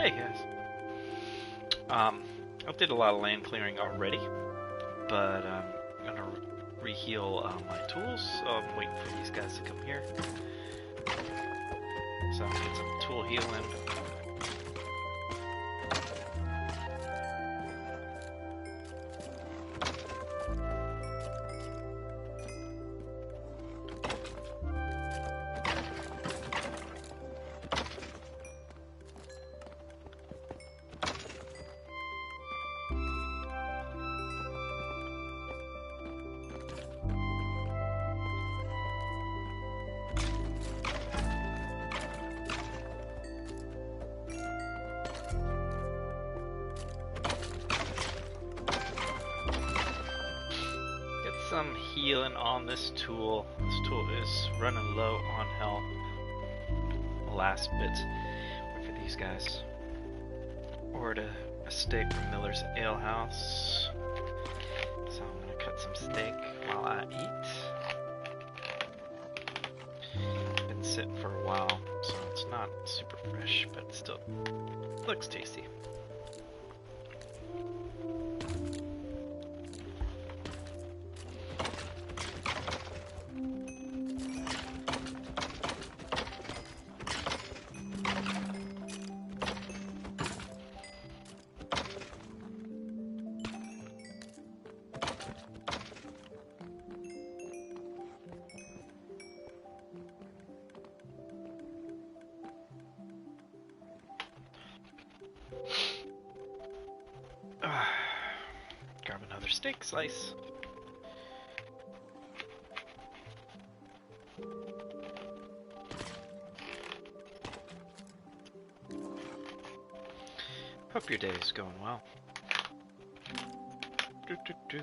Hey guys. I did a lot of land clearing already, but I'm gonna re-heal my tools. So I'm waiting for these guys to come here. So I'm get some tool healing. Some healing on this tool. This tool is running low on health. Last bit. Wait for these guys. Ordered a steak from Miller's Ale House. So I'm gonna cut some steak while I eat. Been sitting for a while, so it's not super fresh, but it still looks tasty. Grab another steak slice. Hope your day is going well. Do, do, do.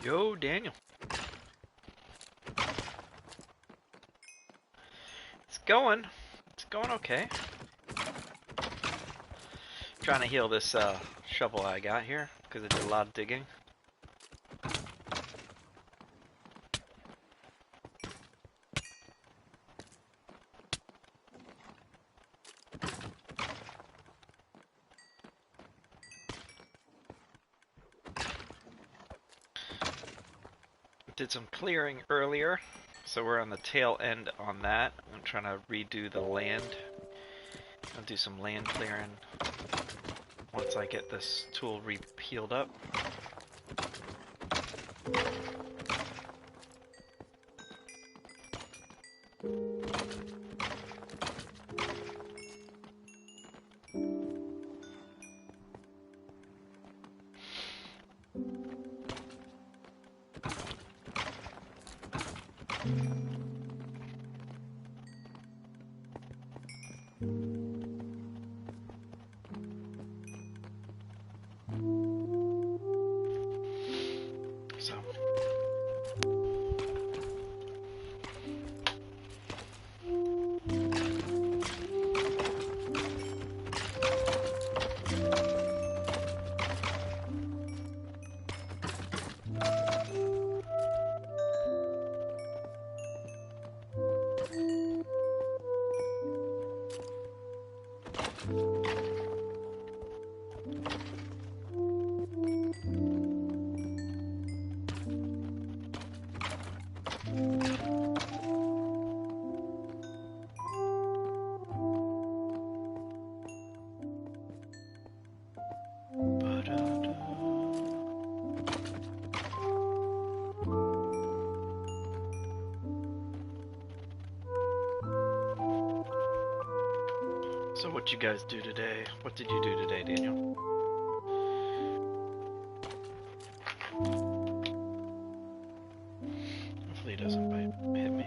Yo, Daniel. It's going. It's going okay. Trying to heal this shovel I got here because I did a lot of digging. Did some clearing earlier, so we're on the tail end on that. I'm trying to redo the land. I'll do some land clearing once I get this tool re-healed up. So what you guys do today? What did you do today, Daniel? Hopefully he doesn't hit me.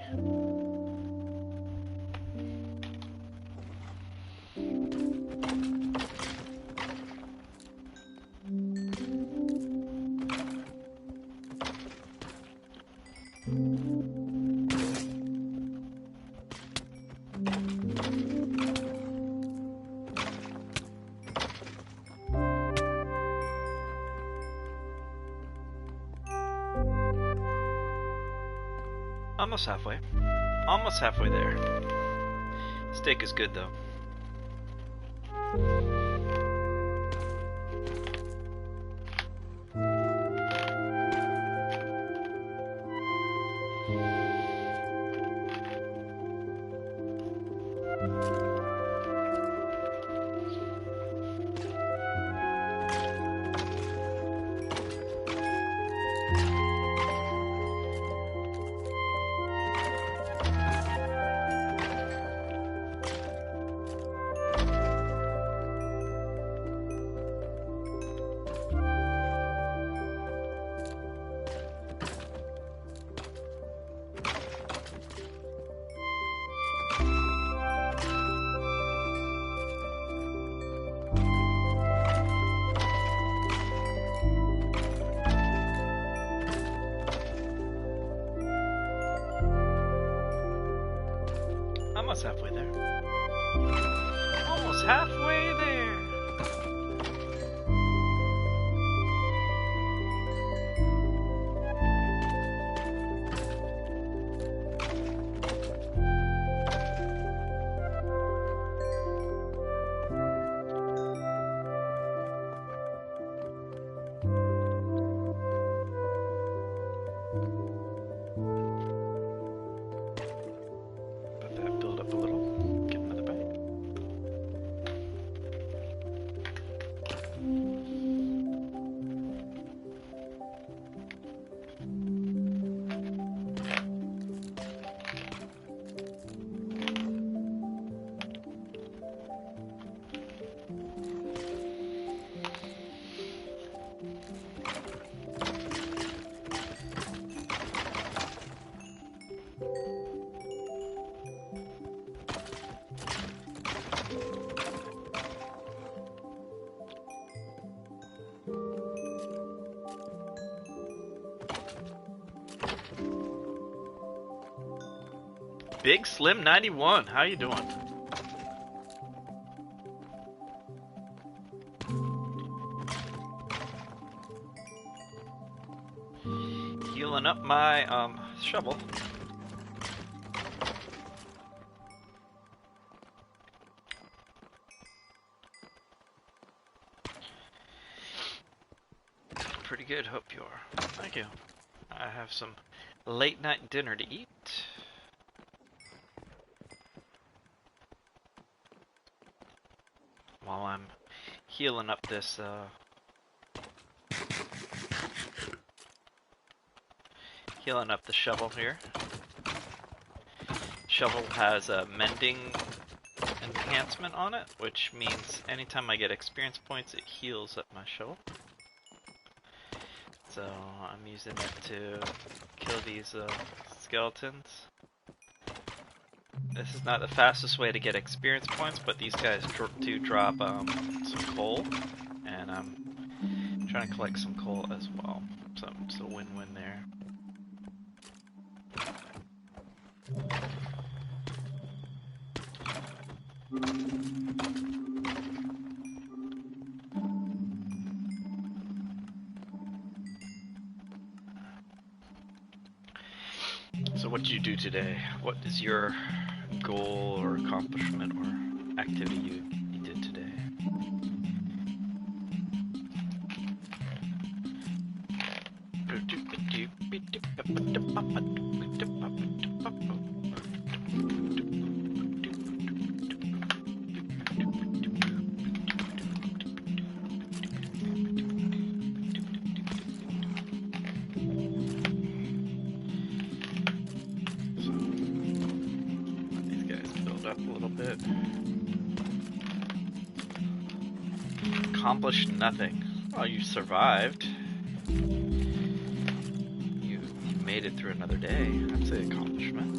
Almost halfway. Almost halfway there. Steak is good though. Almost halfway there. Almost halfway there. Let that build up a little. Get another bite. Big Slim 91, how you doing? Healing up my shovel. Pretty good, hope you are. Thank you. I have some late night dinner to eat. While I'm healing up this healing up the shovel here. Shovel has a mending enhancement on it, which means anytime I get experience points, it heals up my shovel. So I'm using it to kill these skeletons. This is not the fastest way to get experience points, but these guys do drop some coal, and I'm trying to collect some coal as well. So it's a win-win there. So what did you do today? What is your goal or accomplishment or activity you did today? Accomplished nothing. Oh, you survived. You made it through another day. That's an accomplishment.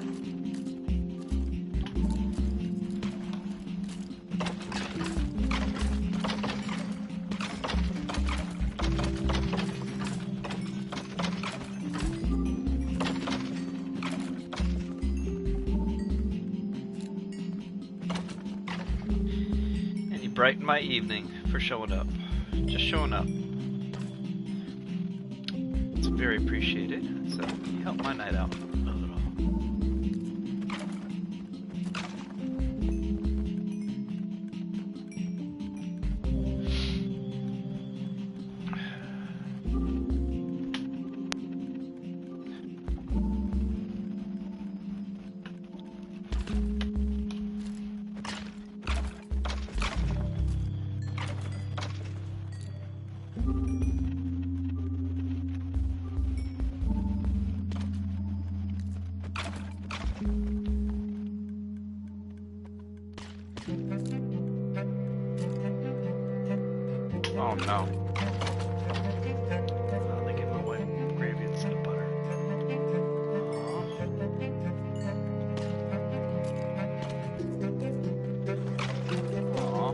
And you brightened my evening for showing up. Just showing up. It's very appreciated. So you helped my night out a little. Oh. They gave him white gravy instead of butter. Aw.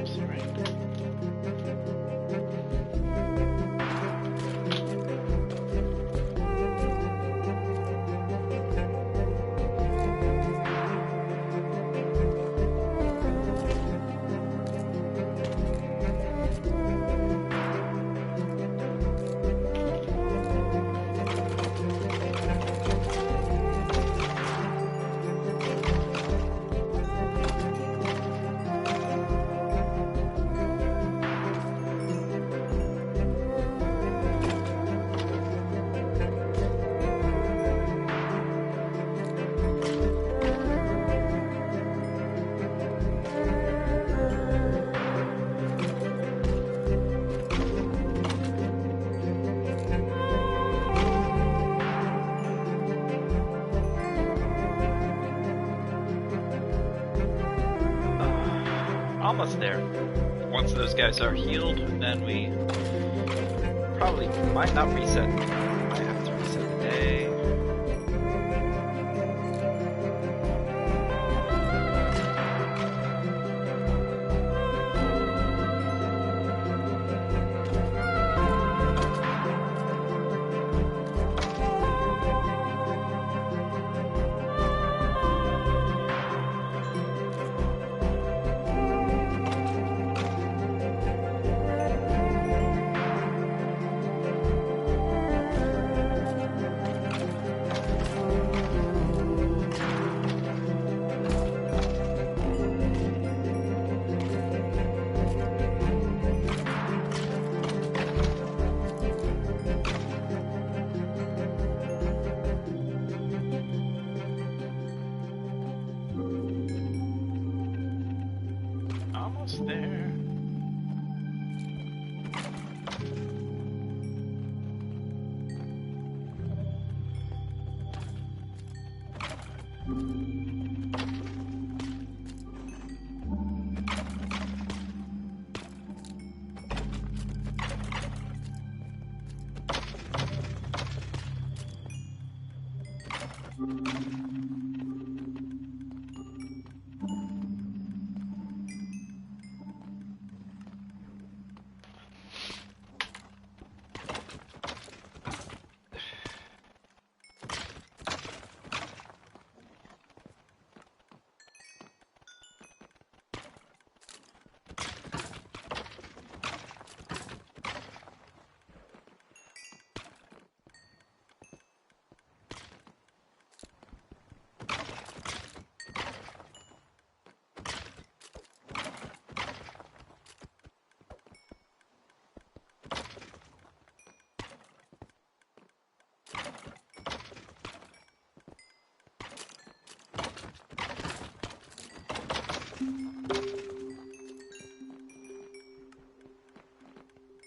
Sorry. Almost there. Once those guys are healed, then we probably might not reset. Might have to reset the day. Almost there.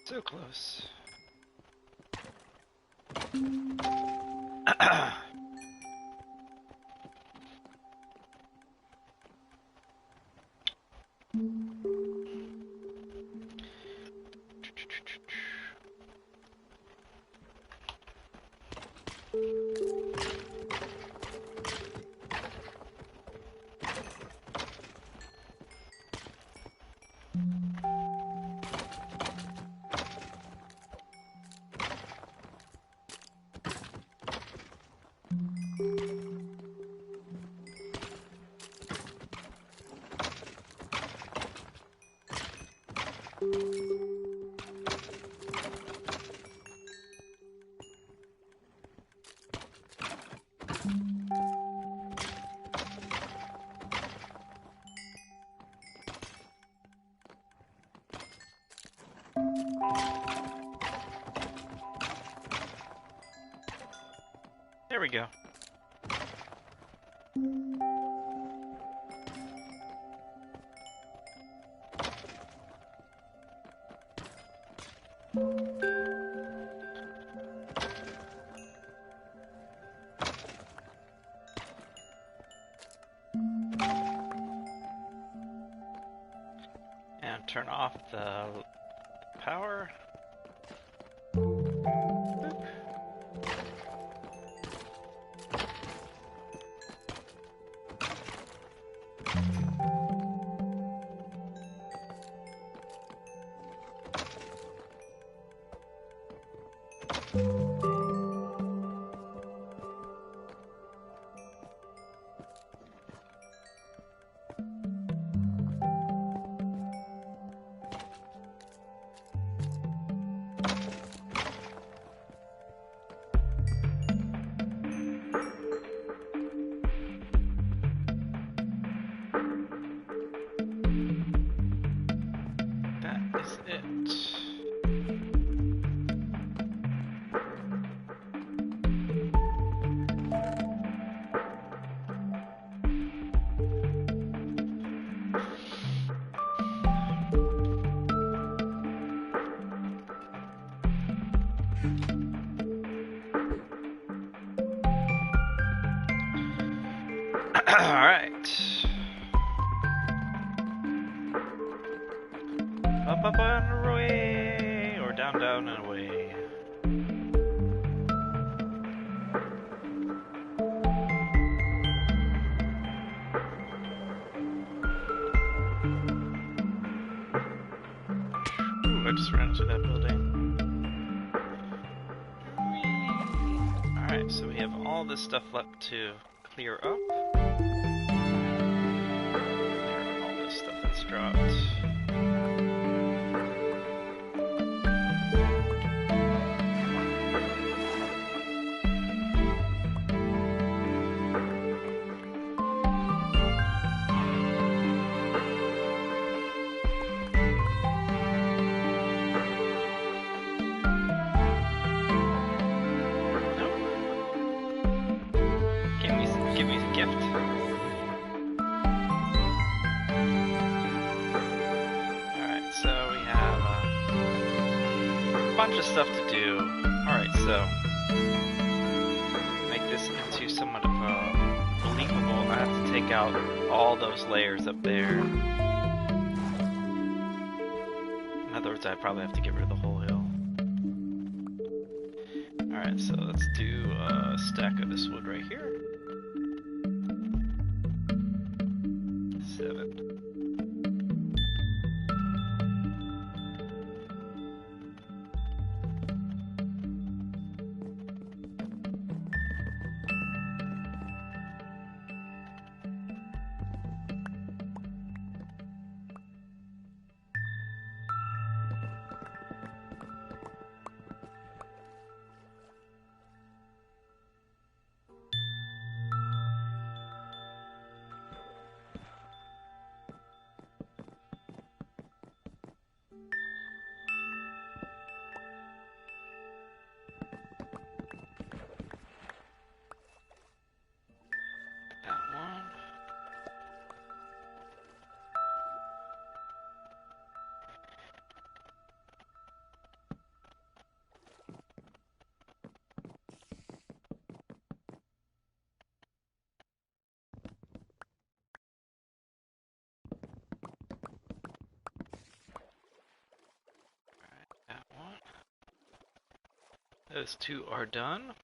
So close. There we go. turn off the power. That is it. Alright. Up and away! Or down, down, and away. Ooh, I just ran into that building. Alright, so we have all this stuff left to clear up. Clear all this stuff that's dropped. Give me the gift. Alright, so we have a bunch of stuff to do. Alright, so make this into somewhat of a believable. I have to take out all those layers up there. In other words, I probably have to get rid of the whole hill. Alright, so let's do a stack of this wood right here. 7. That one. That one. Those two are done.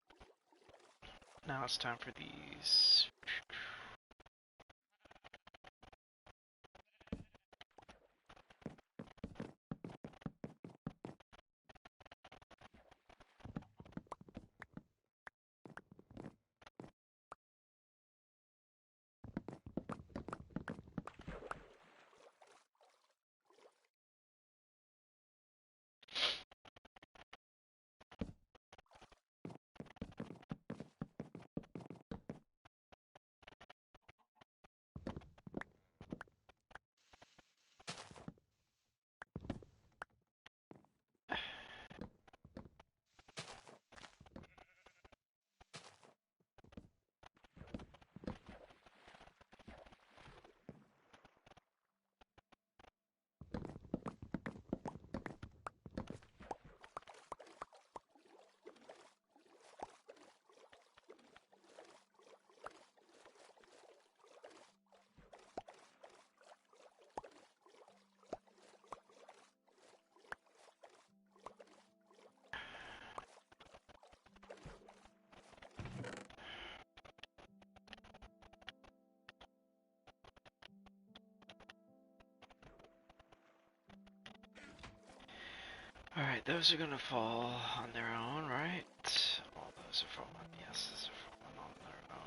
Now it's time for these. Alright, those are gonna fall on their own, right? All those are falling. Yes, those are falling on their own.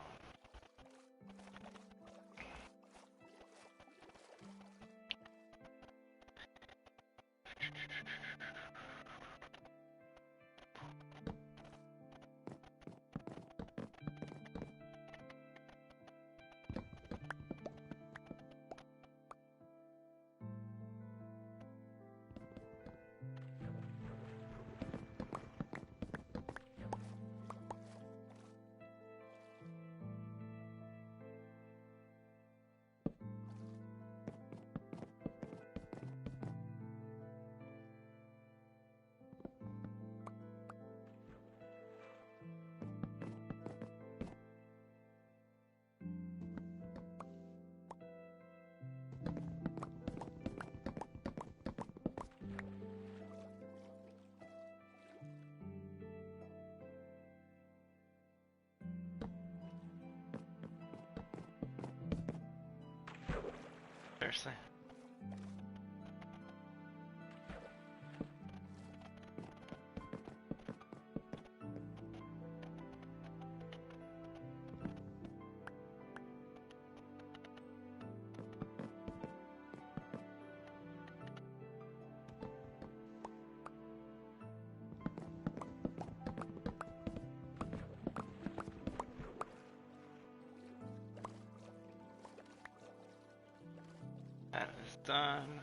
Seriously? That is done.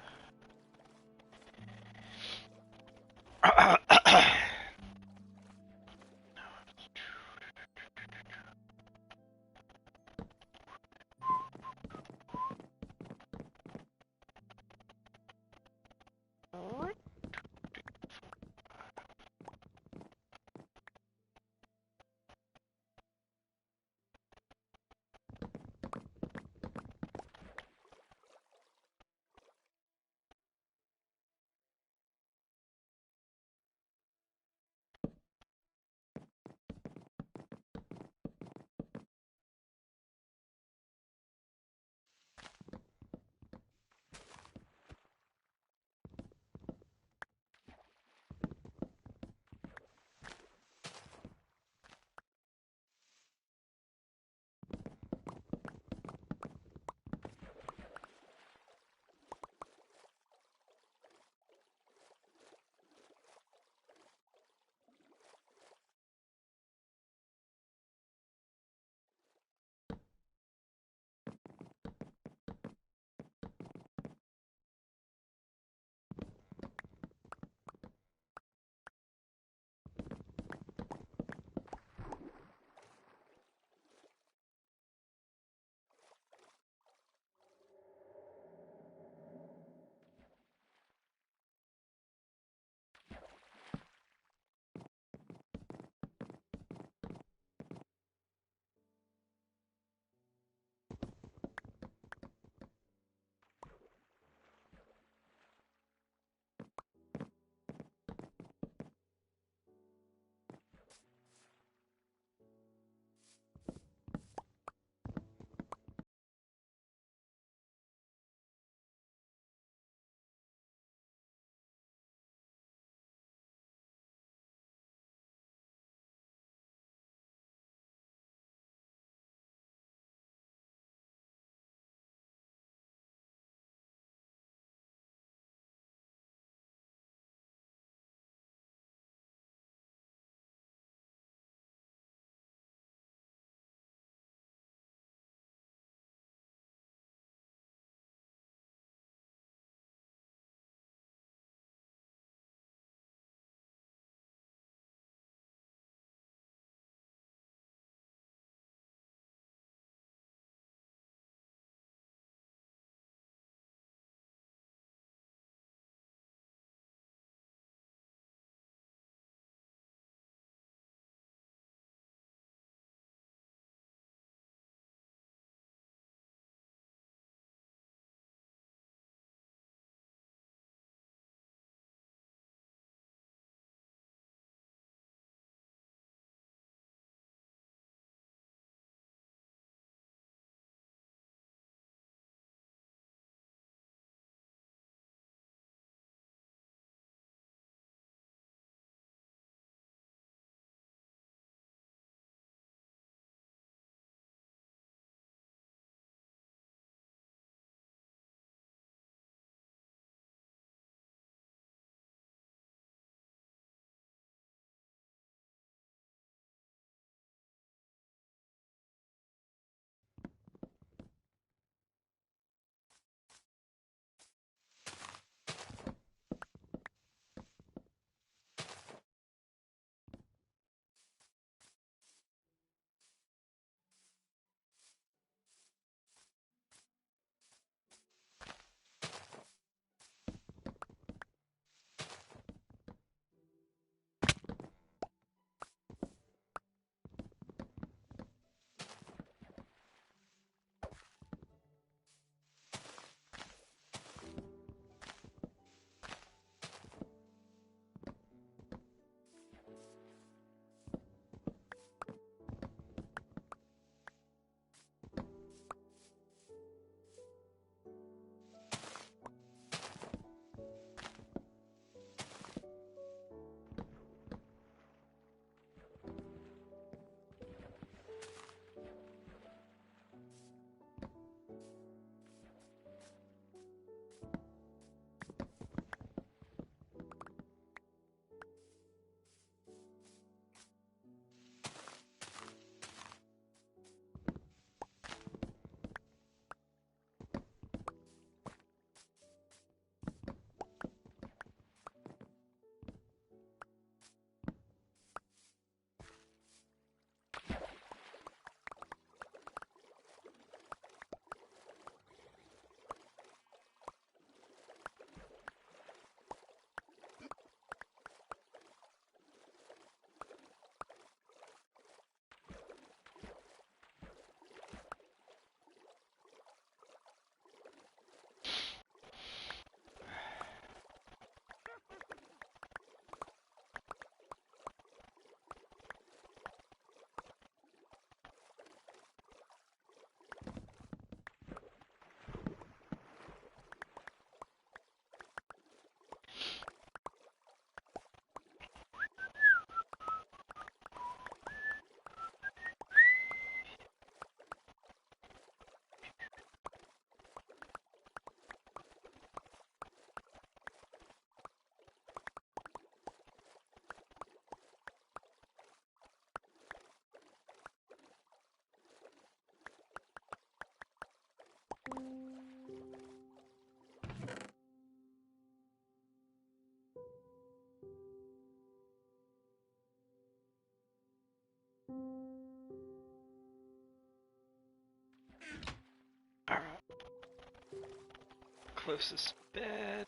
closest bed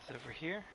is over here.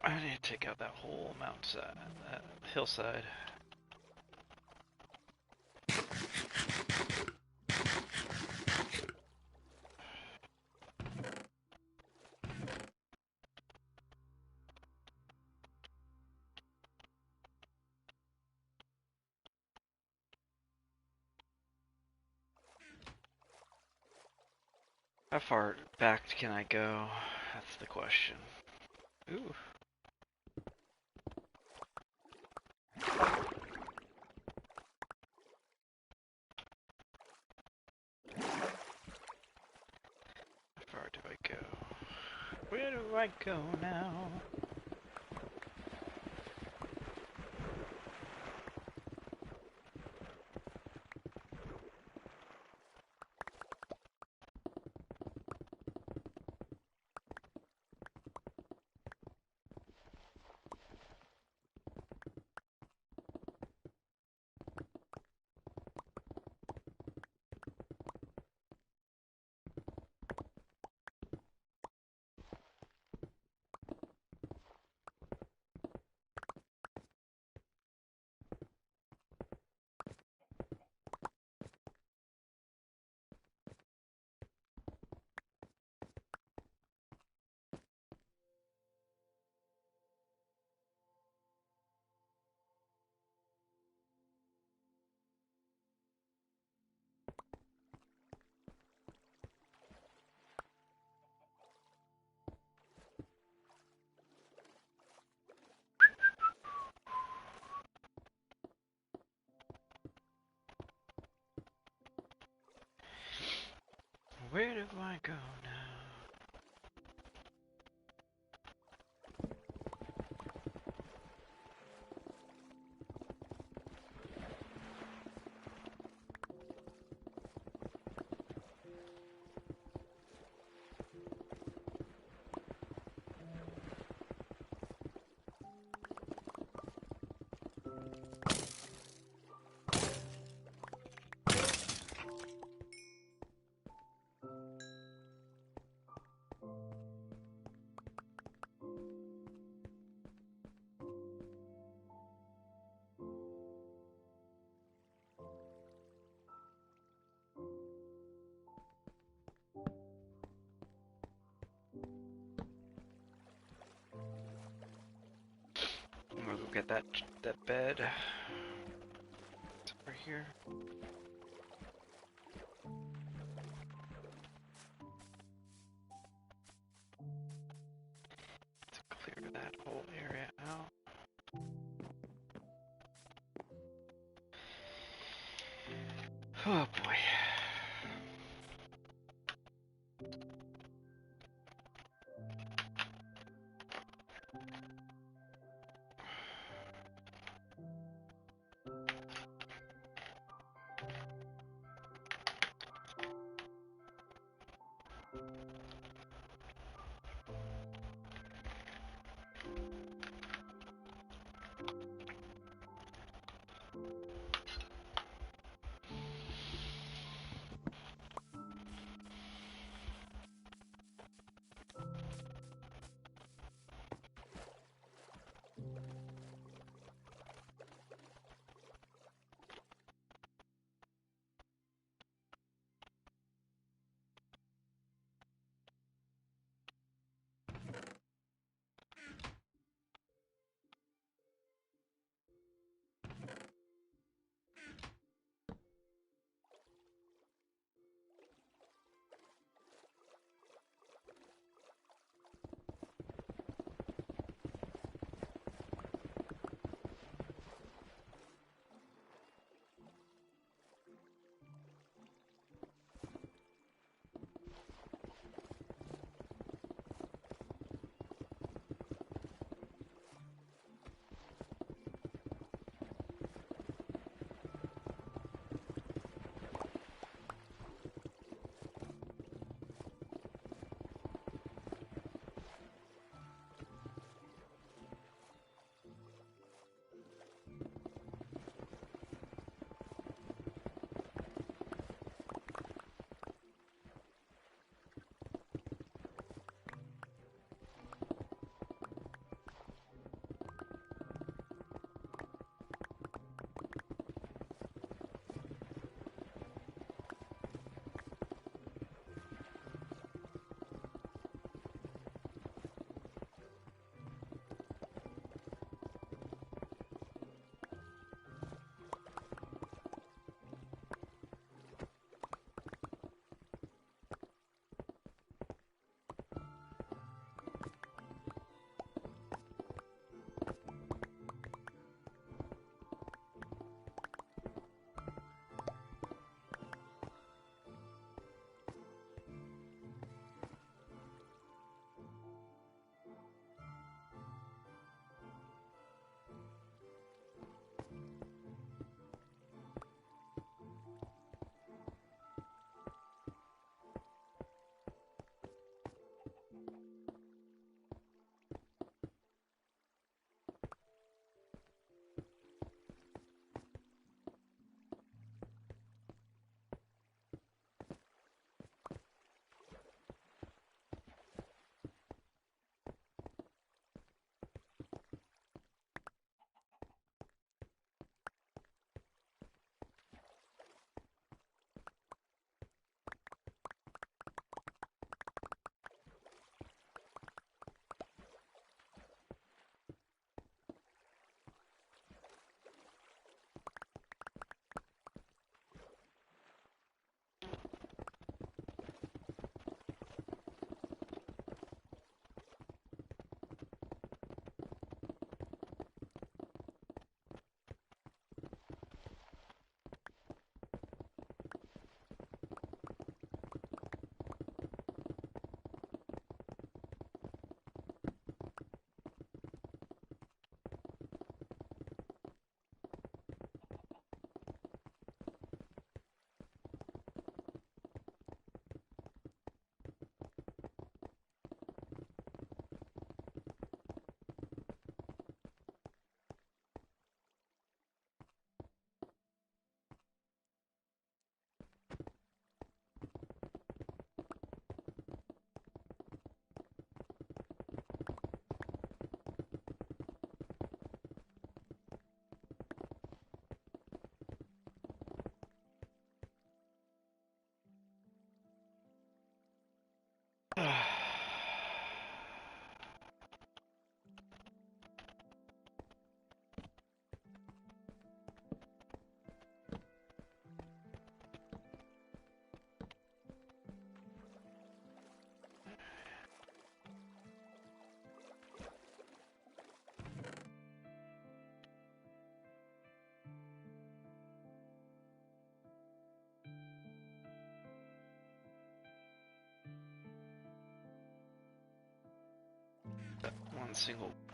I need to take out that whole mountainside, that hillside. How far back can I go? That's the question. Ooh. How far do I go? Where do I go now? Where do I go now? I'm gonna go get that bed. It's over here. To clear that whole area out. Oh boy.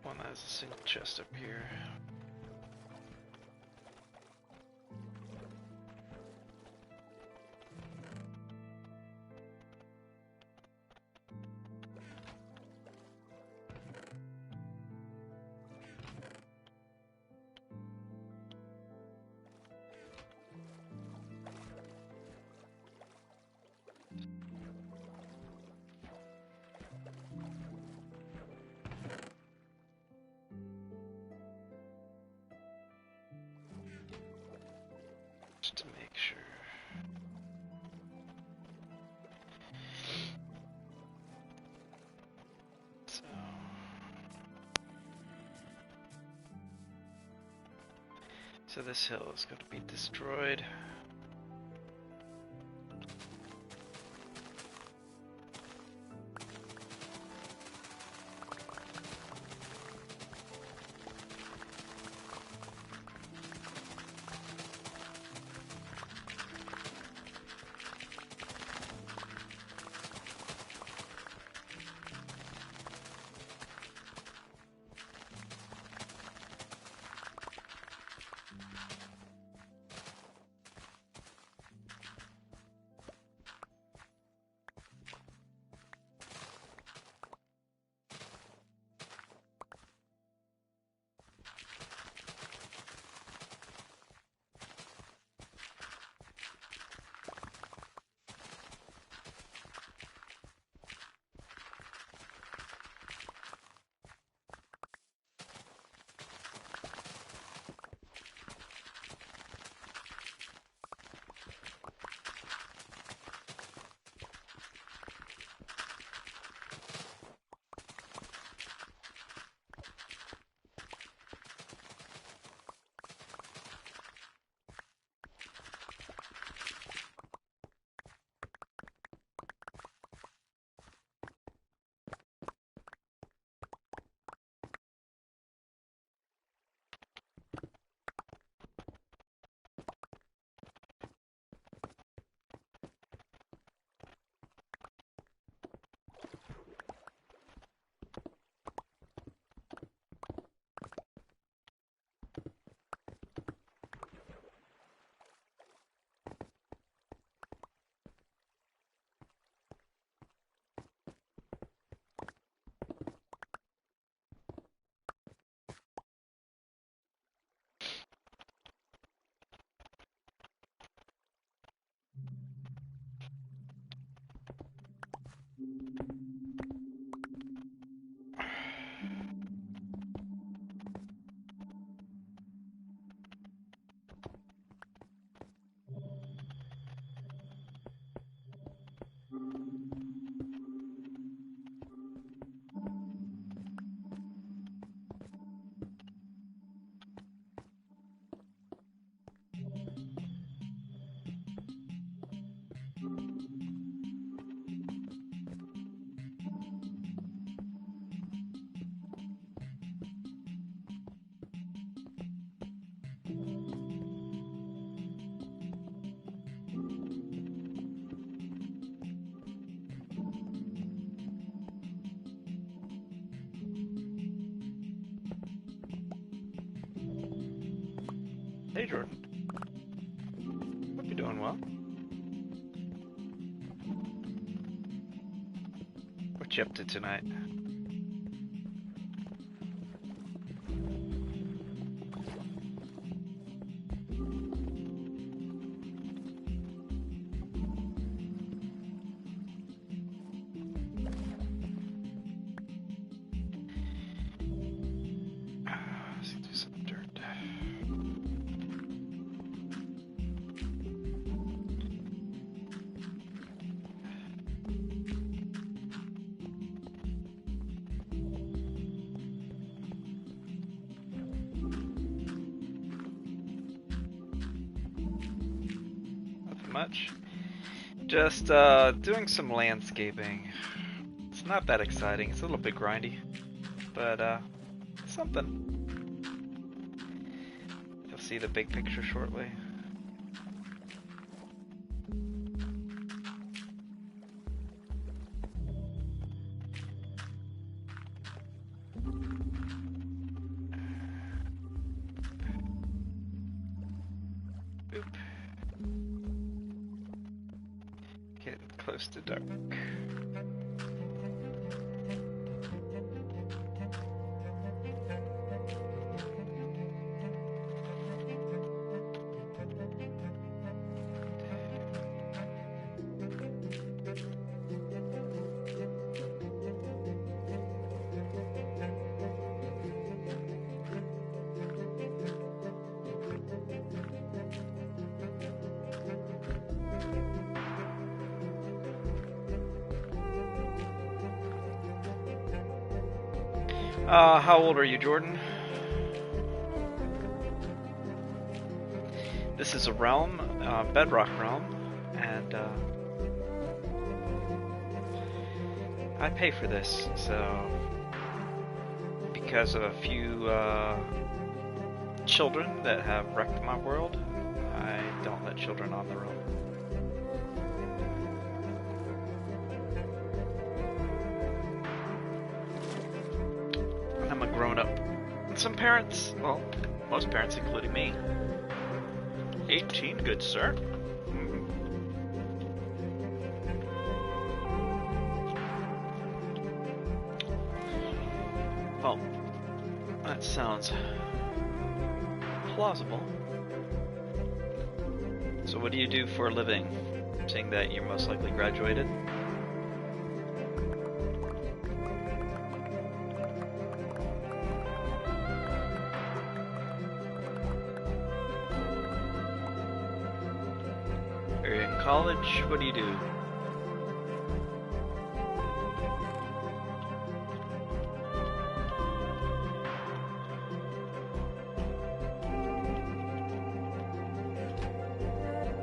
one that has a single chest up here. Just to make sure. So this hill is going to be destroyed. Hey Jordan. Hope you're doing well. What you up to tonight? Let's do some dirt. Nothing much. Just doing some landscaping. It's not that exciting. It's a little bit grindy, but something. You'll see the big picture shortly. Boop. Getting close to dark. How old are you, Jordan? This is a realm, Bedrock realm, and I pay for this, so because of a few children that have wrecked my world, I don't let children on the realm. I'm a grown-up. Some parents, well, most parents including me, 18, good sir. Well, that sounds plausible. So what do you do for a living, seeing that you're most likely graduated? Are you in college? What do you do?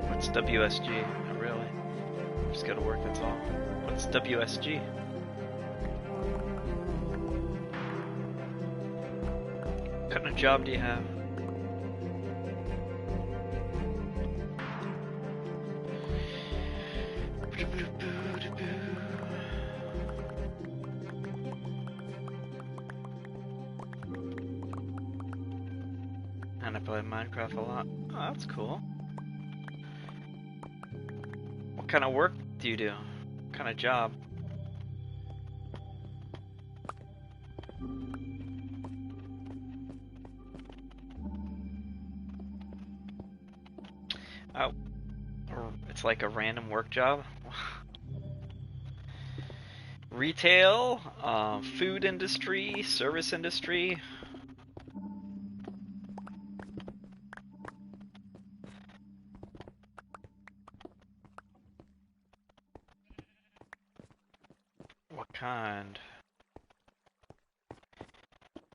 What's WSG? Oh, really? Just go to work, that's all. What's WSG? What kind of job do you have? And I play Minecraft a lot. Oh, that's cool. What kind of work do you do? What kind of job? Oh, it's like a random work job? Retail, food industry, service industry. What kind?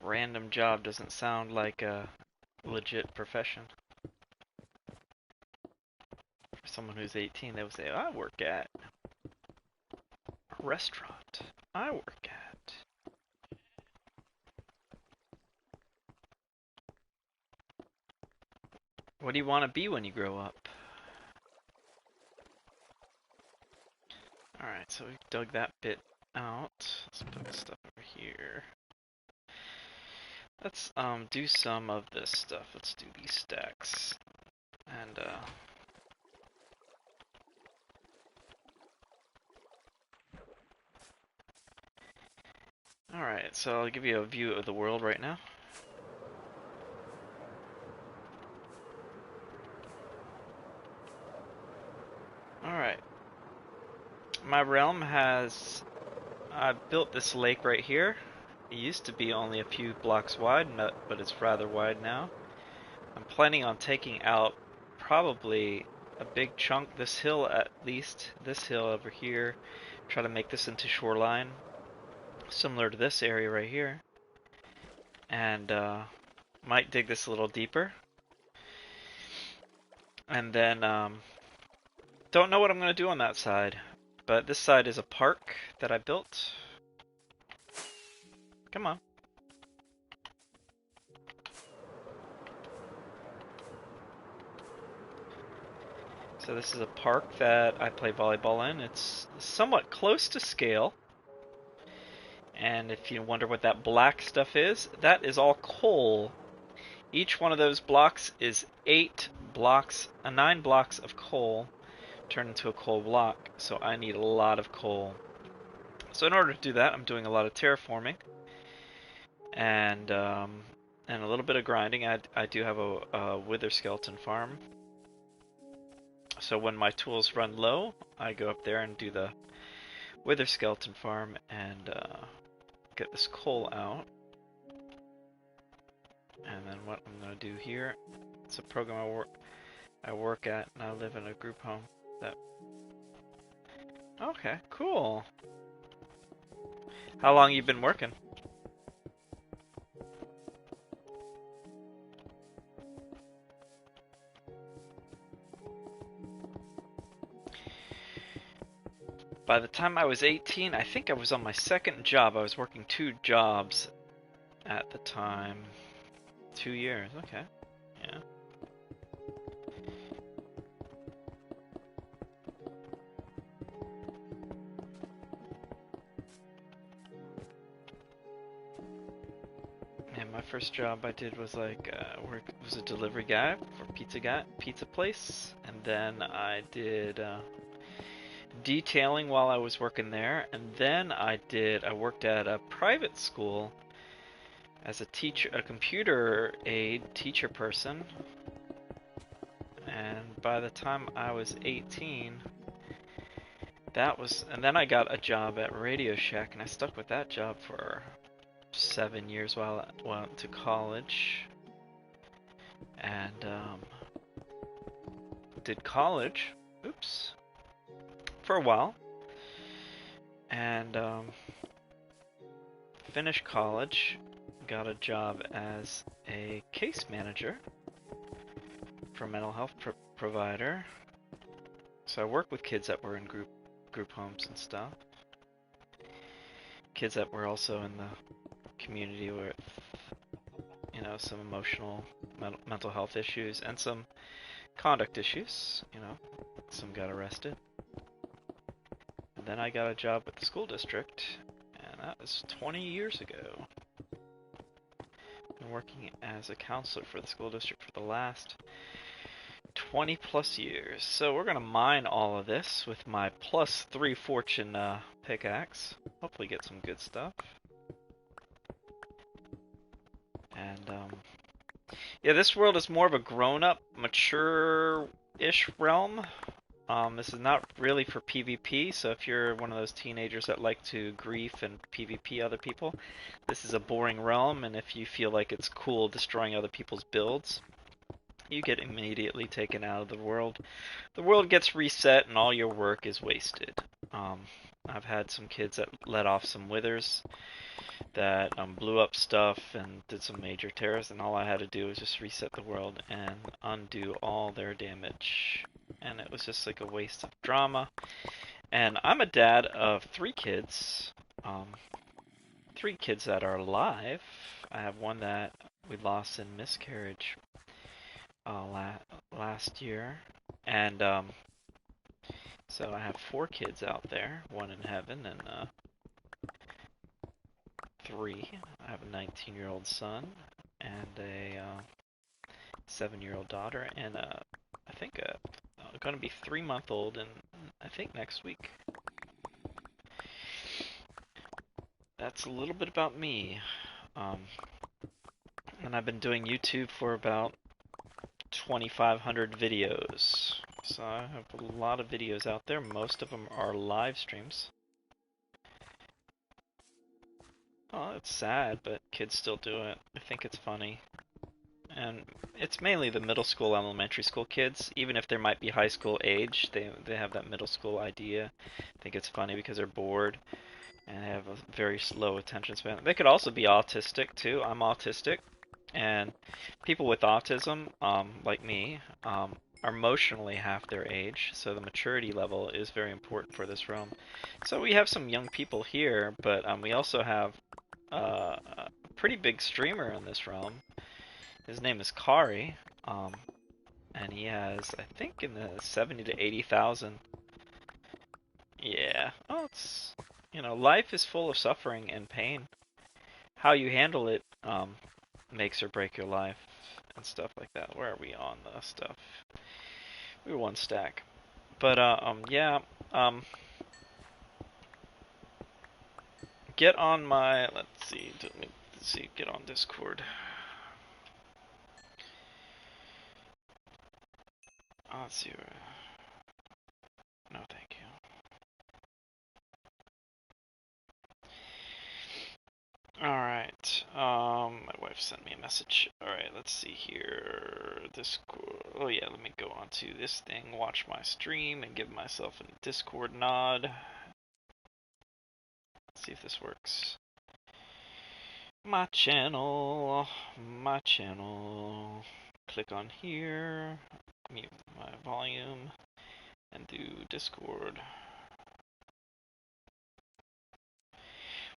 Random job doesn't sound like a legit profession. For someone who's 18, they would say, I work at a restaurant. I work at... What do you want to be when you grow up? Alright, so we dug that bit out. Let's put this stuff over here. Let's do some of this stuff. Let's do these stacks. And alright, so I'll give you a view of the world right now. Alright. My realm has... I built this lake right here. It used to be only a few blocks wide, but it's rather wide now. I'm planning on taking out probably a big chunk, this hill at least, this hill over here. Try to make this into shoreline, similar to this area right here. And might dig this a little deeper. And then, don't know what I'm going to do on that side. But this side is a park that I built. Come on. So this is a park that I play volleyball in. It's somewhat close to scale. And if you wonder what that black stuff is, that is all coal. Each one of those blocks is 8 blocks, 9 blocks of coal turn into a coal block, so I need a lot of coal. So in order to do that, I'm doing a lot of terraforming and a little bit of grinding. I do have a wither skeleton farm. So when my tools run low, I go up there and do the wither skeleton farm and get this coal out. And then what I'm going to do here, it's a program I work at, and I live in a group home. Okay, cool. How long you been working? By the time I was 18, I think I was on my second job. I was working 2 jobs at the time. 2 years, okay. Yeah. And my first job I did was like was a delivery guy for pizza place, and then I did detailing while I was working there, and then I worked at a private school as a computer aide teacher person. And by the time I was 18, and then I got a job at Radio Shack, and I stuck with that job for 7 years while I went to college. And did college, for a while, and finished college, got a job as a case manager for a mental health provider. So I worked with kids that were in group homes and stuff. Kids that were also in the community with, you know, some emotional mental health issues and some conduct issues, you know. Some got arrested. And then I got a job at the school district, and that was 20 years ago. Been working as a counselor for the school district for the last 20 plus years. So we're gonna mine all of this with my +3 fortune pickaxe. Hopefully get some good stuff. And yeah, this world is more of a grown-up, mature-ish realm. This is not really for PvP, so if you're one of those teenagers that like to grief and PvP other people, this is a boring realm, and if you feel like it's cool destroying other people's builds, you get immediately taken out of the world. The world gets reset and all your work is wasted. I've had some kids that let off some withers that blew up stuff and did some major tears, and all I had to do was just reset the world and undo all their damage. And it was just like a waste of drama. And I'm a dad of 3 kids. 3 kids that are alive. I have one that we lost in miscarriage last year. And so I have 4 kids out there, 1 in heaven and 3. I have a 19-year-old son and a 7-year-old daughter, and I think going to be 3-month-old, and I think next week. That's a little bit about me. And I've been doing YouTube for about 2,500 videos. So I have a lot of videos out there. Most of them are live streams. Oh, it's sad, but kids still do it. I think it's funny. And it's mainly the middle school, elementary school kids. Even if they might be high school age, they have that middle school idea. I think it's funny because they're bored and they have a very slow attention span. They could also be autistic too. I'm autistic, and people with autism, like me, are emotionally half their age, so the maturity level is very important for this realm. So we have some young people here, but we also have a pretty big streamer in this realm. His name is Kari, and he has, I think, in the 70 to 80,000. Yeah, well, it's, you know, life is full of suffering and pain. How you handle it makes or break your life. and stuff like that. Where are we on the stuff? We were 1 stack. But yeah, get on my, let's see, get on Discord. Let's see. No, thank you. Alright, my wife sent me a message. Alright, let's see here. Discord. Oh yeah, let me go onto this thing, watch my stream, and give myself a Discord nod. Let's see if this works. My channel. Click on here, mute my volume, and do Discord.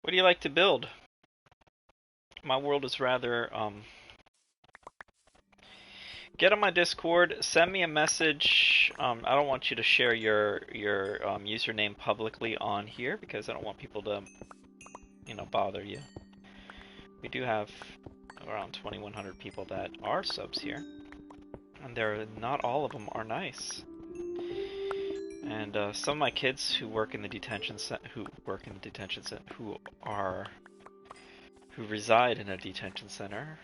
What do you like to build? My world is rather, get on my Discord, send me a message. I don't want you to share your username publicly on here because I don't want people to, you know, bother you. We do have around 2,100 people that are subs here, and not all of them are nice. And some of my kids who work in the detention center, who reside in a detention center,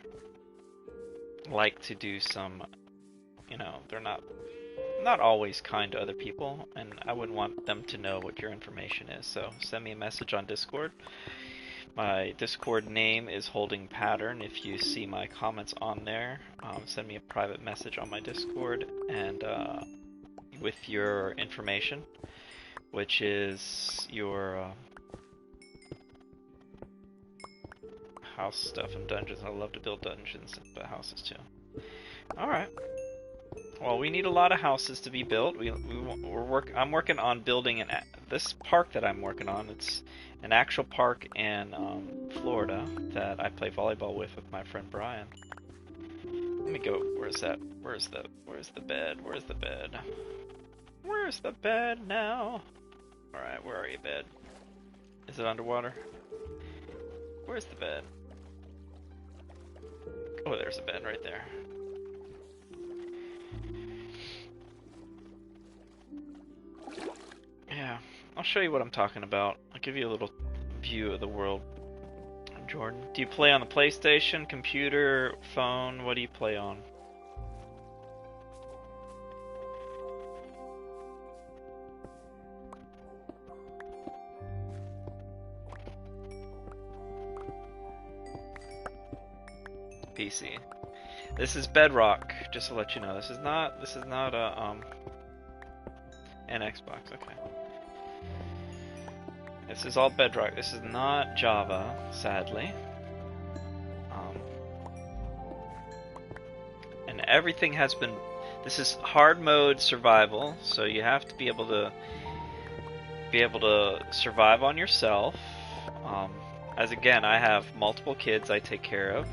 like to do some, you know, they're not always kind to other people, and I wouldn't want them to know what your information is. So send me a message on Discord. My Discord name is Holding Pattern. If you see my comments on there, send me a private message on my Discord, and with your information, which is your house stuff and dungeons. I love to build dungeons, but houses too. Alright. Well, we need a lot of houses to be built. I'm working on building this park that I'm working on. It's an actual park in Florida that I play volleyball with my friend Brian. Let me go. Where's that? Where's the bed? Where's the bed? Where's the bed now? Alright, where are you, bed? Is it underwater? Where's the bed? Oh, there's a bed right there. Yeah, I'll show you what I'm talking about. I'll give you a little view of the world. Jordan, do you play on the PlayStation, computer, phone? What do you play on? PC. This is Bedrock, just to let you know. This is not a an Xbox. Okay. This is all Bedrock. This is not Java, sadly. And everything has been. This is hard mode survival, so you have to be able to survive on yourself. As again, I have multiple kids I take care of.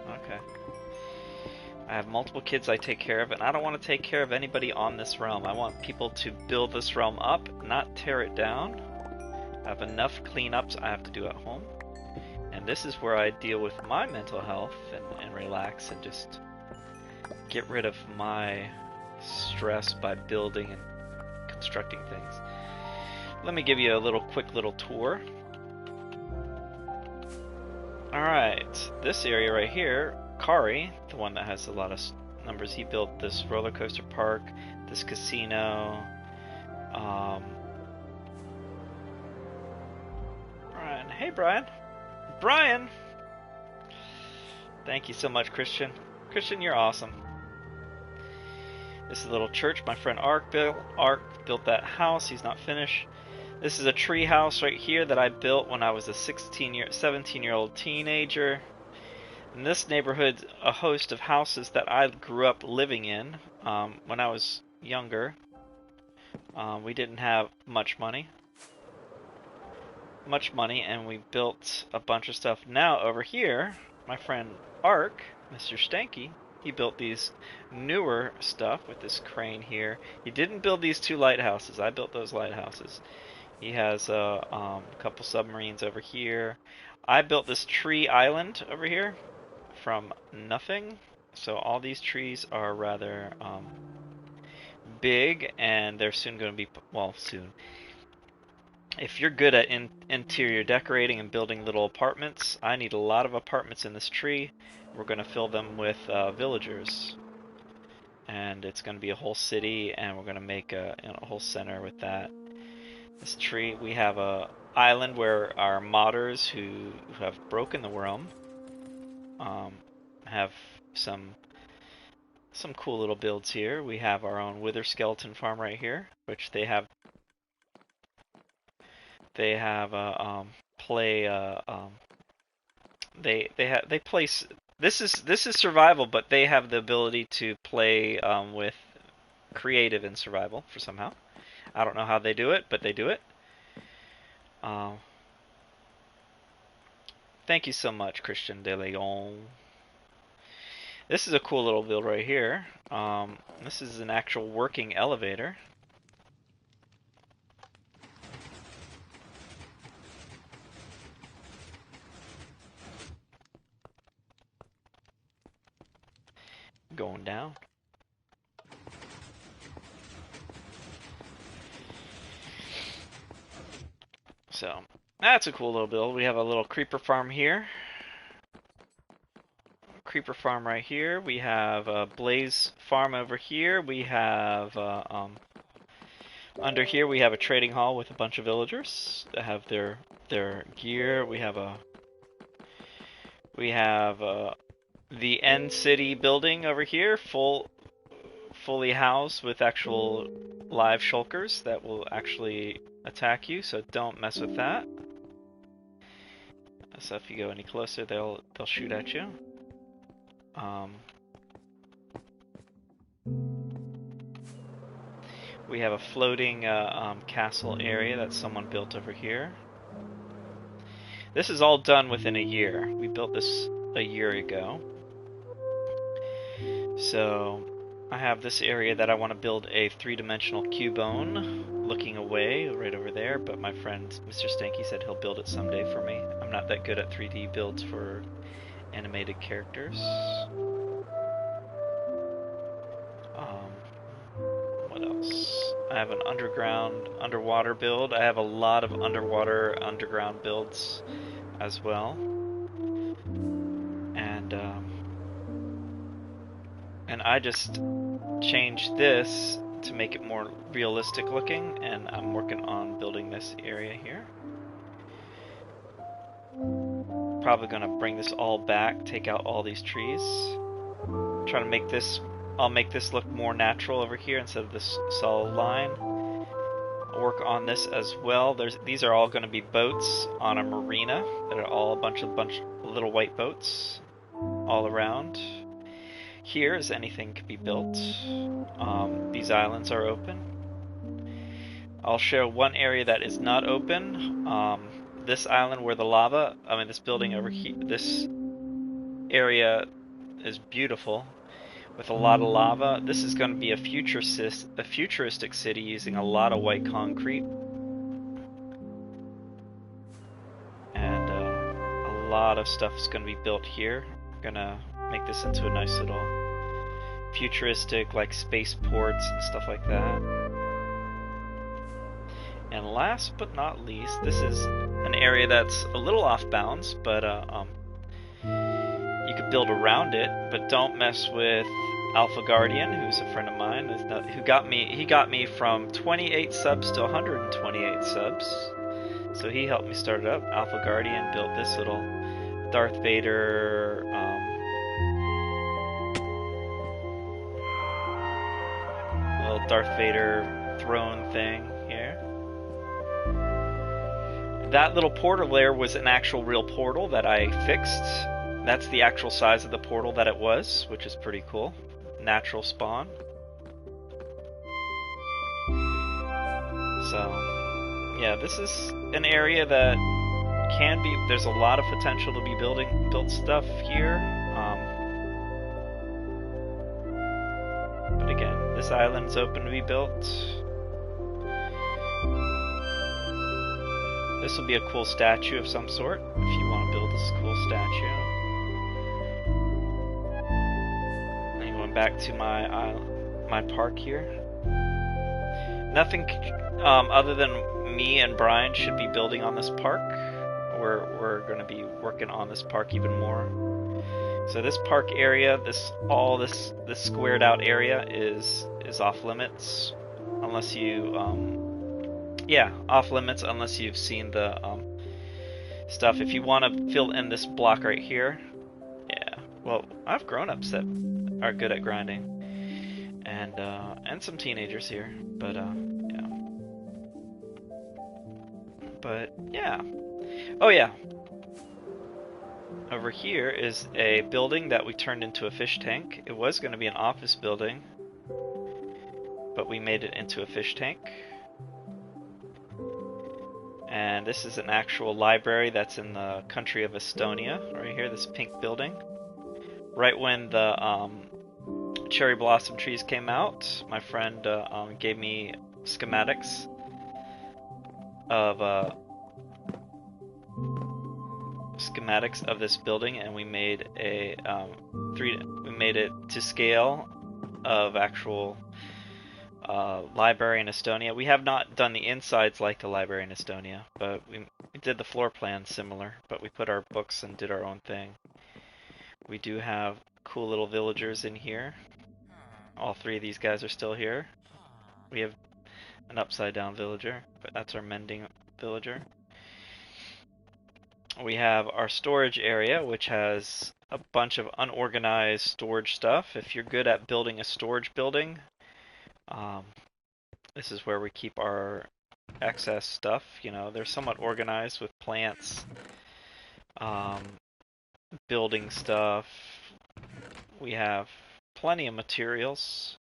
Okay. I have multiple kids I take care of, and I don't want to take care of anybody on this realm. I want people to build this realm up, not tear it down. I have enough cleanups I have to do at home. And this is where I deal with my mental health and relax and just get rid of my stress by building and constructing things. Let me give you a quick little tour. Alright, this area right here, Kari, the one that has a lot of numbers, he built this roller coaster park, this casino. Brian, hey Brian. Brian! Thank you so much, Christian. Christian, you're awesome. This is a little church my friend Ark built. Ark built that house, he's not finished. This is a tree house right here that I built when I was a 17-year-old teenager. In this neighborhood, a host of houses that I grew up living in when I was younger. We didn't have much money, and we built a bunch of stuff. Now over here, my friend Ark, Mr. Stanky, he built these newer stuff with this crane here. He didn't build these 2 lighthouses. I built those lighthouses. He has a couple submarines over here. I built this tree island over here from nothing. So all these trees are rather big, and they're soon going to be, well, soon. If you're good at interior decorating and building little apartments, I need a lot of apartments in this tree. We're going to fill them with villagers. And it's going to be a whole city, and we're going to make a whole center with that. This tree, we have a island where our modders who have broken the realm have some cool little builds here. We have our own wither skeleton farm right here, which they have they place. This is survival, but they have the ability to play with creative and survival for somehow. I don't know how they do it, but they do it. Thank you so much, Christian De Leon. This is a cool little build right here. This is an actual working elevator. Going down. So, that's a cool little build. We have a little creeper farm here. Creeper farm right here. We have a blaze farm over here. We have under here we have a trading hall with a bunch of villagers that have their gear. We have the end city building over here, fully housed with actual live shulkers that will actually attack you, so don't mess with that. So if you go any closer, they'll shoot at you. We have a floating castle area that someone built over here. This is all done within a year. We built this a year ago. So I have this area that I want to build a 3-dimensional cubone looking away right over there, but my friend Mr. Stanky said he'll build it someday for me. I'm not that good at 3D builds for animated characters. What else? I have an underwater build. I have a lot of underground builds as well. And I just changed this to make it more realistic looking, and I'm working on building this area here. Probably gonna bring this all back, take out all these trees. Try to make this, I'll make this look more natural over here instead of this solid line. I'll work on this as well. These are all gonna be boats on a marina that are all a bunch of little white boats all around. Here is anything can be built. These islands are open. I'll show one area that is not open. This island where the lava, this building over here, this area is beautiful with a lot of lava. This is going to be a futuristic city using a lot of white concrete. And a lot of stuff is going to be built here. We're going to make this into a nice little futuristic, like spaceports and stuff like that. And last but not least, this is an area that's a little off bounds, but you could build around it, but don't mess with Alpha Guardian, who's a friend of mine, he got me from 28 subs to 128 subs. So he helped me start it up. Alpha Guardian built this little Darth Vader throne thing here. That little portal there was an actual real portal that I fixed. That's the actual size of the portal that it was, which is pretty cool. Natural spawn. So, yeah, this is an area that can be, there's a lot of potential to be built stuff here. But again, this island's open to be built. This will be a cool statue of some sort, if you want to build this cool statue. back to my park here. Nothing other than me and Brian should be building on this park. We're going to be working on this park even more. So this park area, this squared out area is off limits unless you off limits unless you've seen the stuff. If you want to fill in this block right here, yeah. Well, I have grown-ups that are good at grinding, and some teenagers here, but yeah. But yeah. Oh yeah. Over here is a building that we turned into a fish tank. It was going to be an office building, but we made it into a fish tank. And this is an actual library that's in the country of Estonia, right here, this pink building. Right when the cherry blossom trees came out, my friend gave me schematics of this building, and we made a we made it to scale of actual library in Estonia. We have not done the insides like the library in Estonia, but we did the floor plan similar, but we put our books and did our own thing. We do have cool little villagers in here. All three of these guys are still here. We have an upside down villager, but that's our mending villager. We have our storage area, which has a bunch of unorganized storage stuff. If you're good at building a storage building, this is where we keep our excess stuff. You know, they're somewhat organized with plants, building stuff. We have plenty of materials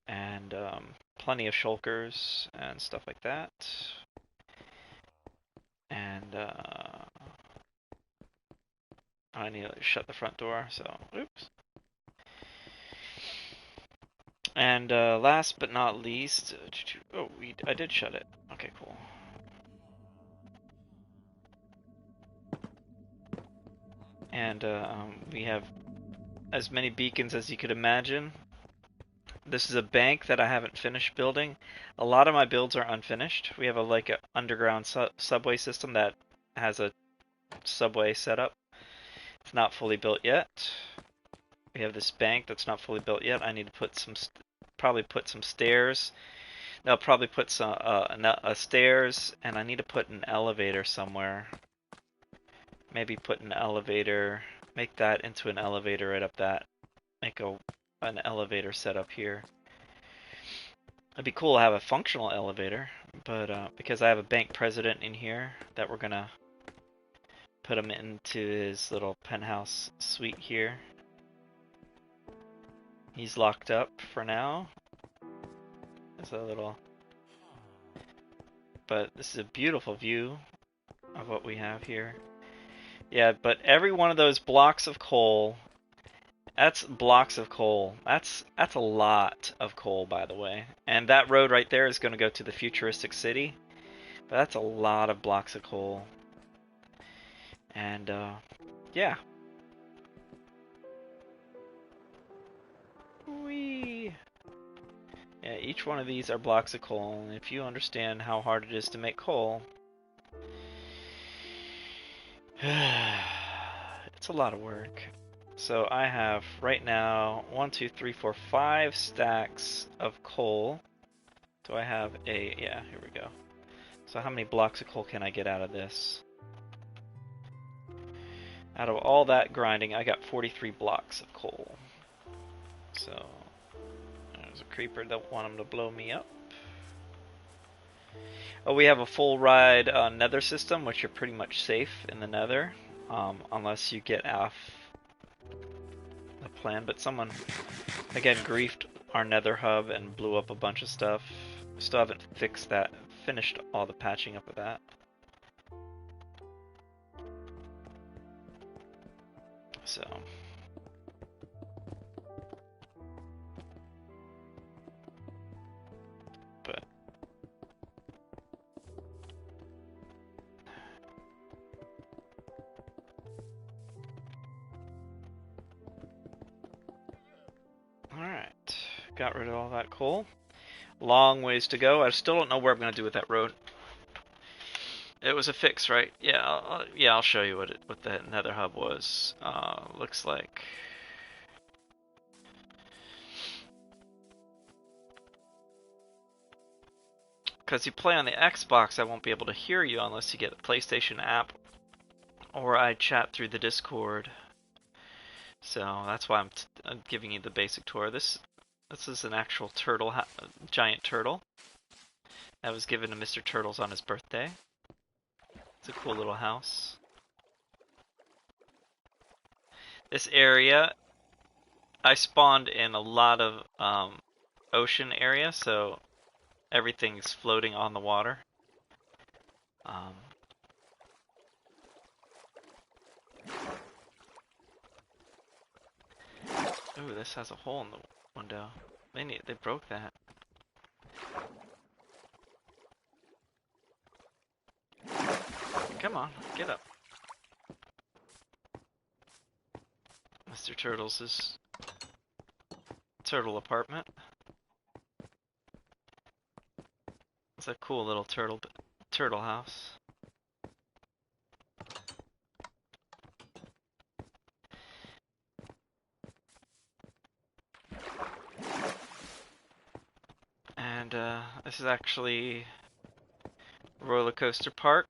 and plenty of shulkers and stuff like that. And I need to shut the front door, so oops. And last but not least, I did shut it. Okay, cool. And we have as many beacons as you could imagine. This is a bank that I haven't finished building. A lot of my builds are unfinished. We have a underground subway system that has a subway setup. It's not fully built yet. We have this bank that's not fully built yet. I need to put probably put some stairs. No, probably put some stairs, and I need to put an elevator somewhere. Maybe put an elevator. Make that into an elevator right up that. Make an elevator set up here. It'd be cool to have a functional elevator, but because I have a bank president in here that we're gonna put him into his little penthouse suite here. He's locked up for now. It's a little, but this is a beautiful view of what we have here. Yeah, but every one of those blocks of coal, that's blocks of coal. That's a lot of coal, by the way. And that road right there is going to go to the futuristic city. But that's a lot of blocks of coal. And yeah. Whee! Yeah, each one of these are blocks of coal, and if you understand how hard it is to make coal, it's a lot of work. So I have right now 1, 2, 3, 4, 5 stacks of coal. Do I have a, yeah, here we go. So how many blocks of coal can I get out of this? Out of all that grinding, I got 43 blocks of coal. So there's a creeper that want him to blow me up. Oh, we have a full ride nether system, which you're pretty much safe in the nether, unless you get off the plan. But someone, again, griefed our nether hub and blew up a bunch of stuff. Still haven't finished all the patching up of that. So. But. got rid of all that coal. Long ways to go. I still don't know where I'm going to do with that road. It was a fix, right? Yeah, I'll show you what the nether hub was. Looks like. Because you play on the Xbox, I won't be able to hear you unless you get the PlayStation app, or I chat through the Discord. So that's why I'm giving you the basic tour. This is an actual turtle, giant turtle that was given to Mr. Turtles on his birthday. It's a cool little house. This area, I spawned in a lot of ocean area, so everything's floating on the water. Ooh, this has a hole in the window. They broke that. Come on, get up. Mr. Turtles' turtle apartment. It's a cool little turtle house. And this is actually Roller Coaster Park.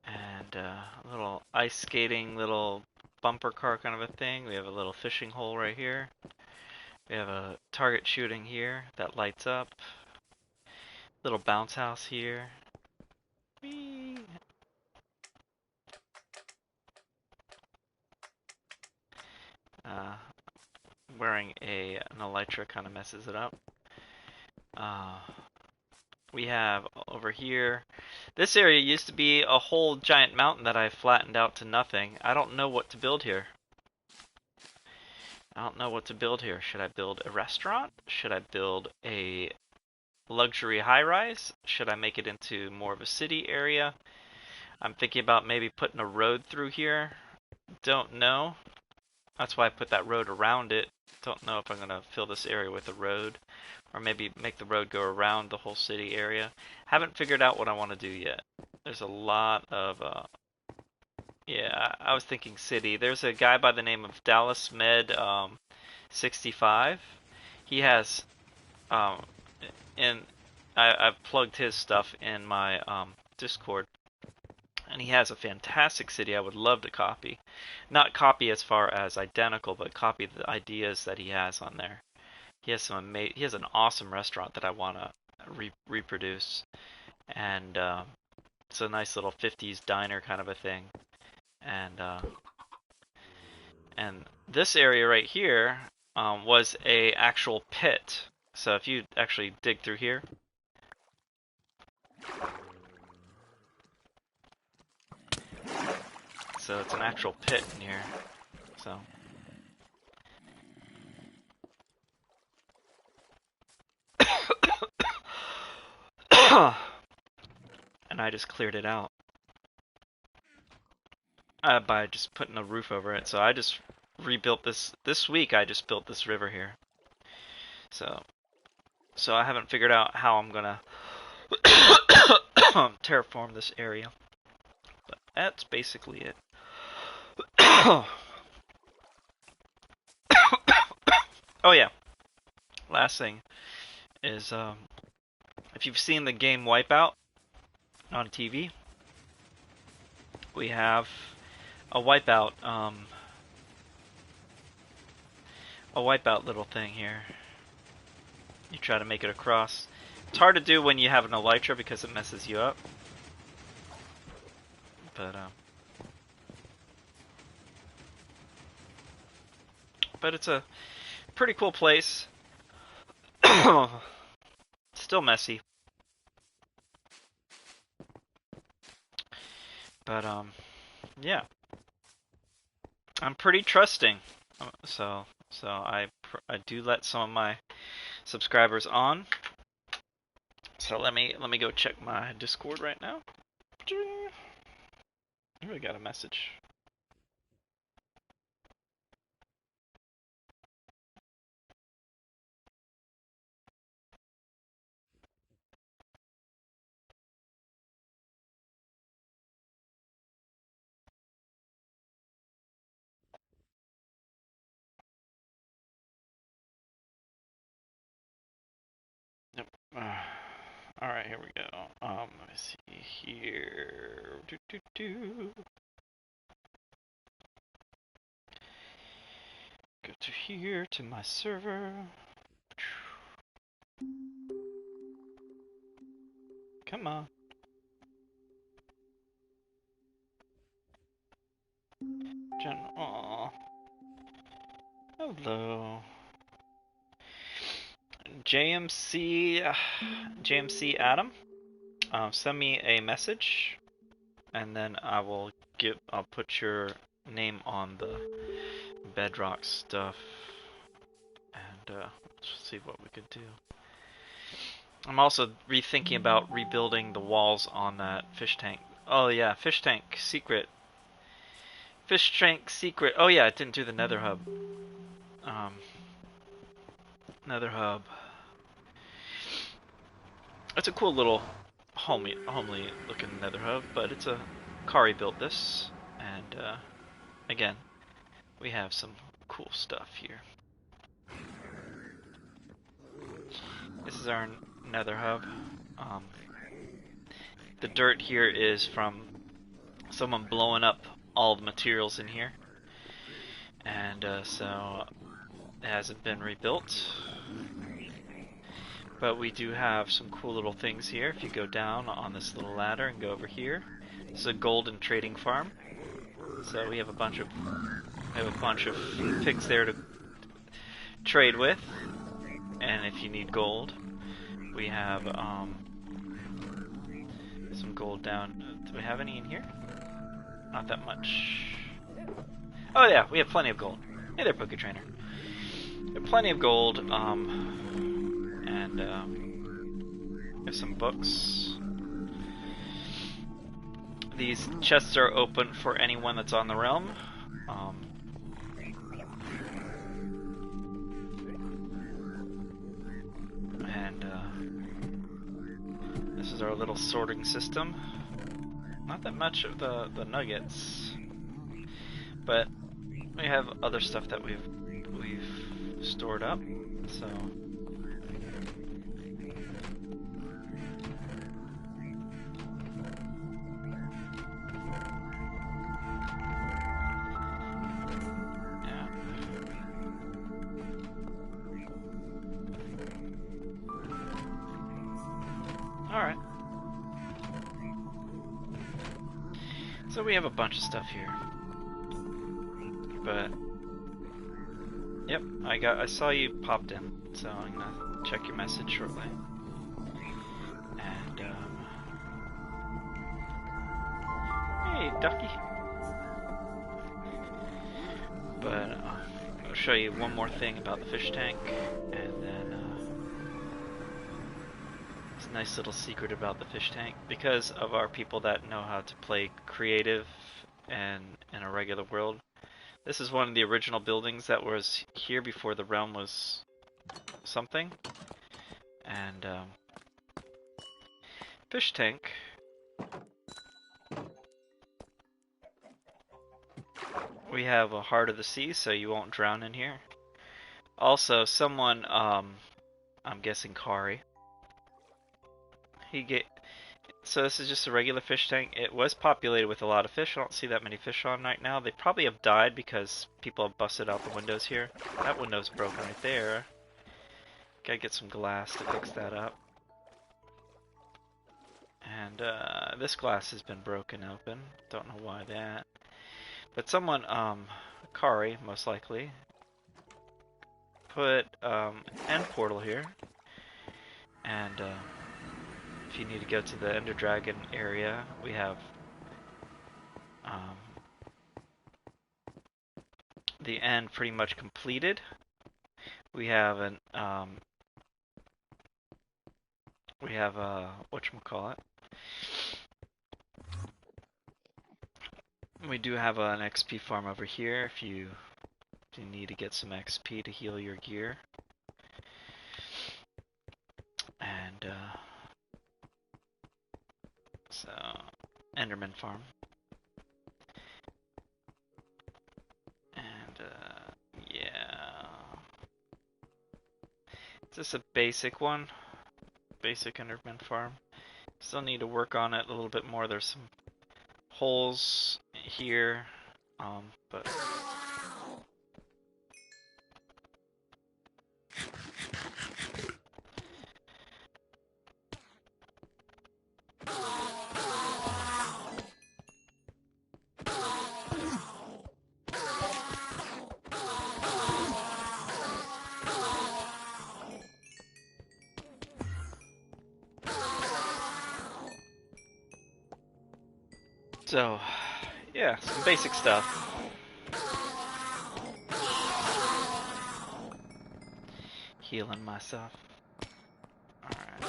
And a little ice skating, little bumper car kind of a thing. We have a little fishing hole right here. We have a target shooting here that lights up. Little bounce house here. Whee! Wearing an elytra kind of messes it up. We have over here, this area used to be a whole giant mountain that I flattened out to nothing. I don't know what to build here. Should I build a restaurant? Should I build a luxury high-rise? Should I make it into more of a city area? I'm thinking about maybe putting a road through here. Don't know. That's why I put that road around it. Don't know if I'm going to fill this area with a road, or maybe make the road go around the whole city area. Haven't figured out what I want to do yet. There's a lot of, yeah, I was thinking city. There's a guy by the name of Dallas Med 65. He has, I've plugged his stuff in my Discord. And he has a fantastic city I would love to copy. Not copy as far as identical, but copy the ideas that he has on there. He has he has an awesome restaurant that I want to reproduce. And it's a nice little 50s diner kind of a thing. And this area right here was a actual pit. So if you actually dig through here, so it's an actual pit in here. So and I just cleared it out by just putting a roof over it. So I just rebuilt this week. I just built this river here. So I haven't figured out how I'm gonna terraform this area, but that's basically it. Oh yeah, last thing is if you've seen the game Wipeout on TV, we have a Wipeout little thing here. You try to make it across. It's hard to do when you have an elytra because it messes you up. But it's a pretty cool place. Still messy. But yeah. I'm pretty trusting. So I do let some of my subscribers on. So let me go check my Discord right now. We got a message. Alright, here we go. Let me see here. Go to here, to my server. Come on. Aw. Hello. JMC Adam. Send me a message, and then I'll put your name on the bedrock stuff, and see what we could do. I'm also rethinking about rebuilding the walls on that fish tank. Oh yeah, fish tank secret. Fish tank secret. Oh yeah, it didn't do the nether hub. Nether hub. It's a cool little homely looking nether hub, but it's a Kari built this, and again, we have some cool stuff here. This is our nether hub. The dirt here is from someone blowing up all the materials in here, and so it hasn't been rebuilt. But we do have some cool little things here. If you go down on this little ladder and go over here, this is a golden trading farm. So we have a bunch of pigs there to trade with, and if you need gold, we have some gold down. Do we have any in here? Not that much. Oh yeah, we have plenty of gold. Hey there, Poke Trainer. We have plenty of gold, and we have some books. These chests are open for anyone that's on the realm. And this is our little sorting system. Not that much of the nuggets, but we have other stuff that we've stored up. So yeah. All right. So we have a bunch of stuff here, but yep, I saw you popped in, so I'm gonna check your message shortly. And hey, ducky. But I'll show you one more thing about the fish tank, and then it's a nice little secret about the fish tank. Because of our people that know how to play creative and in a regular world, this is one of the original buildings that was here before the realm was something. And fish tank. We have a heart of the sea, so you won't drown in here. Also, someone, I'm guessing Kari. So this is just a regular fish tank. It was populated with a lot of fish. I don't see that many fish on right now. They probably have died because people have busted out the windows here. That window's broken right there. Gotta get some glass to fix that up. And this glass has been broken open. Don't know why that. But someone, Kari, most likely, put end portal here. And if you need to go to the Ender Dragon area, we have the end pretty much completed. We have an whatchamacallit. We do have an XP farm over here if you need to get some XP to heal your gear. And so Enderman farm. And yeah. It's just a basic one. basic Enderman farm. Still need to work on it a little bit more. There's some holes here, but so yeah, some basic stuff. Healing myself. Alright.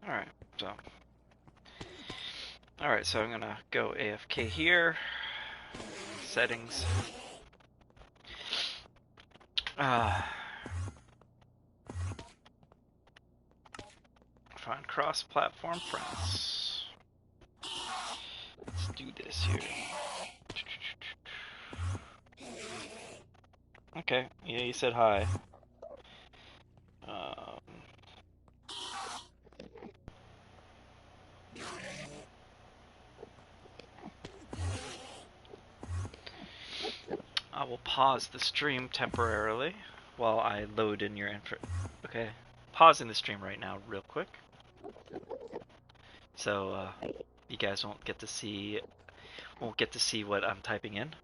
Alright, so. Alright, so I'm gonna go AFK here. Settings. Find cross-platform friends. Let's do this here. Okay, yeah, you said hi. I will pause the stream temporarily while I load in your info. Okay, pausing the stream right now real quick. So you guys won't get to see what I'm typing in.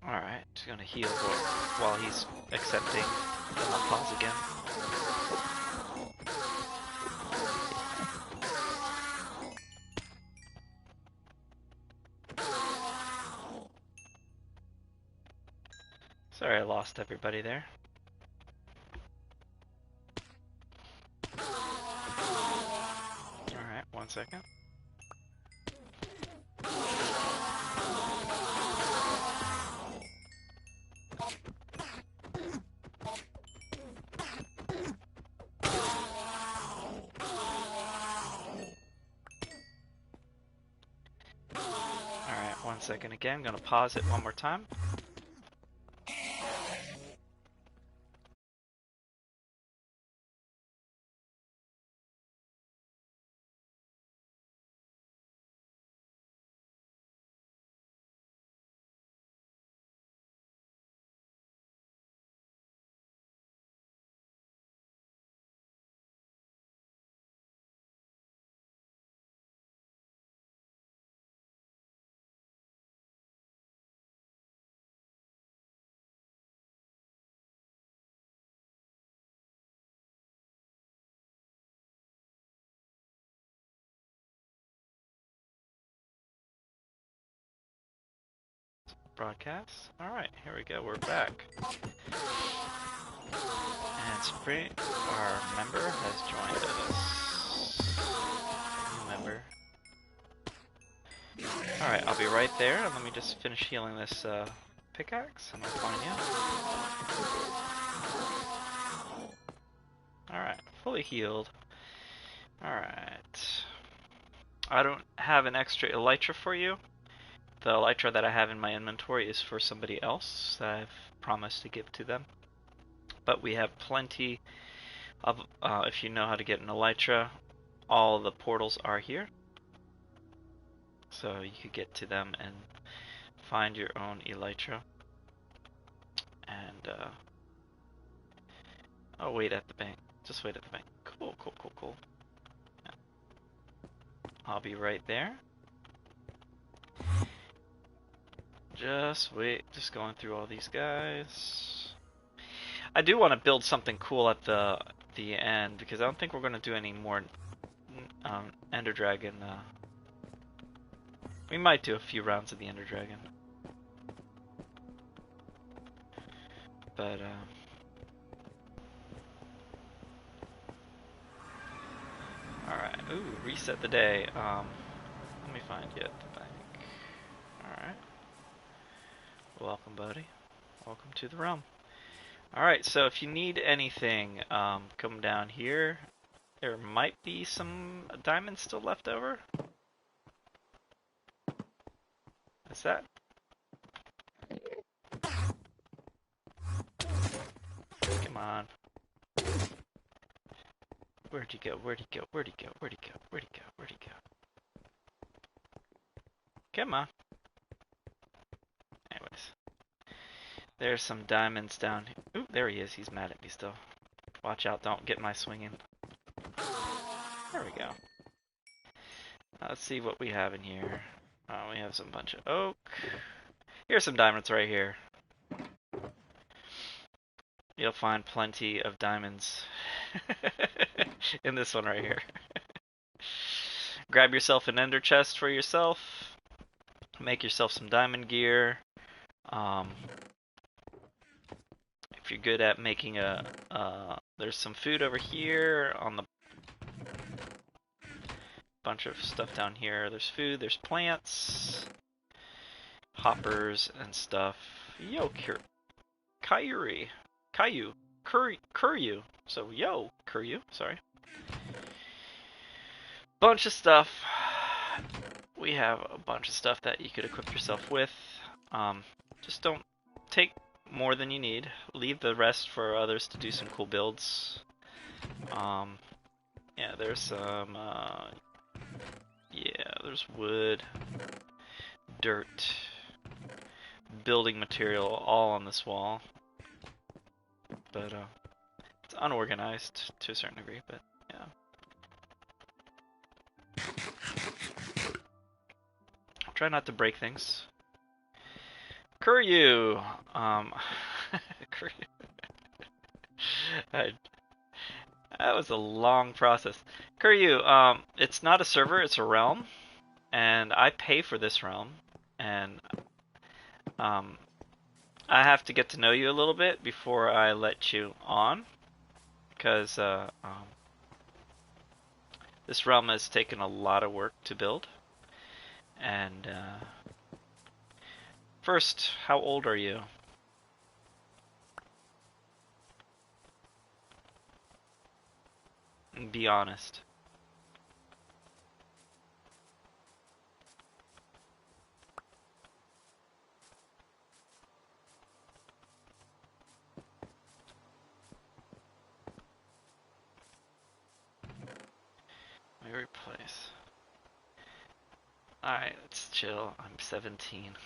Alright, just gonna heal while he's accepting. I'll pause again. Sorry I lost everybody there. Alright, 1 second. Alright, 1 second again. I'm gonna pause it one more time. Broadcast. Alright, here we go. We're back. And Our member has joined us. New member. Alright, I'll be right there. Let me just finish healing this pickaxe and I'll find you. Alright, fully healed. Alright. I don't have an extra elytra for you. The elytra that I have in my inventory is for somebody else that I've promised to give to them. But we have plenty of, if you know how to get an elytra, all the portals are here. So you could get to them and find your own elytra. And, oh, wait at the bank. Just wait at the bank. Cool, cool, cool, cool. Yeah. I'll be right there. Just wait, just going through all these guys. I do want to build something cool at the end because I don't think we're going to do any more Ender Dragon. We might do a few rounds of the Ender Dragon, but all right. Ooh, reset the day. Let me find you at the bank. All right. Welcome, buddy. Welcome to the realm. Alright, so if you need anything, come down here. There might be some diamonds still left over. What's that? Come on. Where'd you go? Where'd he go? Where'd he go? Where'd he go? Where'd he go? Where'd he go? Come on. Anyways. There's some diamonds down here. Ooh, there he is. He's mad at me still. Watch out, don't get my swinging. There we go. Let's see what we have in here. We have some bunch of oak. Here's some diamonds right here. You'll find plenty of diamonds in this one right here. Grab yourself an ender chest for yourself. Make yourself some diamond gear. If you're good at making there's some food over here on the bunch of stuff down here. There's food, there's plants, hoppers and stuff. Yo, Kuryu. So yo, Kuryu, sorry. Bunch of stuff. We have a bunch of stuff that you could equip yourself with. Just don't take more than you need. Leave the rest for others to do some cool builds. Yeah, there's some, yeah, there's wood, dirt, building material all on this wall. But, it's unorganized to a certain degree, but yeah. Try not to break things. Kuryu! Kuryu. That was a long process. Kuryu, it's not a server, it's a realm. And I pay for this realm. And I have to get to know you a little bit before I let you on. Because this realm has taken a lot of work to build. And first, how old are you? Be honest. Let me replace. Alright, let's chill. I'm 17.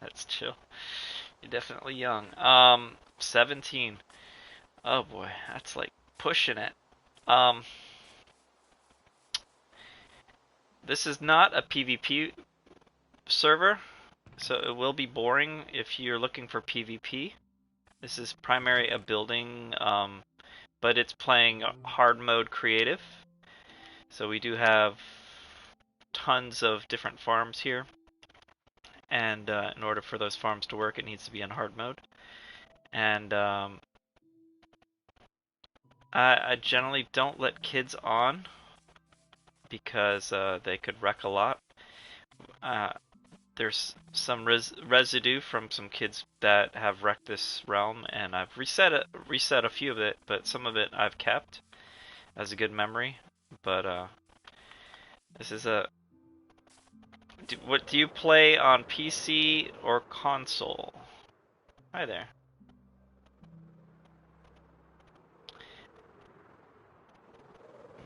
That's chill. You're definitely young. 17. Oh boy, that's like pushing it. This is not a PvP server, so it will be boring if you're looking for PvP. This is primarily a building, but it's playing hard mode creative. So we do have tons of different farms here, and in order for those farms to work, it needs to be in hard mode. And I generally don't let kids on because they could wreck a lot. Uh, there's some residue from some kids that have wrecked this realm, and I've reset a few of it, but some of it I've kept as a good memory. But this is a. What do you play on PC or console? Hi there.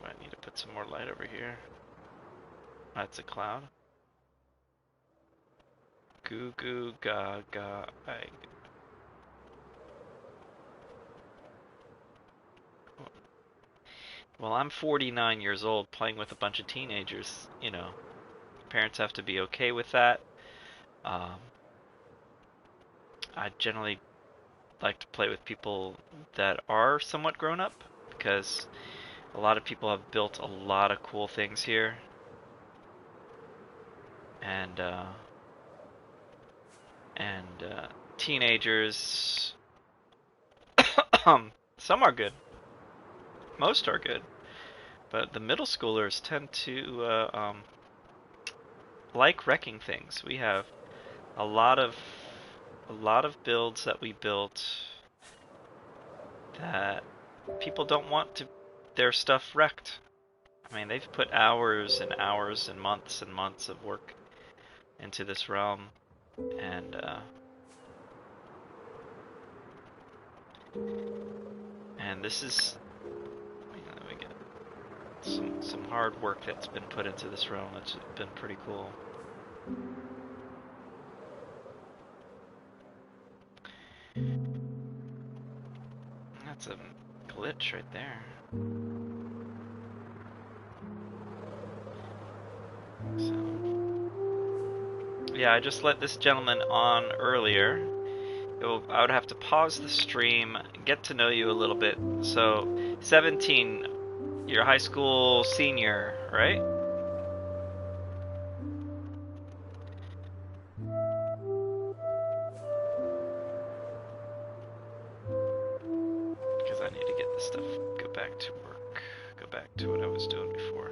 Might need to put some more light over here. That's a cloud. Goo goo ga. Well, I'm 49 years old playing with a bunch of teenagers. You know, parents have to be okay with that. Um, I generally like to play with people that are somewhat grown up because a lot of people have built a lot of cool things here. And teenagers, some are good, most are good, but the middle schoolers tend to like wrecking things. We have a lot of builds that we built that people don't want their stuff wrecked. I mean, they've put hours and hours and months of work into this realm, and this is, you know, we get some hard work that's been put into this realm. It's been pretty cool. That's a glitch right there. So, yeah, I just let this gentleman on earlier. I would have to pause the stream, get to know you a little bit. So, 17, you're a high school senior, right? Because I need to get this stuff, go back to work, go back to what I was doing before.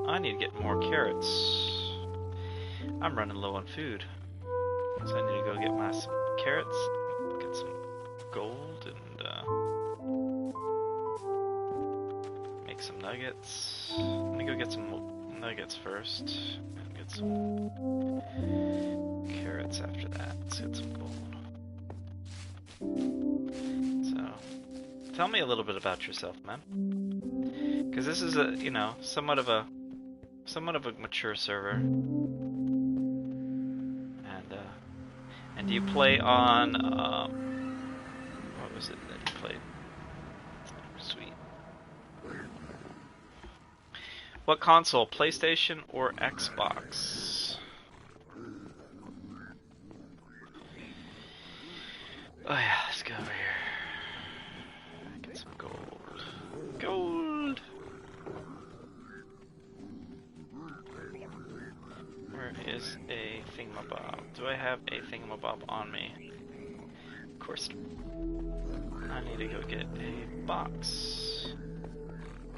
I need to get more carrots. I'm running low on food. So I need to go get some carrots, get some gold, and make some nuggets. I'm gonna go get some nuggets first, and get some carrots after that. Let's get some gold. So, tell me a little bit about yourself, man. Because this is a, you know, somewhat of a mature server. And do you play on, what was it that you played? Sweet. What console? PlayStation or Xbox? Oh yeah, let's go over here. Get some gold. Gold! Where is a thingamabob? Do I have a thingamabob on me? Of course. I need to go get a box.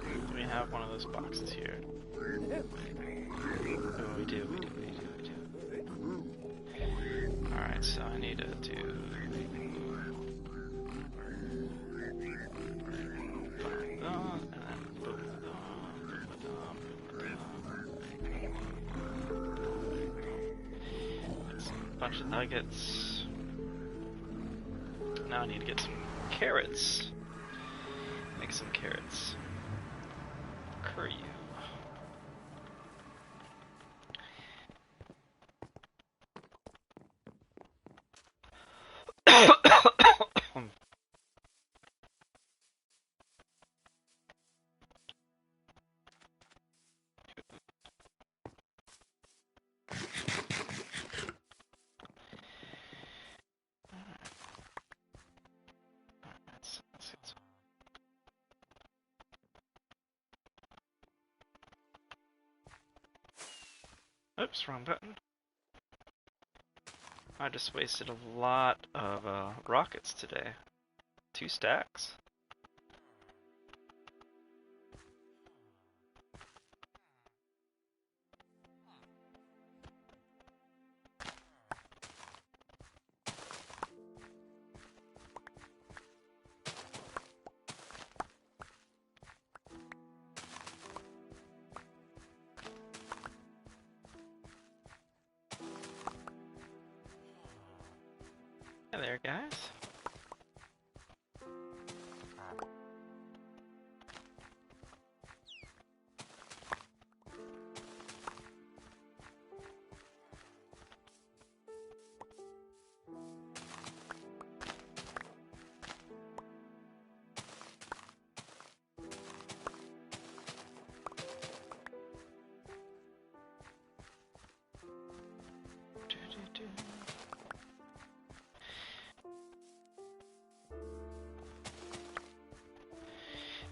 Do we have one of those boxes here? Oh, we do. Alright, so I need to do... bunch of nuggets. Now I need to get some carrots. Make some carrots. Curry you. Oops, wrong button. I just wasted a lot of rockets today. 2 stacks. Hey there, guys.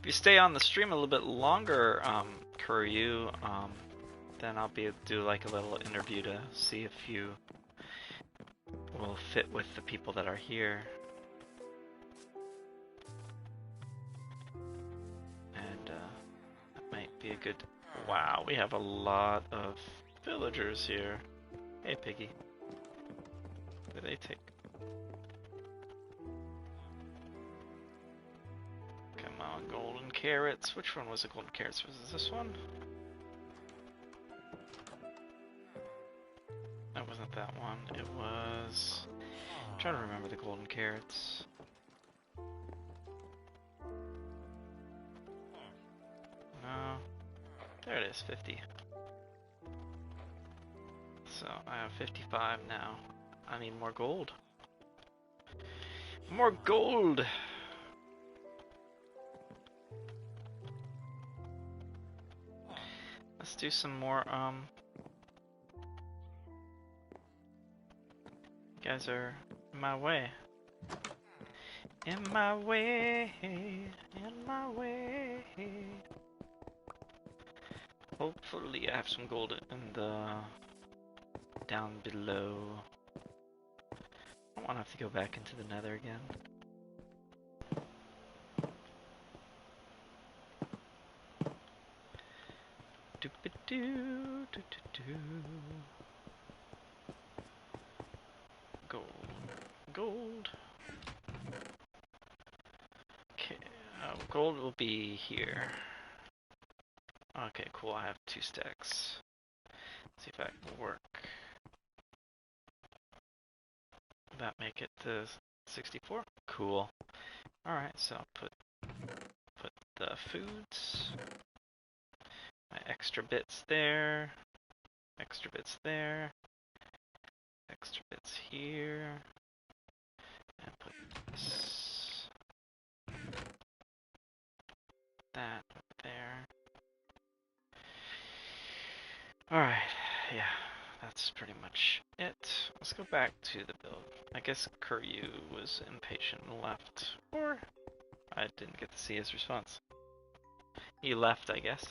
If you stay on the stream a little bit longer, Kuryu, then I'll be able to do like a little interview to see if you will fit with the people that are here. And that might be a good... Wow, we have a lot of villagers here. Hey, Piggy. What do they take? Come on, golden carrots. Which one was the golden carrots? Was it this one? That wasn't that one. It was... I'm trying to remember the golden carrots. No. There it is, 50. So I have 55 now. I need more gold. More gold! Let's do some more, you guys are in my way. In my way, in my way. Hopefully I have some gold in the... down below. I don't want to have to go back into the nether again. Doop-a-doo, doo-doo-doo. Gold. Gold. Okay, gold will be here. Okay, cool, I have 2 stacks. Let's see if that will work. Will that make it to 64? Cool. Alright, so I'll put the foods. My extra bits there. Extra bits there. Extra bits here. And put this. That there. Alright, yeah, that's pretty much it. Let's go back to the build. I guess Kuryu was impatient and left. Or I didn't get to see his response. He left, I guess.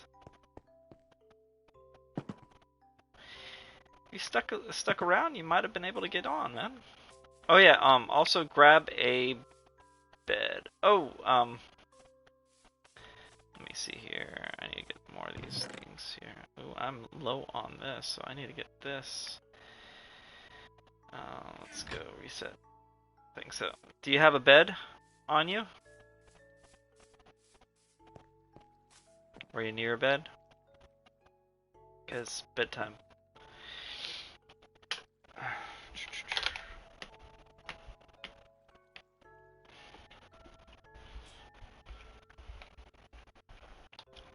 If you stuck around, you might have been able to get on, man. Oh yeah, also grab a bed. Oh, let me see here. I need to get more of these things here. Ooh, I'm low on this, so I need to get this. Let's go reset. I think so. Do you have a bed on you? Were you near a bed? Because bedtime.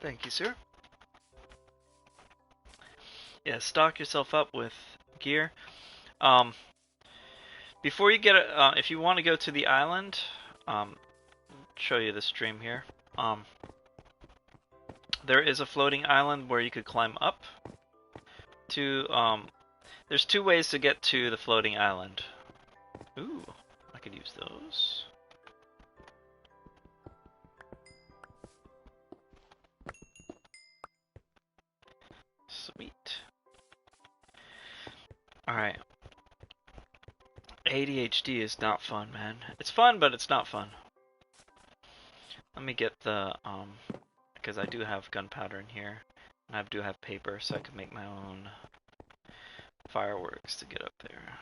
Thank you, sir. Yeah, stock yourself up with gear. Before you get if you want to go to the island, show you the stream here. There is a floating island where you could climb up to. There's 2 ways to get to the floating island. Ooh, I could use those. Sweet. Alright. ADHD is not fun, man. It's fun, but it's not fun. Let me get the, because I do have gunpowder in here. And I do have paper, so I can make my own fireworks to get up there.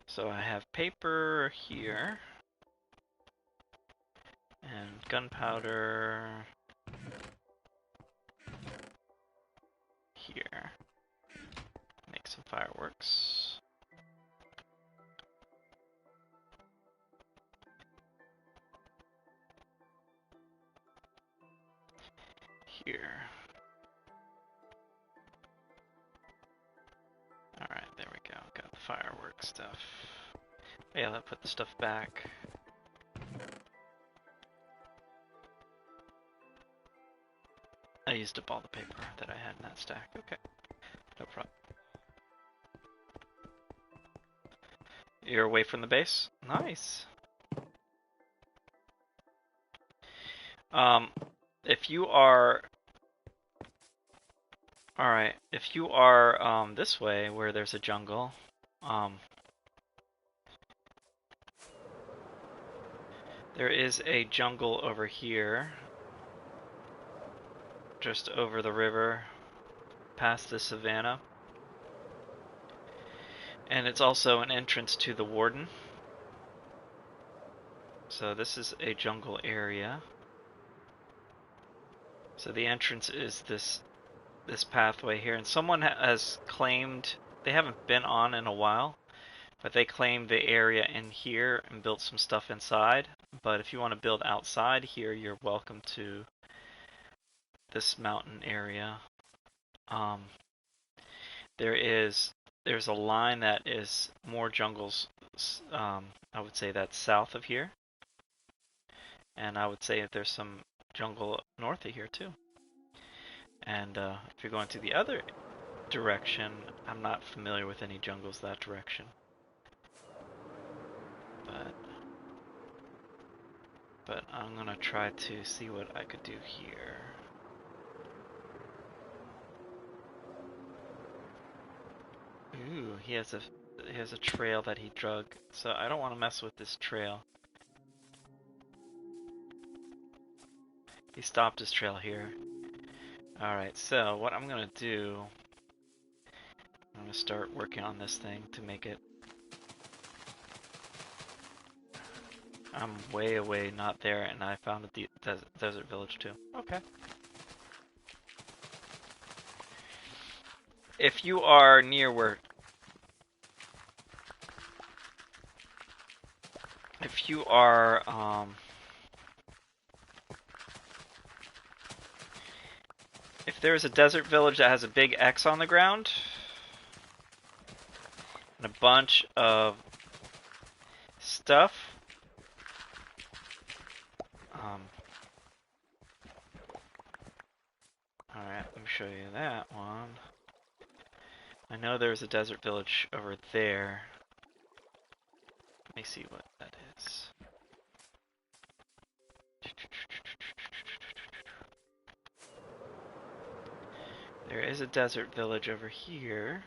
So I have paper here. And gunpowder here. Make some fireworks. Here. Alright, there we go. Got the fireworks stuff. Yeah, let's put the stuff back. I used up all the paper that I had in that stack. Okay, no problem. You're away from the base? Nice. If you are... Alright, if you are this way where there's a jungle, there is a jungle over here, just over the river, past the savannah. And it's also an entrance to the Warden. So this is a jungle area. So the entrance is this pathway here, and someone has claimed, they haven't been on in a while, but they claimed the area in here and built some stuff inside. But if you want to build outside here, you're welcome to this mountain area. There's a line that is more jungles, I would say that's south of here. And I would say that there's some jungle north of here too. And if you're going to the other direction, I'm not familiar with any jungles that direction. But I'm gonna try to see what I could do here. Ooh, he has a trail that he drug, so I don't want to mess with this trail. He stopped his trail here. Alright, so what I'm gonna do, I'm gonna start working on this thing to make it. I'm way away, not there, and I found a desert village too. Okay. If you are near where... If you are, if there's a desert village that has a big X on the ground, and a bunch of stuff, alright, let me show you that one. I know there's a desert village over there. Let me see what that is. There is a desert village over here.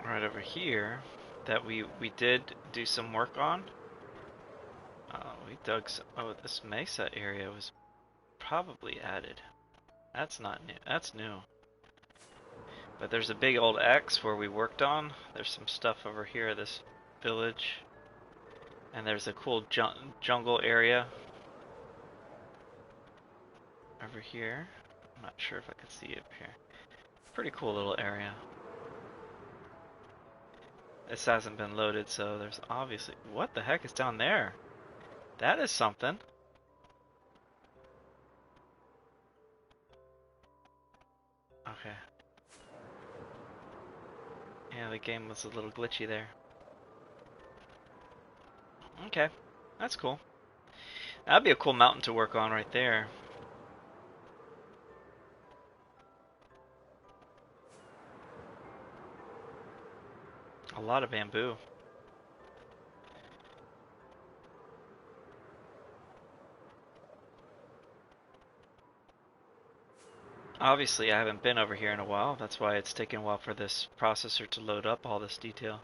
Right over here that we did do some work on. We dug some, oh, this mesa area was probably added. That's not new. That's new. But there's a big old X where we worked on. There's some stuff over here, this village. And there's a cool jungle area over here. I'm not sure if I can see it up here. Pretty cool little area. This hasn't been loaded, so there's obviously... What the heck is down there? That is something. Okay. Yeah, the game was a little glitchy there. Okay, that's cool. That'd be a cool mountain to work on right there. A lot of bamboo. Obviously, I haven't been over here in a while. That's why it's taken a while for this processor to load up all this detail.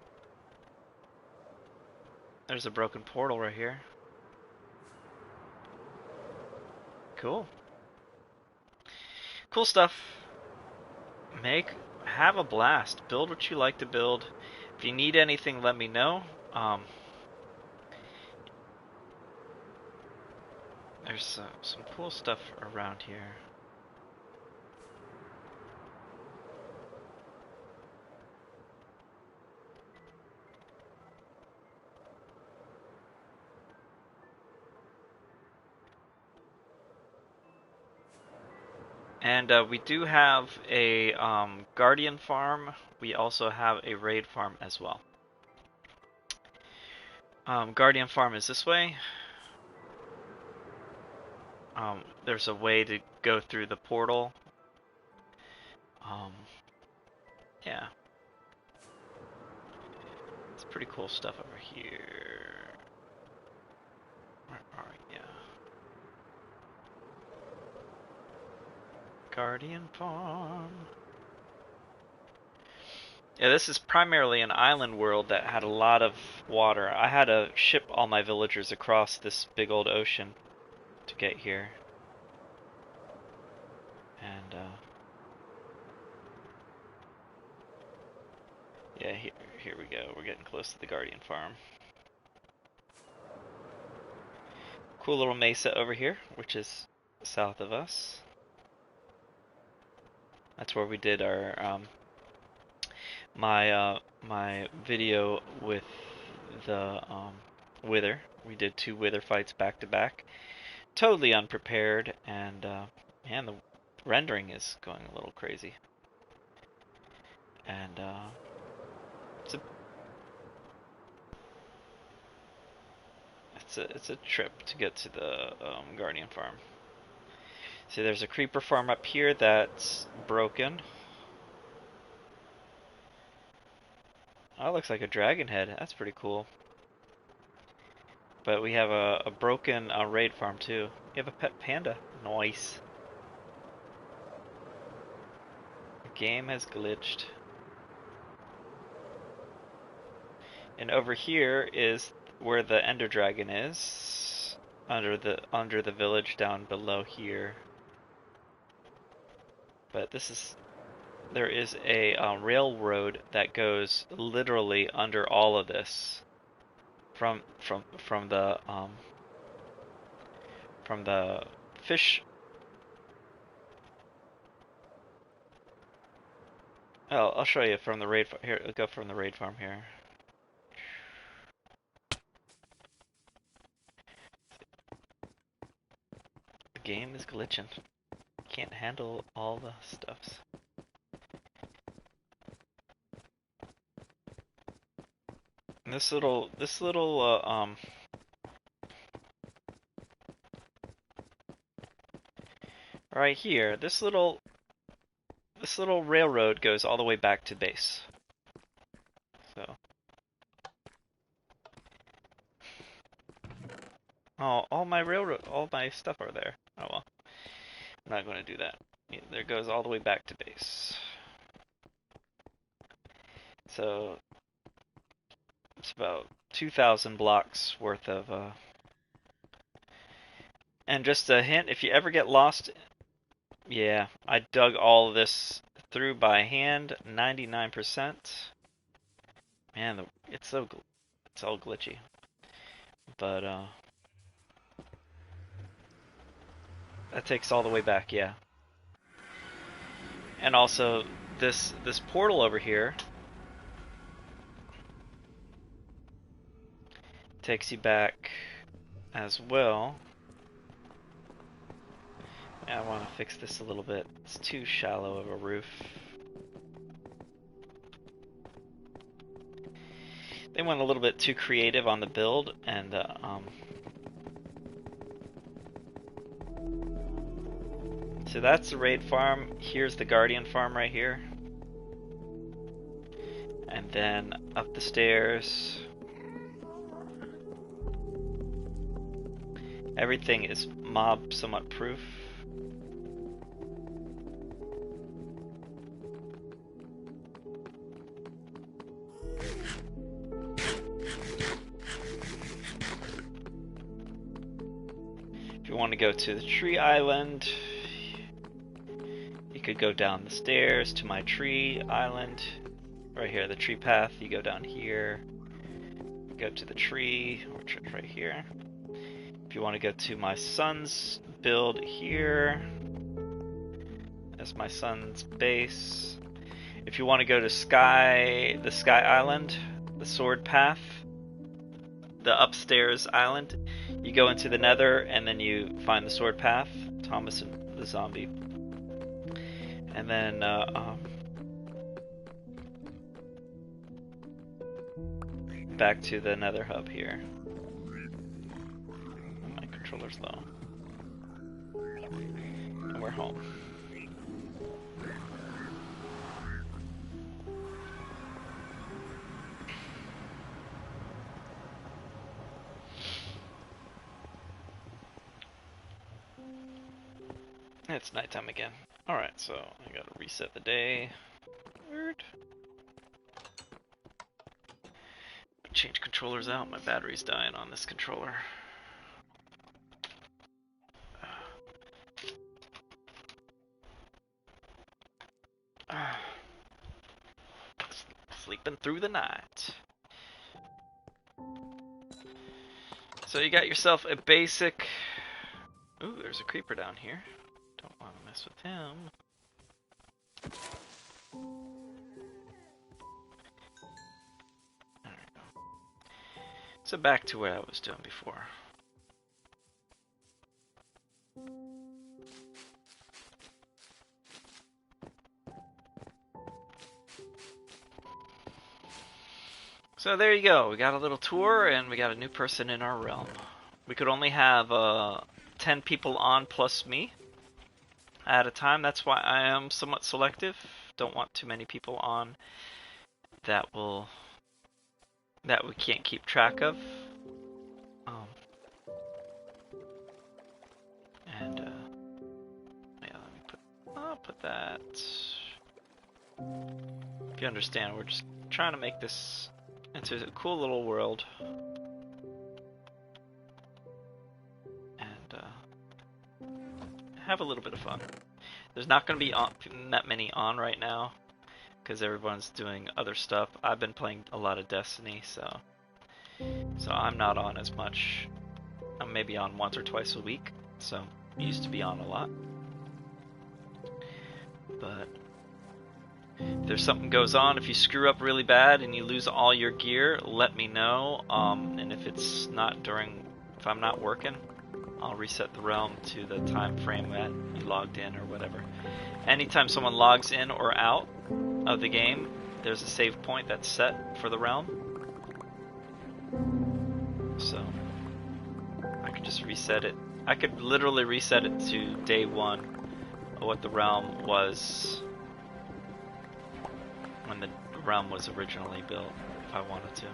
There's a broken portal right here. Cool. Cool stuff. Have a blast. Build what you like to build. If you need anything, let me know. There's some cool stuff around here. And we do have a Guardian farm. We also have a Raid farm as well. Guardian farm is this way. There's a way to go through the portal. Yeah. It's pretty cool stuff over here. Where are we? Yeah. Guardian farm. Yeah, this is primarily an island world that had a lot of water. I had to ship all my villagers across this big old ocean to get here. And yeah, here we go. We're getting close to the Guardian farm. Cool little mesa over here, which is south of us. That's where we did our my video with the Wither. We did 2 Wither fights back to back. Totally unprepared, and man, the rendering is going a little crazy. And it's a trip to get to the Guardian farm. See, there's a creeper farm up here that's broken. Oh, it looks like a dragon head. That's pretty cool. But we have a broken raid farm too. You have a pet panda. Nice. The game has glitched. And over here is where the Ender Dragon is. Under the village down below here. But there is a railroad that goes literally under all of this, from the fish. Oh, I'll show you from the raid farm. Here, go from the raid farm here. The game is glitching. Can't handle all the stuffs. And this little right here, this little railroad goes all the way back to base. So, oh, all my stuff are there. Oh well, I'm not going to do that. There goes all the way back to base. So it's about 2,000 blocks worth of. And just a hint: if you ever get lost. Yeah, I dug all of this through by hand, 99%. Man, it's all glitchy. But that takes all the way back, yeah. And also this portal over here takes you back as well. I want to fix this a little bit. It's too shallow of a roof. They went a little bit too creative on the build, and so that's the raid farm. Here's the Guardian farm right here. And then up the stairs. Everything is mob somewhat proof. If you want to go to the tree island, you could go down the stairs to my tree island. Right here, the tree path. You go down here, go to the tree, which is right here. If you want to go to my son's build here, that's my son's base. If you want to go to the Sky Island, the sword path, the upstairs island, you go into the Nether and then you find the sword path, Thomas and the zombie. And then back to the Nether hub here. My controller's low. And we're home. It's nighttime again. Alright, so I gotta reset the day. Weird. Change controllers out. My battery's dying on this controller. Sleeping through the night. So you got yourself a basic... Ooh, there's a creeper down here. Don't want to mess with him. There we go. So back to what I was doing before. So there you go. We got a little tour and we got a new person in our realm. We could only have 10 people on plus me at a time. That's why I am somewhat selective. Don't want too many people on that we can't keep track of. Yeah, I'll put that. If you understand, we're just trying to make this into a cool little world. And have a little bit of fun. There's not going to be that many on right now because everyone's doing other stuff. I've been playing a lot of Destiny, so I'm not on as much. I'm maybe on once or twice a week, so I used to be on a lot. But if there's something goes on, if you screw up really bad and you lose all your gear, let me know. And if it's not if I'm not working, I'll reset the realm to the time frame that you logged in or whatever. Anytime someone logs in or out of the game, there's a save point that's set for the realm. So I could just reset it. I could literally reset it to day one of what the realm was when the realm was originally built, if I wanted to.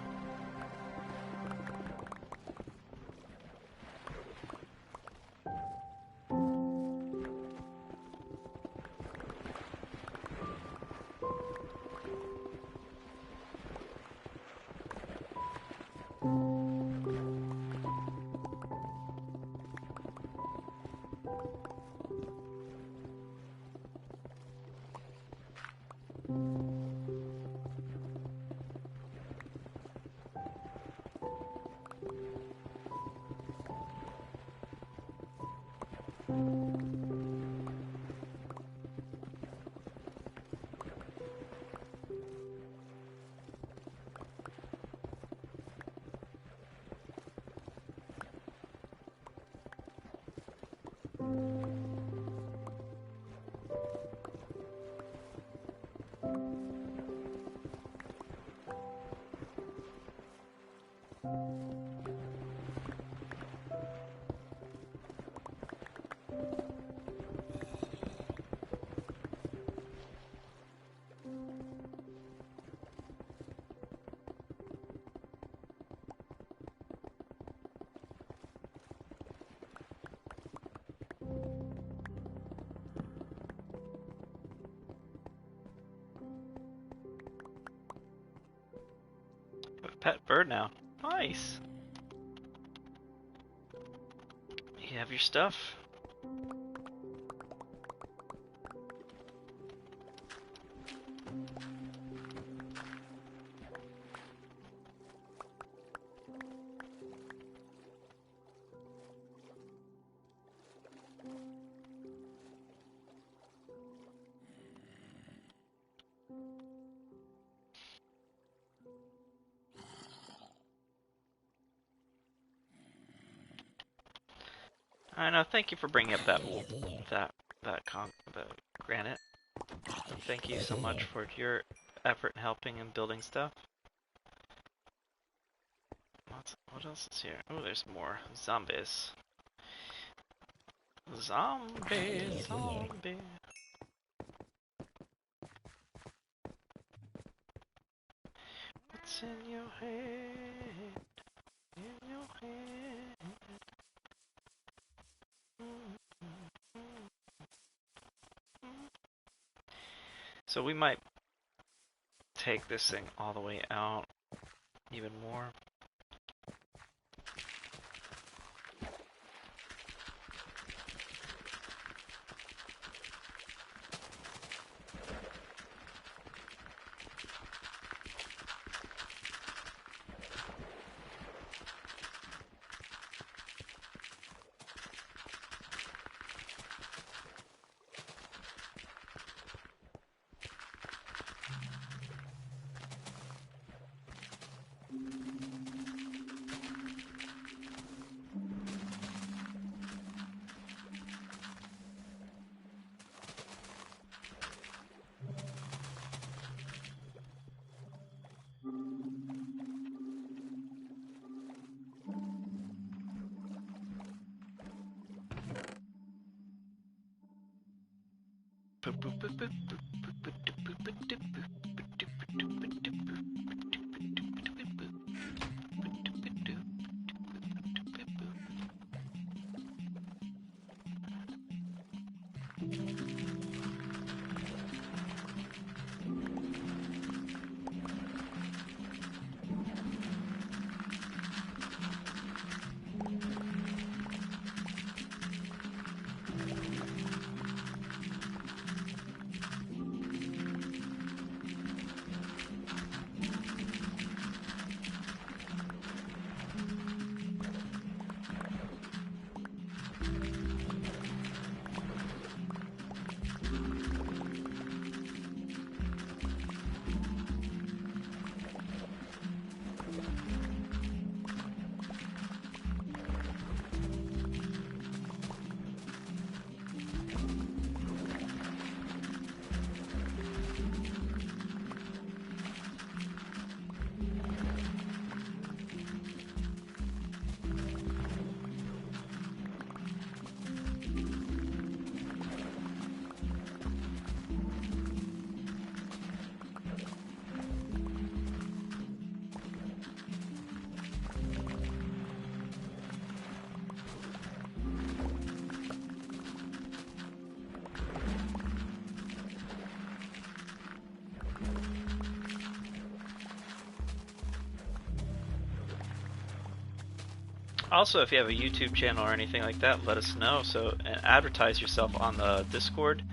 pet bird now. Nice. You have your stuff. I know. Thank you for bringing up that granite. And thank you so much for your effort in helping and building stuff. What else is here? Oh, there's more zombies. Zombie. What's in your head? In your head. So we might take this thing all the way out even more. Also, if you have a YouTube channel or anything like that, let us know. So, and advertise yourself on the Discord.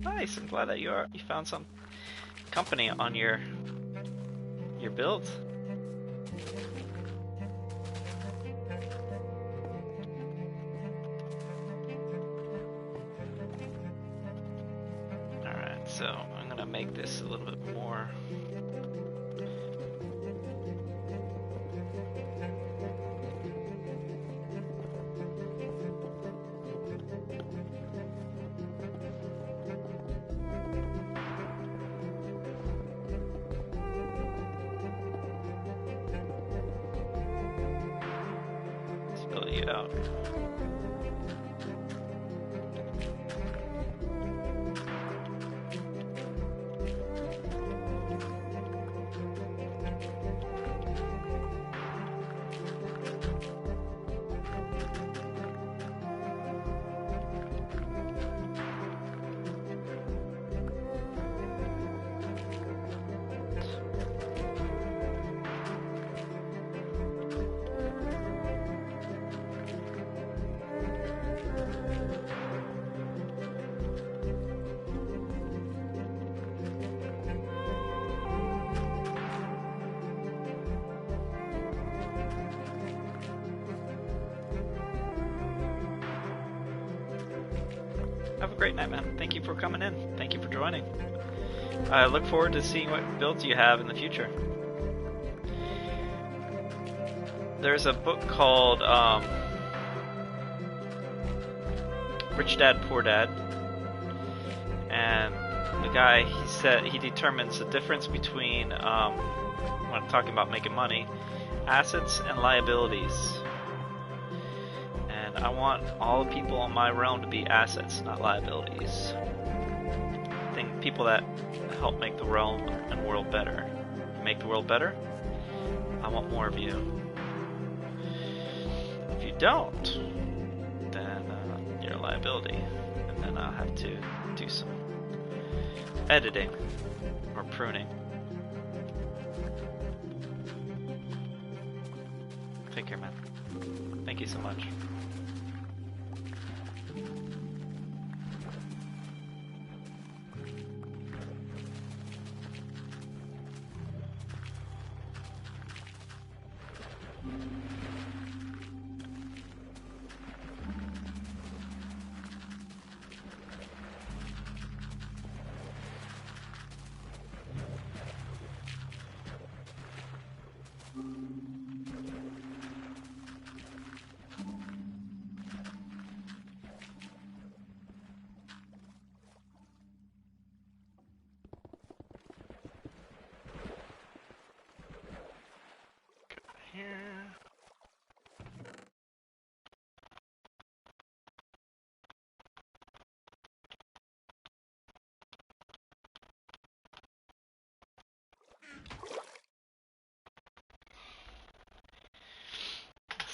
Nice. I'm glad that you found some company on your build. All right. So I'm gonna make this a little bit more. Fill you out. Have a great night, man. Thank you for coming in. Thank you for joining. I look forward to seeing what builds you have in the future. There's a book called Rich Dad, Poor Dad. And the guy, he said he determines the difference between, when talking about making money, assets and liabilities. And I want all the people in my realm to be assets, not liabilities. I think people that help make the realm and world better. Make the world better? I want more of you. If you don't, then you're a liability. And then I'll have to do some editing or pruning. Take care, man. Thank you so much.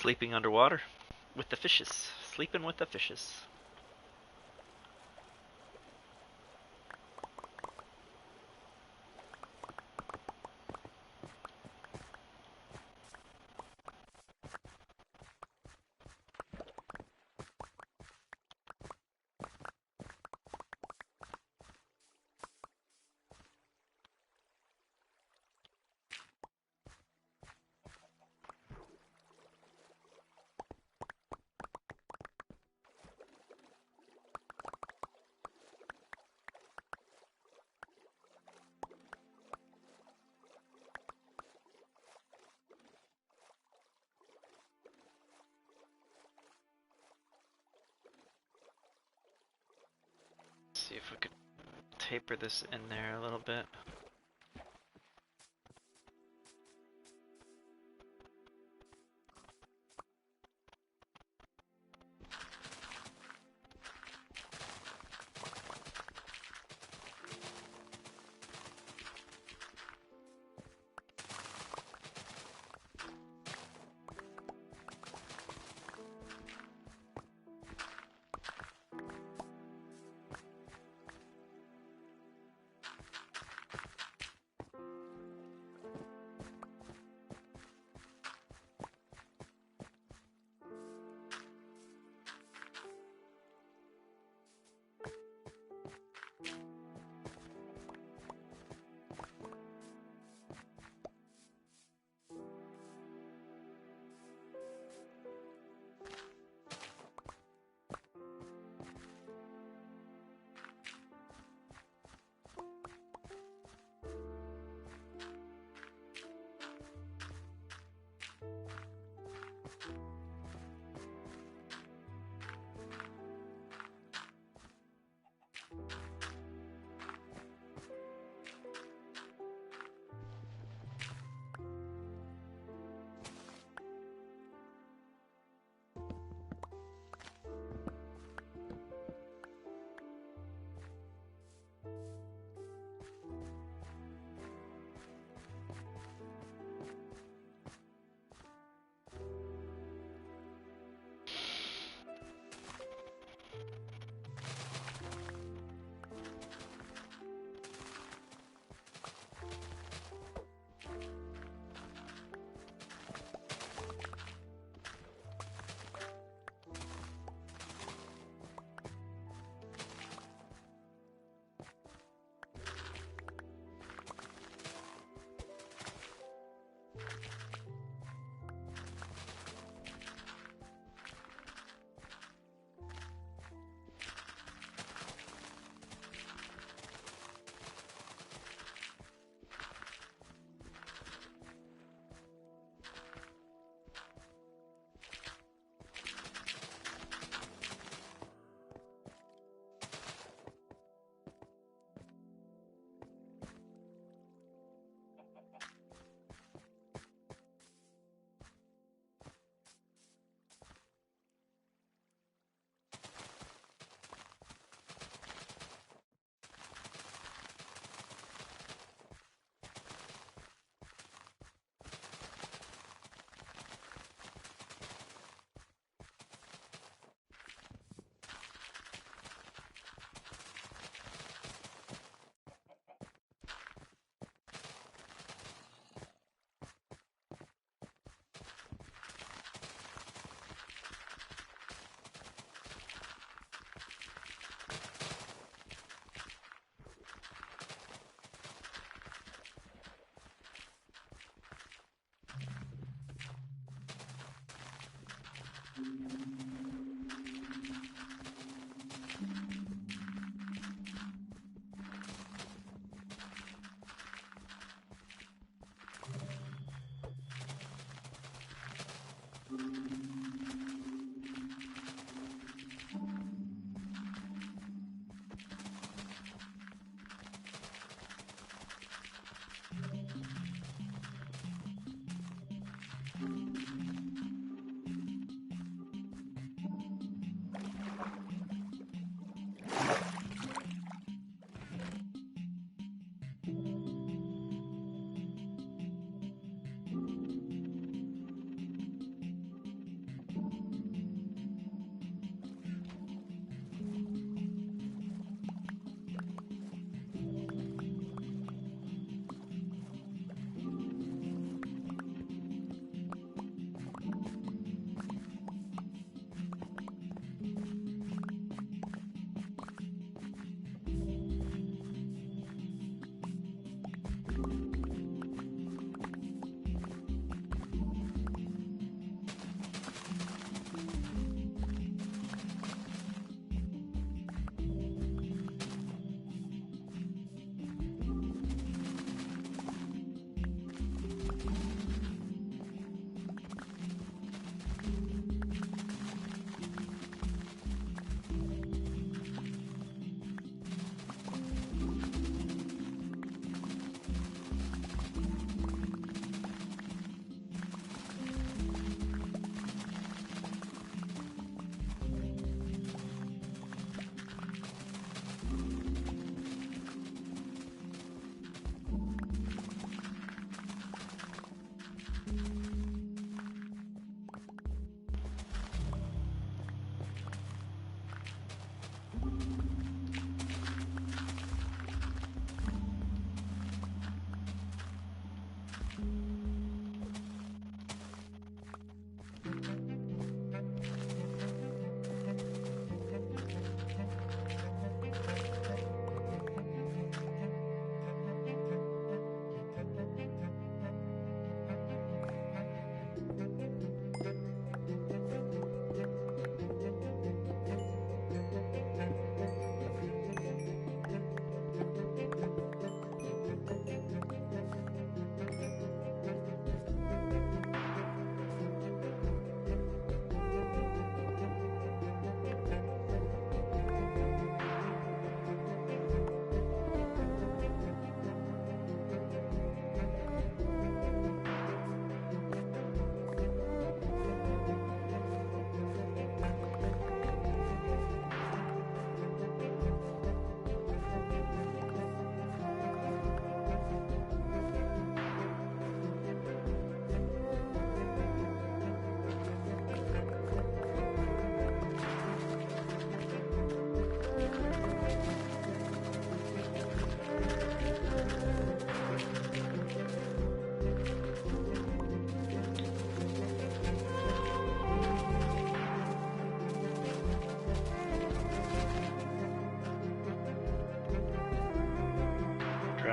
Sleeping underwater with the fishes. Sleeping with the fishes. See if we could taper this in there a little bit.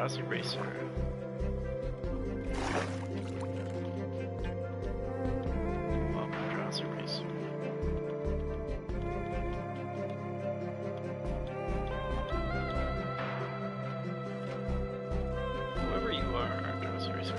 Drowsy Racer. Welcome, Drowsy Racer. Whoever you are, Drowsy Racer.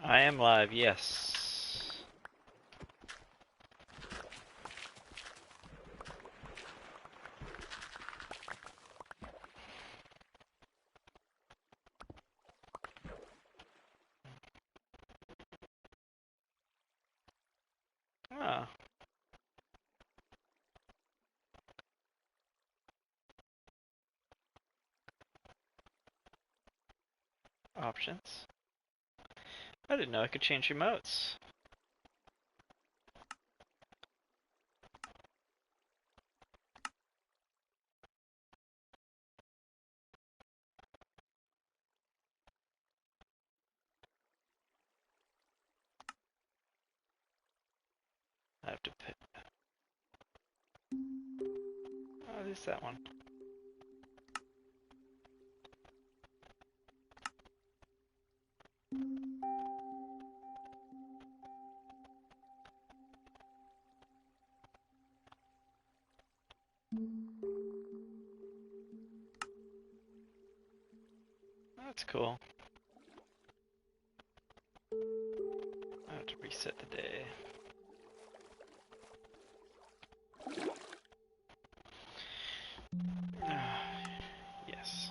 I am live, yes. Ah. Options. I didn't know I could change emotes. I have to pick. Oh, there's that one. That's cool. I have to reset the day. Yes.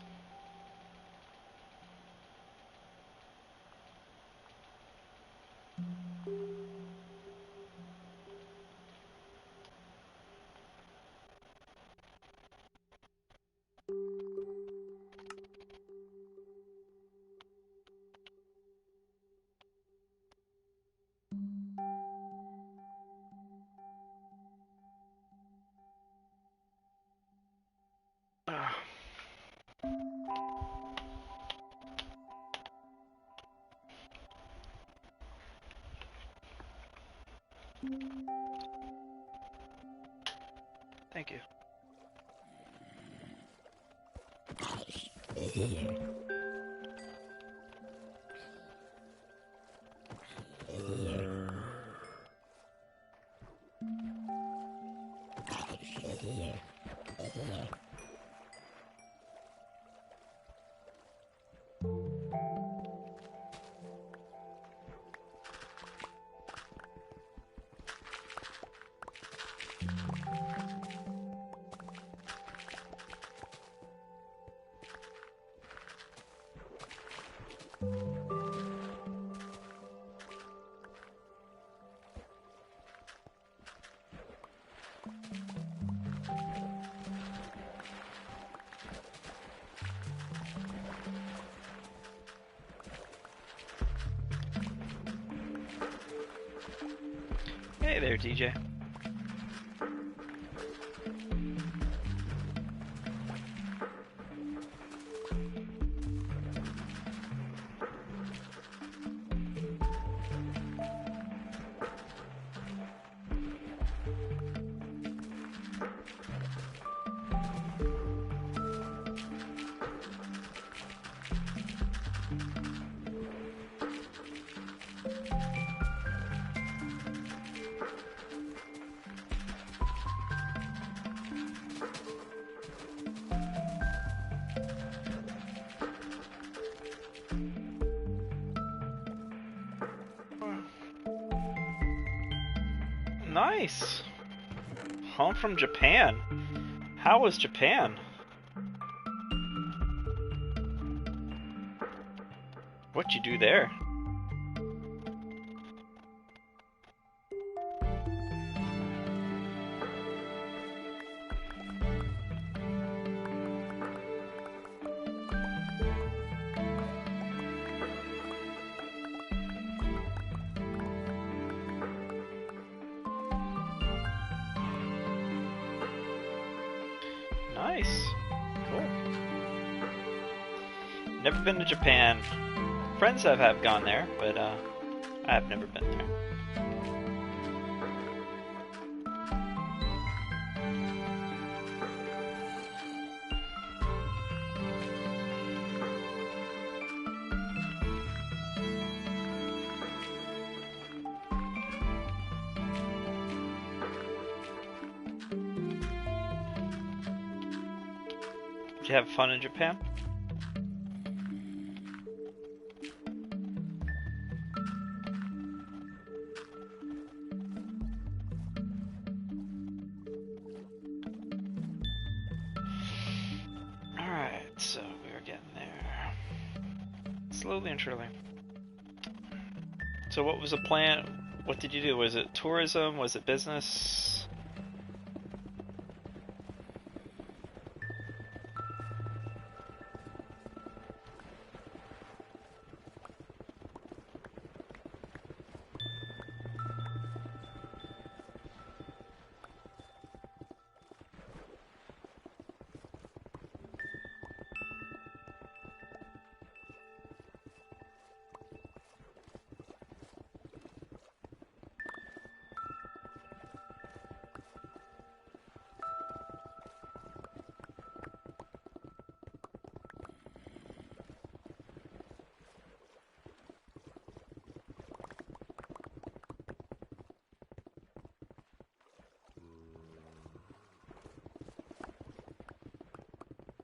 Ah. Thank you. Hey there, DJ. Nice. Home from Japan. How was Japan? What'd you do there? Nice. Cool. Never been to Japan. Friends have gone there, but I've never been there. Did you have fun in Japan? Alright, so we're getting there. Slowly and surely. So what was the plan? What did you do? Was it tourism? Was it business?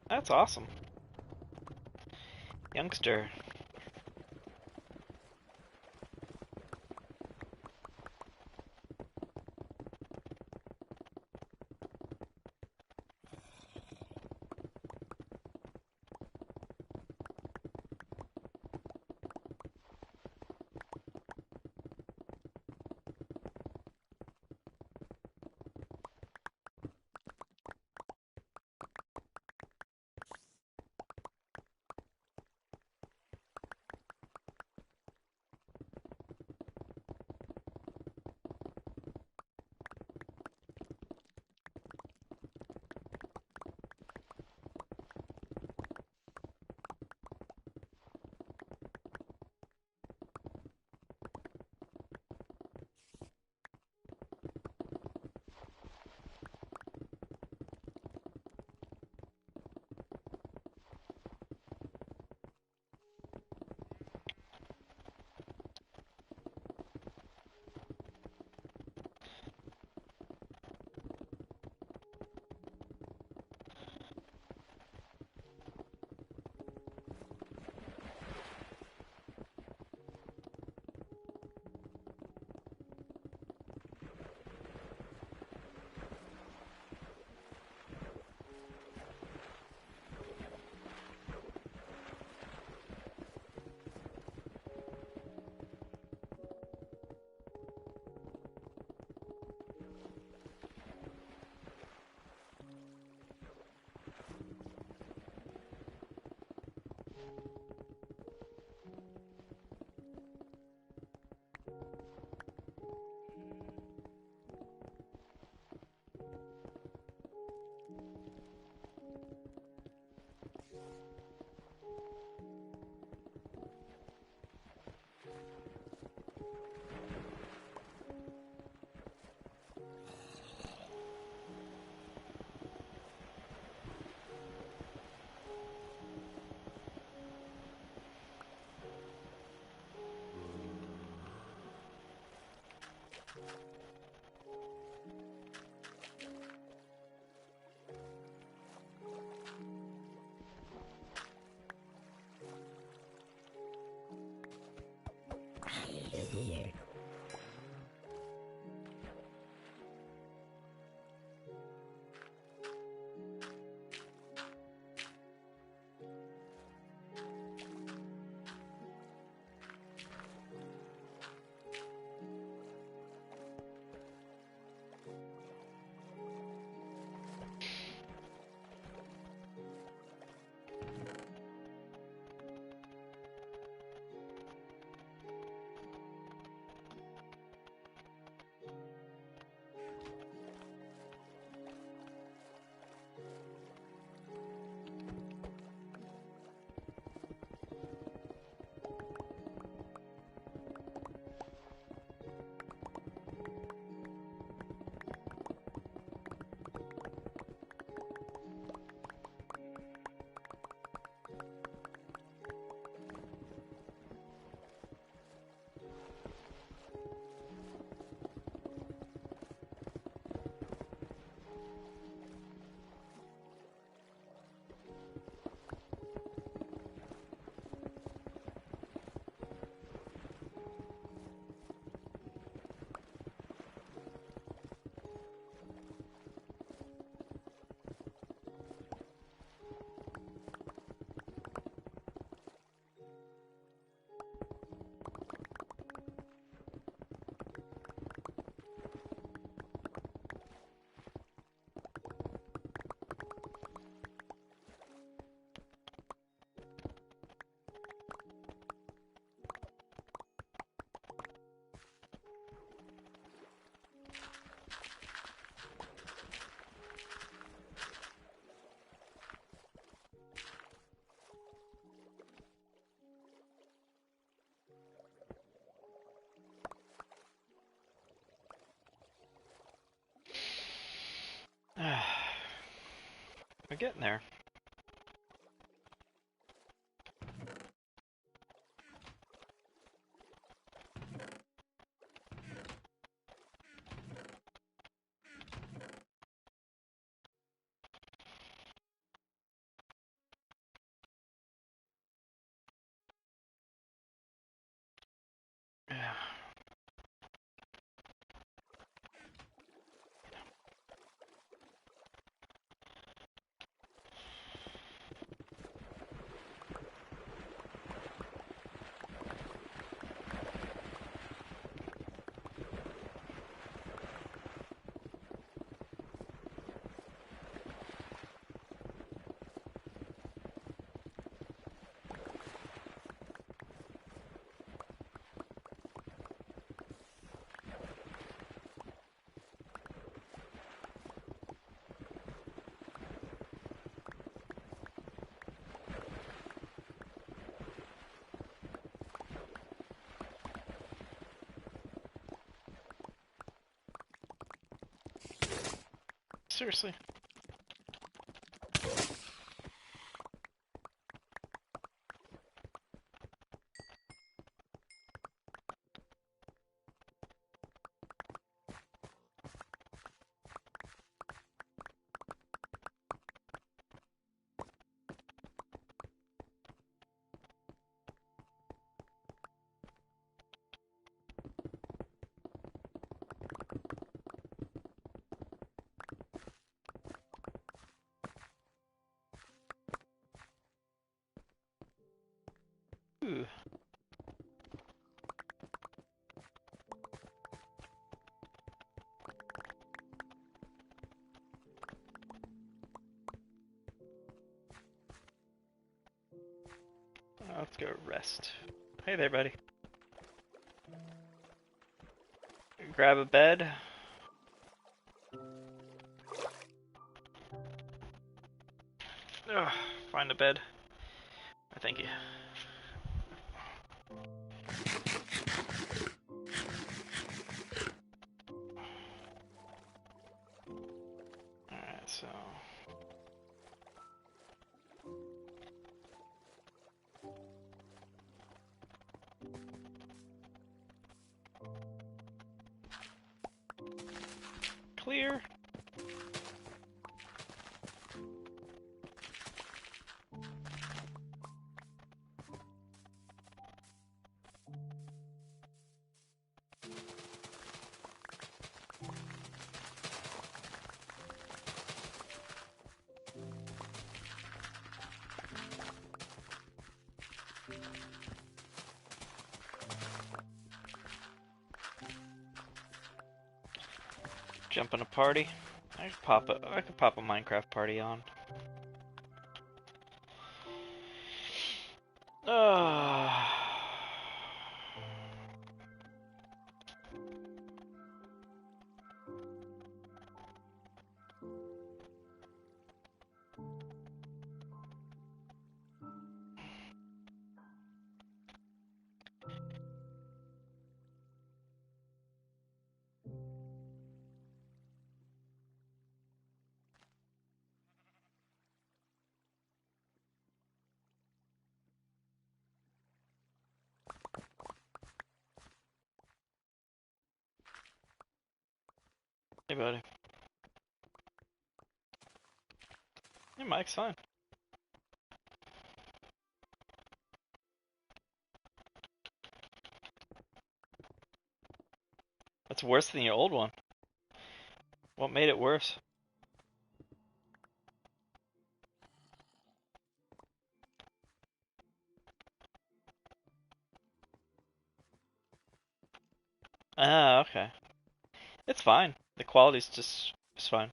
That's awesome. Youngster. We're getting there. Yeah. Seriously. Ooh. Let's go rest. Hey there, buddy. Grab a bed. Ugh, find a bed. Thank you. Alright, so... Clear. Jump in a party. I could pop a Minecraft party on. Hey, buddy. Your mic's fine. That's worse than your old one. What made it worse? Ah, okay. It's fine. The quality's just it's fine.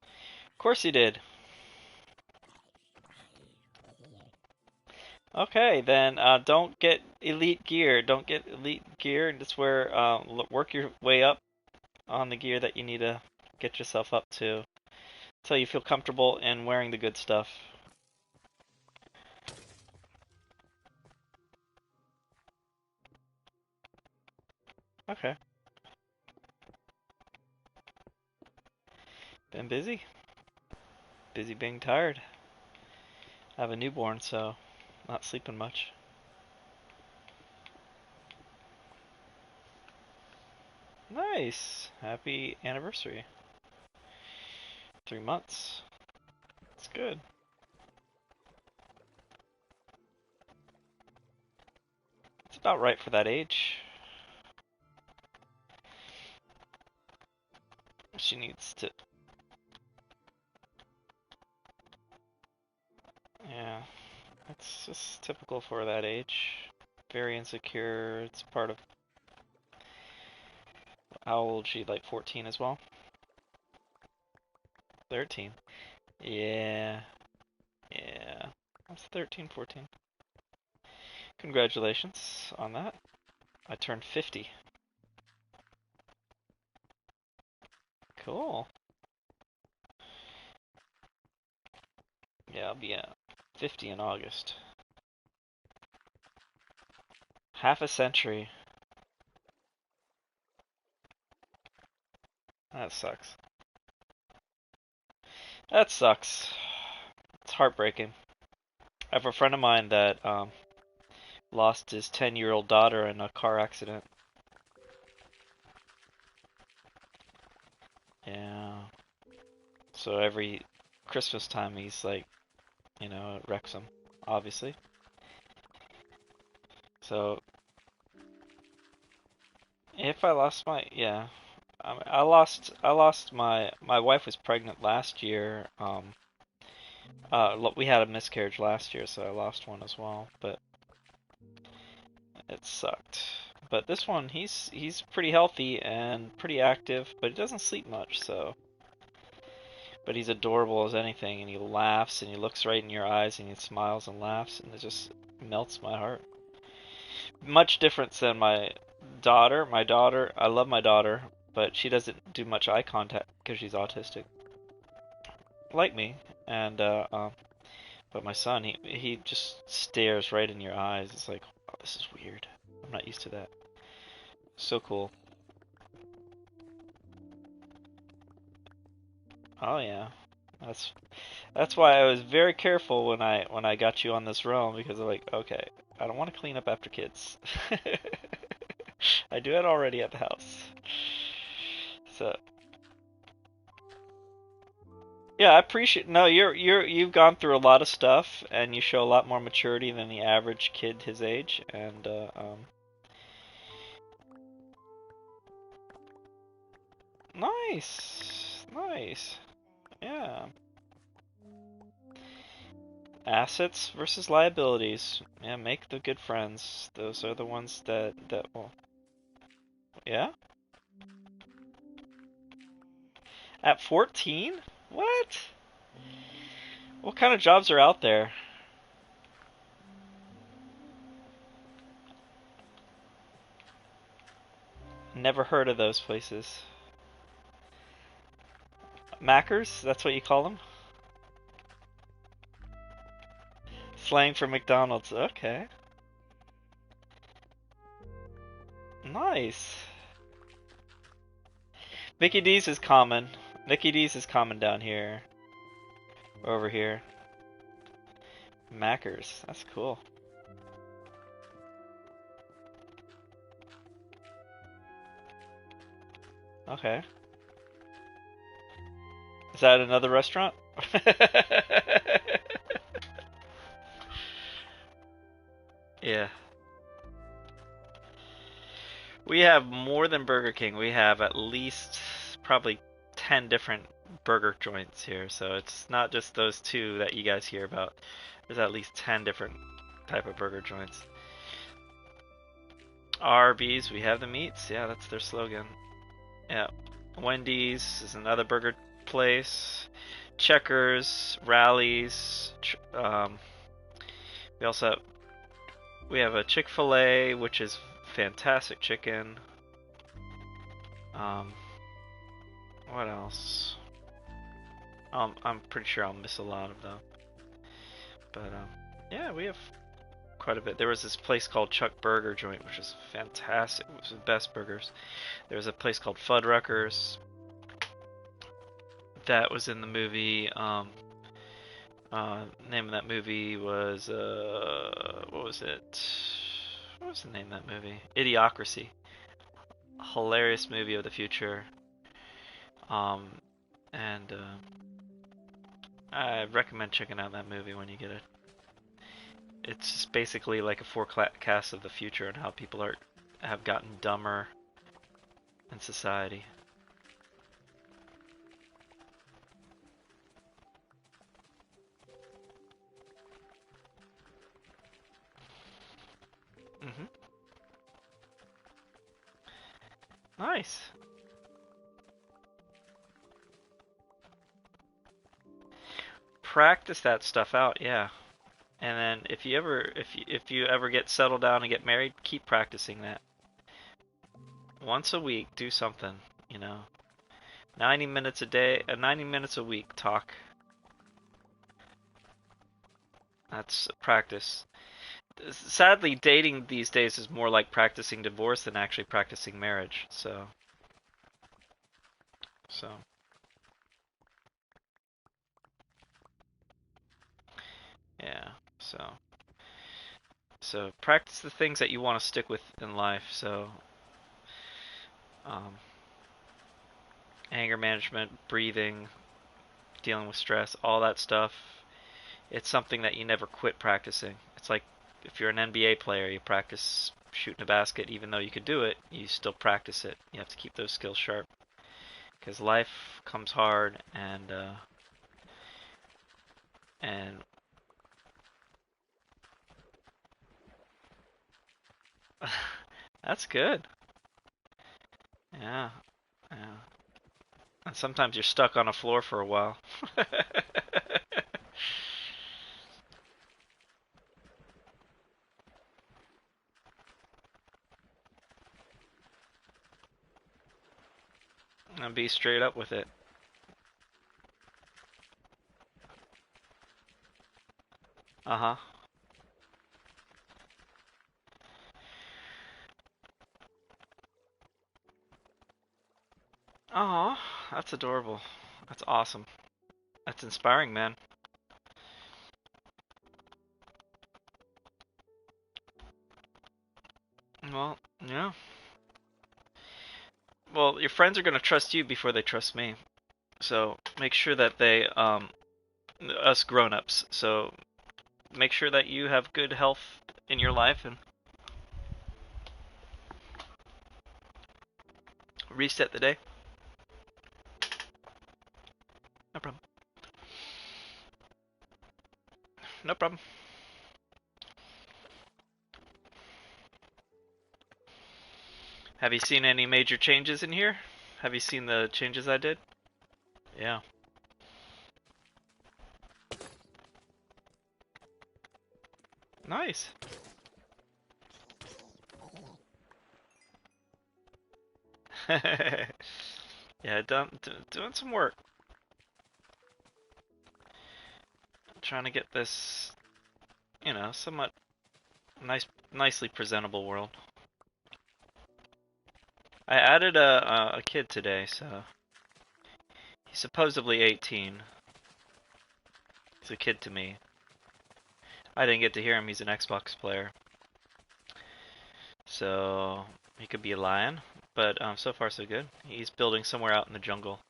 Of course you did. Okay, then don't get elite gear. Don't get elite gear. That's where work your way up on the gear that you need to get yourself up to, so you feel comfortable in wearing the good stuff. Okay. Been busy. Busy being tired. I have a newborn, so not sleeping much. Nice. Happy anniversary. 3 months. That's good. It's about right for that age. She needs to... Yeah. It's just typical for that age. Very insecure. It's part of... How old is she? Like 14 as well? 13. Yeah. Yeah. That's 13, 14. Congratulations on that. I turned 50. Cool. Yeah, I'll be 50 in August. Half a century. That sucks. That sucks. It's heartbreaking. I have a friend of mine that lost his 10-year-old daughter in a car accident. Yeah. So every Christmas time he's like, you know, it wrecks him, obviously. So if I lost my, yeah, I lost my wife was pregnant last year. We had a miscarriage last year, so I lost one as well, but it sucked. But this one, he's pretty healthy and pretty active, but he doesn't sleep much, so. But he's adorable as anything, and he laughs, and he looks right in your eyes, and he smiles and laughs, and it just melts my heart. Much different than my daughter. My daughter, I love my daughter, but she doesn't do much eye contact because she's autistic, like me. And but my son, he just stares right in your eyes. It's like, oh, this is weird. I'm not used to that. So cool. Oh yeah, that's why I was very careful when I got you on this realm, because I'm like, okay, I don't want to clean up after kids. I do it already at the house. So yeah, I appreciate. No, you've gone through a lot of stuff, and you show a lot more maturity than the average kid his age. And nice, nice, yeah. Assets versus liabilities. Yeah, make the good friends. Those are the ones that will. Yeah. At 14? What? What kind of jobs are out there? Never heard of those places. Mackers? That's what you call them? Slang for McDonald's. Okay. Nice. Mickey D's is common. Mickey D's is common down here. Over here. Mackers. That's cool. Okay. Is that another restaurant? Yeah. We have more than Burger King. We have at least probably 10 different burger joints here. So it's not just those two that you guys hear about. There's at least 10 different type of burger joints. Arby's, we have the meats. Yeah, that's their slogan. Yeah. Wendy's is another burger place. Checkers, Rallies. We also have a Chick-fil-A, which is fantastic chicken. What else? I'm pretty sure I'll miss a lot of them. But yeah, we have quite a bit. There was this place called Chuck Burger Joint, which was fantastic. It was the best burgers. There was a place called Fuddruckers. that was in the movie. Name of that movie was what was it? What was the name of that movie? Idiocracy. Hilarious movie of the future. And I recommend checking out that movie when you get it. It's just basically like a forecast of the future and how people have gotten dumber in society. Mm-hmm. Nice. Practice that stuff out, yeah. And then if you ever get settled down and get married, keep practicing that. Once a week, do something, you know. 90 minutes a day, 90 minutes a week, talk. That's practice. Sadly, dating these days is more like practicing divorce than actually practicing marriage, so. Yeah, so practice the things that you want to stick with in life, so. Um, Anger management, breathing, dealing with stress, all that stuff. It's something that you never quit practicing. It's like if you're an NBA player, you practice shooting a basket, even though you could do it, you still practice it. You have to keep those skills sharp. Because life comes hard, and that's good. Yeah, yeah. And sometimes you're stuck on a floor for a while. And be straight up with it. Uh-huh. Aw, that's adorable. That's awesome. That's inspiring, man. Well, yeah. Well, your friends are gonna trust you before they trust me. So make sure that us grown-ups. So make sure that you have good health in your life and reset the day. No problem. No problem. Have you seen any major changes in here? Have you seen the changes I did? Yeah. Nice. Yeah, doing some work. Trying to get this, somewhat nicely presentable world. I added a kid today, so he's supposedly 18. He's a kid to me. I didn't get to hear him. He's an Xbox player, so he could be lying. But so far so good. He's building somewhere out in the jungle,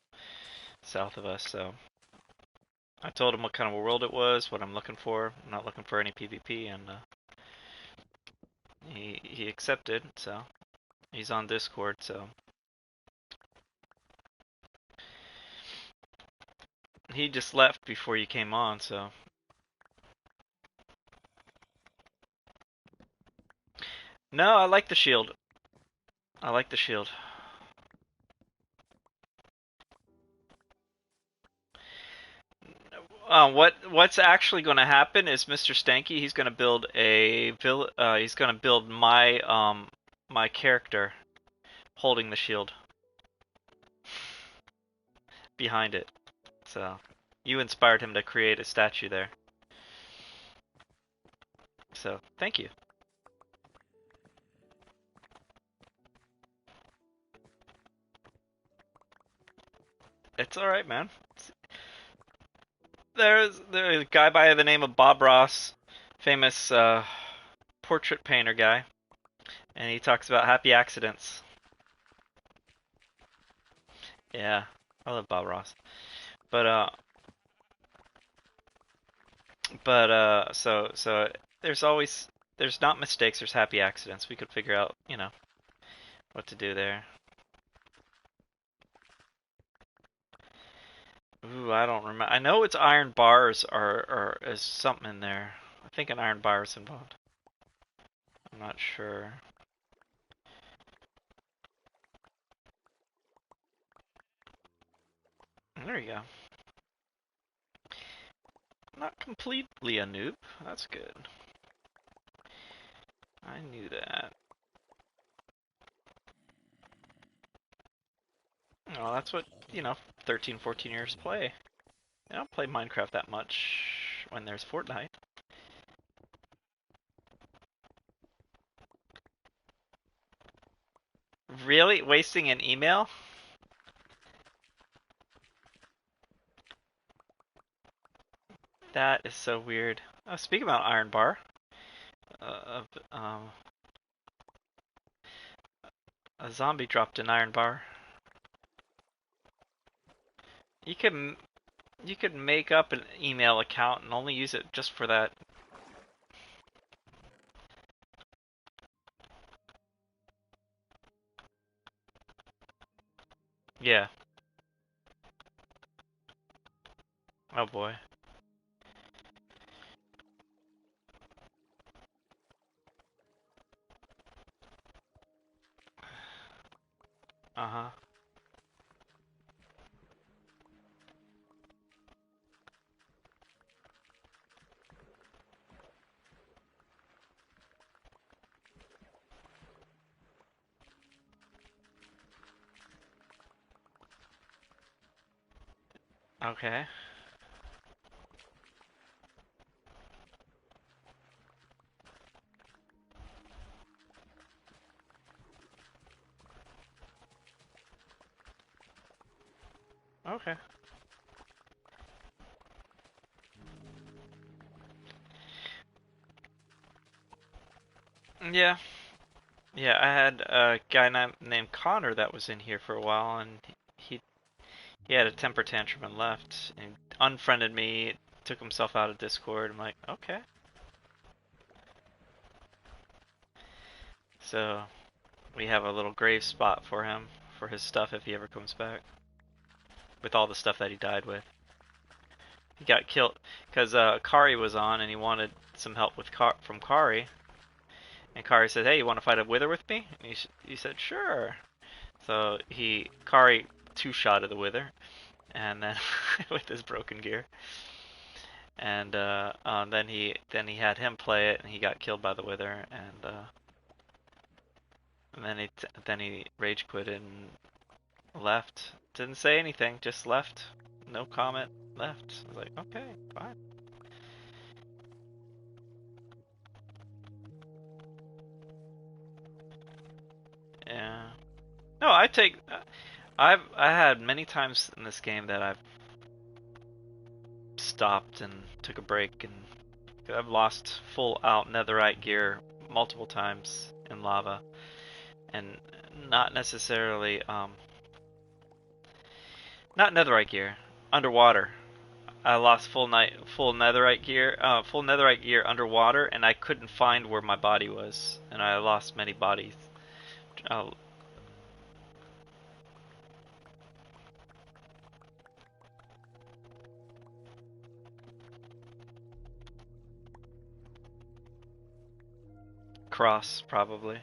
south of us. So I told him what kind of a world it was, what I'm looking for. I'm not looking for any PvP, and he accepted. So he's on Discord. So he just left before you came on. So no, I like the shield. I like the shield. What's actually going to happen is Mr. Stanky, he's going to build he's going to build my character holding the shield behind it. So you inspired him to create a statue there. So thank you. It's all right, man. There's a guy by the name of Bob Ross, famous portrait painter guy, and he talks about happy accidents. Yeah, I love Bob Ross. But so there's not mistakes, there's happy accidents. We could figure out, what to do there. Ooh, I don't remember. I know it's iron bars or is something in there. I think an iron bar is involved. I'm not sure. There you go. Not completely a noob. That's good. I knew that. Oh, that's what, 13, 14 years play. I don't play Minecraft that much when there's Fortnite. Really? Wasting an email? That is so weird. Oh, speaking about iron bar, uh, um, a zombie dropped an iron bar. You could you could make up an email account and only use it just for that. Yeah. Oh boy. Uh-huh. Okay. Okay. Yeah. Yeah, I had a guy named Connor that was in here for a while, and he he had a temper tantrum and left, and unfriended me, took himself out of Discord. I'm like, okay. So we have a little grave spot for him for his stuff if he ever comes back, with all the stuff that he died with. He got killed because Kari was on, and he wanted some help with from Kari, and Kari said, "Hey, you want to fight a Wither with me?" And he said, "Sure." So Kari two-shotted the Wither, and then with his broken gear, and then he had him play it, and he got killed by the Wither, and then he rage quit and left. Didn't say anything, just left. No comment, left. I was like, okay, fine. Yeah. No, I had many times in this game that I've stopped and took a break, and I've lost full out netherite gear multiple times in lava, and not necessarily not netherite gear, underwater. I lost full netherite gear underwater, and I couldn't find where my body was, and I lost many bodies. Uh, Cross probably.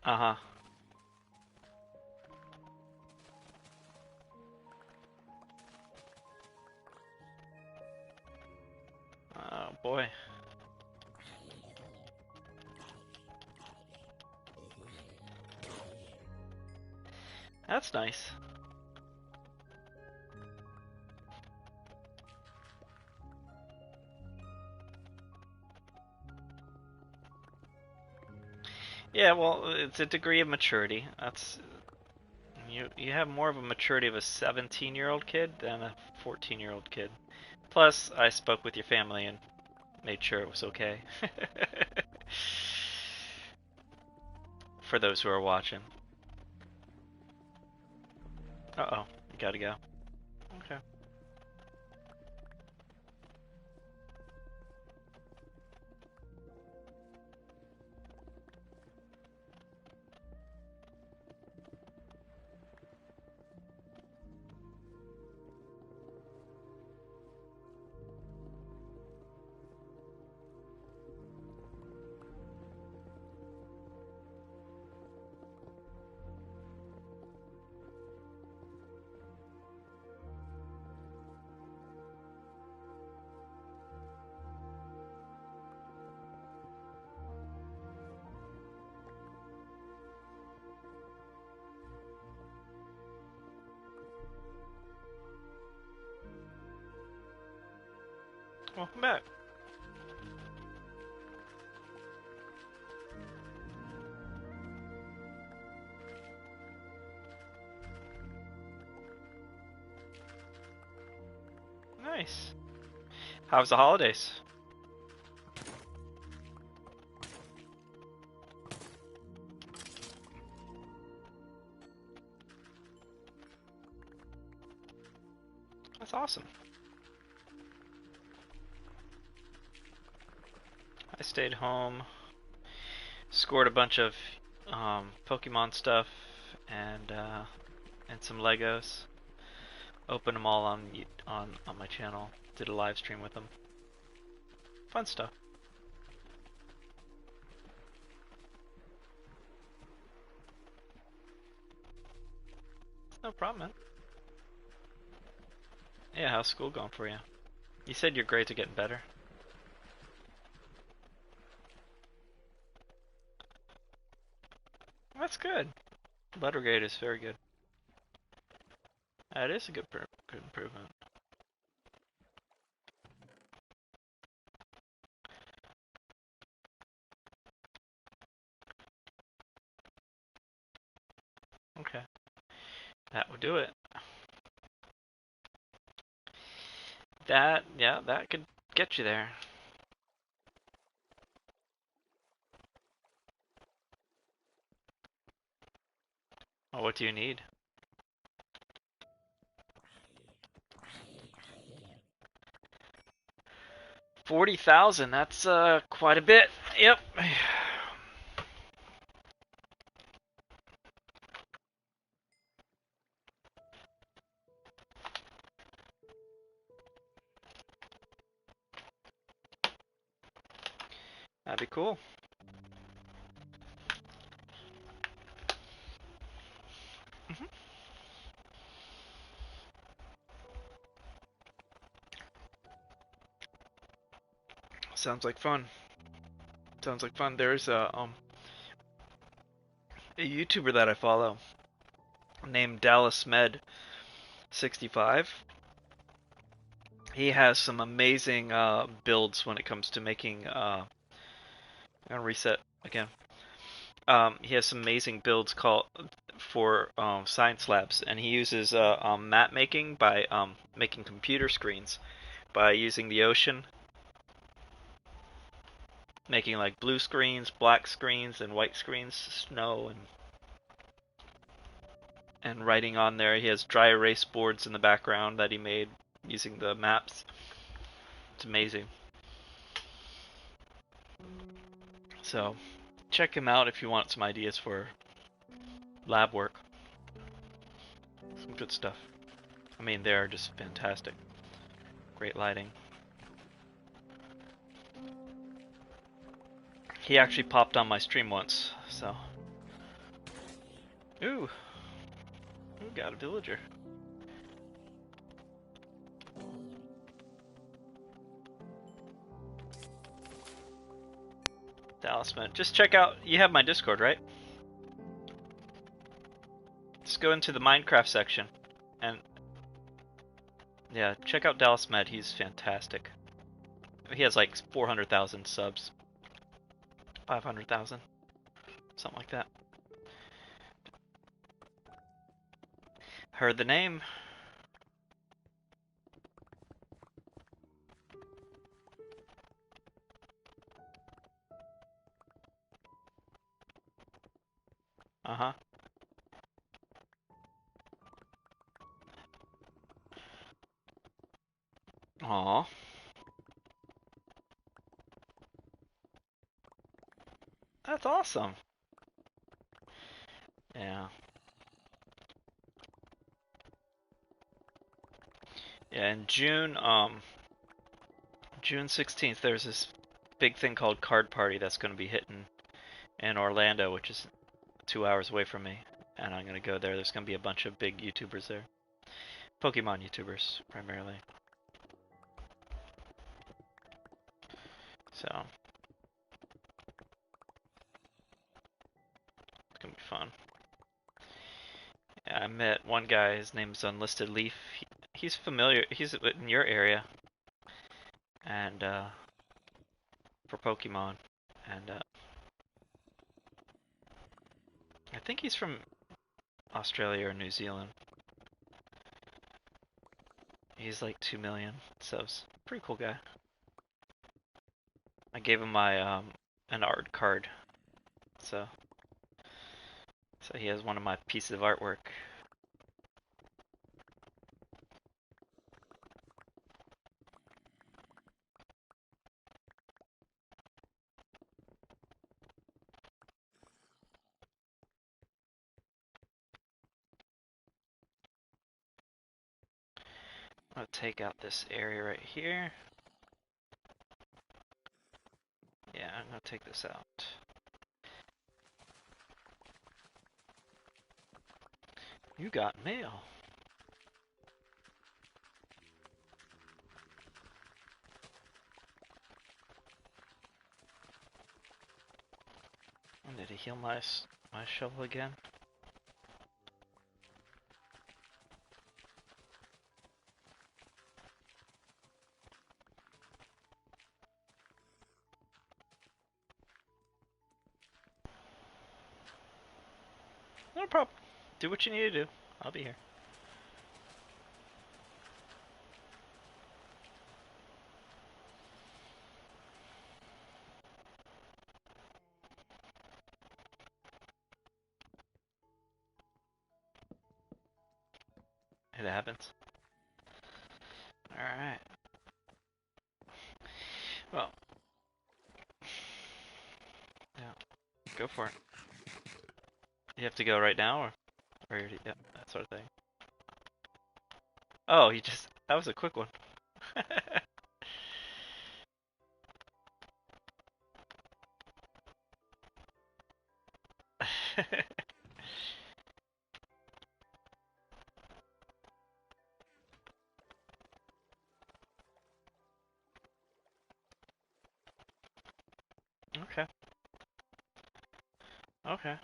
Uh huh. Oh boy, that's nice. Yeah, well, it's a degree of maturity. That's you have more of a maturity of a 17-year-old kid than a 14-year-old kid. Plus, I spoke with your family and made sure it was okay. For those who are watching. Uh-oh, you gotta go. Okay. Welcome back. Nice. How was the holidays? That's awesome. I stayed home, scored a bunch of Pokemon stuff, and some Legos. Opened them all on my channel. Did a live stream with them. Fun stuff. No problem, man. Yeah, how's school going for you? You said your grades are getting better. That's good. Letter grade is very good. That is a good improvement. Okay. That would do it. Yeah, that could get you there. Well, what do you need? 40,000, that's quite a bit. Yep. That'd be cool. Mhm. Sounds like fun. Sounds like fun. There's a YouTuber that I follow named Dallas Med 65. He has some amazing builds when it comes to making. I'm gonna reset again. He has some amazing builds called for science labs, and he uses map making by making computer screens by using the ocean, making like blue screens, black screens, and white screens, snow, and writing on there. He has dry erase boards in the background that he made using the maps. It's amazing. So check him out if you want some ideas for lab work. Some good stuff. I mean, they're just fantastic. Great lighting. He actually popped on my stream once, so. Ooh. Ooh, got a villager. Dallas, man. Just check out, you have my Discord, right? Just go into the Minecraft section, and yeah, check out Dallas Med, he's fantastic. He has like 400,000 subs. 500,000. something like that. Heard the name. Uh-huh. Aw. That's awesome. Yeah. Yeah, in June 16th, there's this big thing called Card Party that's going to be hitting in Orlando, which is 2 hours away from me. And I'm going to go there. There's going to be a bunch of big YouTubers there. Pokemon YouTubers, primarily. So, it's going to be fun. Yeah, I met one guy, his name's Unlisted Leaf. He's familiar, he's in your area. And, for Pokemon. And, I think he's from Australia or New Zealand. He's like 2 million subs. Pretty cool guy. I gave him my an art card, so he has one of my pieces of artwork. I'll take out this area right here. Yeah, I'm gonna take this out. You got mail. And did he heal my shovel again? No problem. Do what you need to do. I'll be here. It happens. Alright. Well. Yeah. Go for it. You have to go right now, or yeah, that sort of thing. Oh, that was a quick one. Okay. Okay.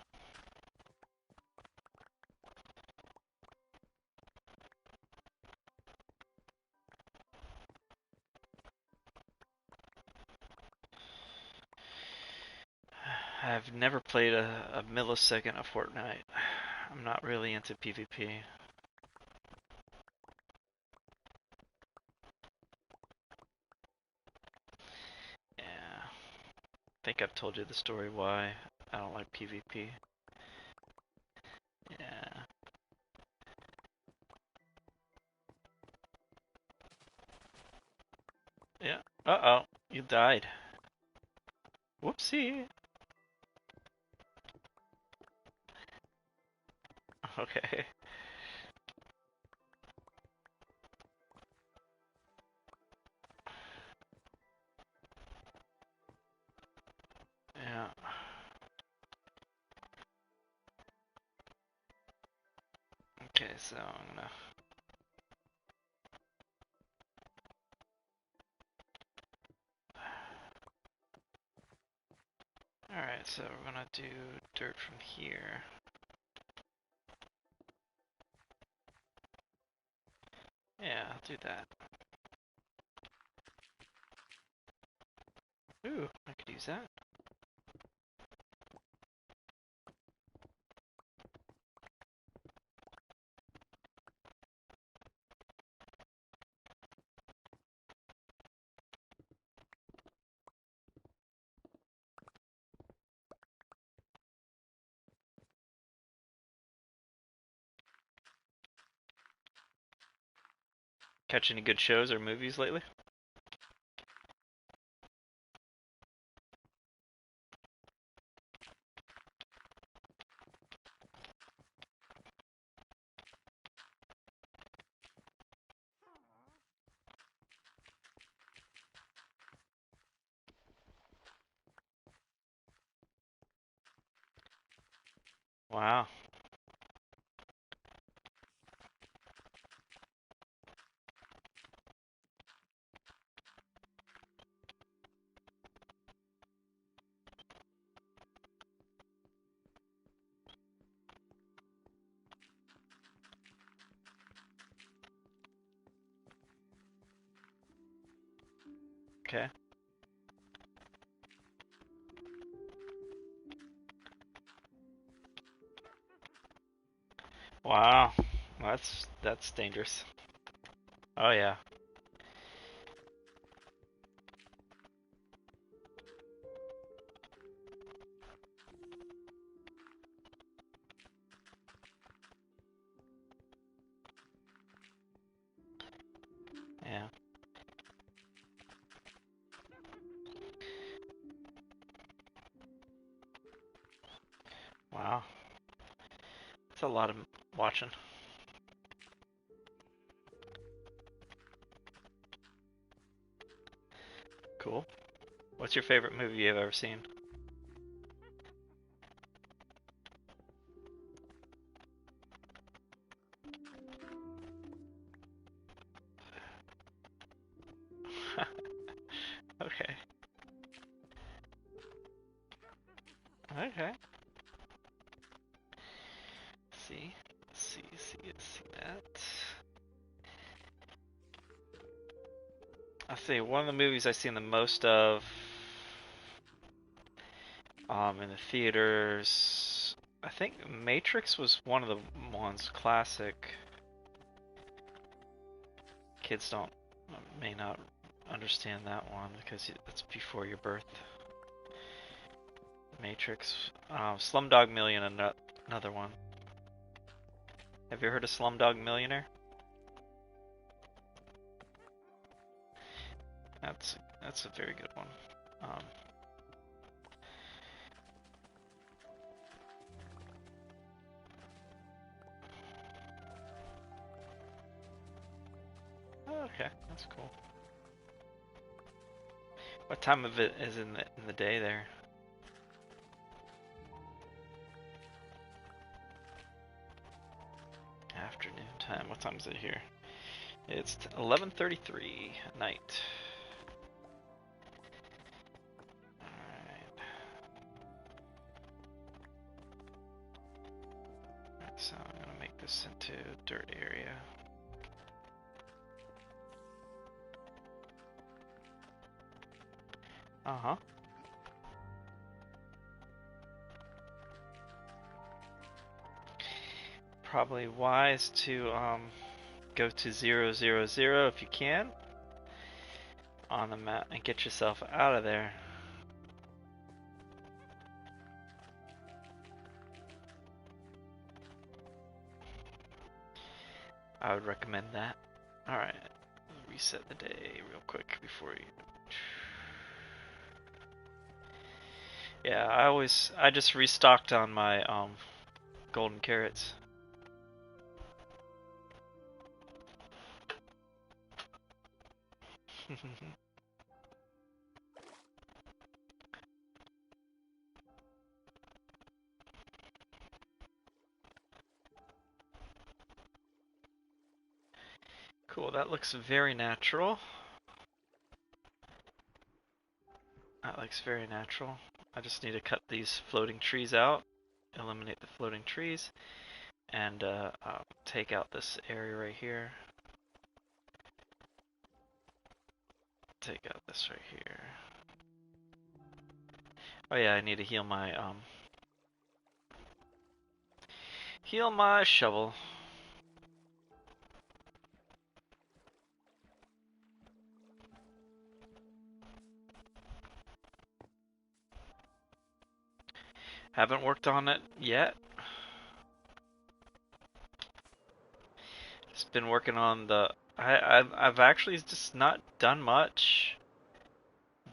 I've never played a millisecond of Fortnite. I'm not really into PvP. Yeah. I think I've told you the story why I don't like PvP. Yeah. Yeah. Uh-oh. You died. Whoopsie. Okay. Yeah. Okay, so I'm gonna... Alright, so we're gonna do dirt from here. Yeah, I'll do that. Ooh, I could use that. Catch any good shows or movies lately? Wow. Okay. Wow. That's dangerous. Oh yeah. Yeah. Wow. That's a lot of watching. Cool. What's your favorite movie you've ever seen? Okay. Okay. See. See that. I see one of the movies I've seen the most of in the theaters. I think Matrix was one of the ones, classic. Kids don't may not understand that one because it's before your birth. Matrix. Slumdog Millionaire, another one. Have you heard of Slumdog Millionaire? That's a very good one. Okay, that's cool. What time of it is in the day there? Afternoon time. What time is it here? It's 11:33 at night. Alright, so I'm gonna make this into a dirt area. Uh-huh. Probably wise to go to 000 if you can on the map and get yourself out of there. I would recommend that. Alright, reset the day real quick before you... Yeah, I just restocked on my golden carrots. Cool, that looks very natural. That looks very natural. I just need to cut these floating trees out, eliminate the floating trees, and take out this area right here. Take out this right here. Oh yeah, I need to heal my shovel. Haven't worked on it yet. Just been working on the I've actually just not done much.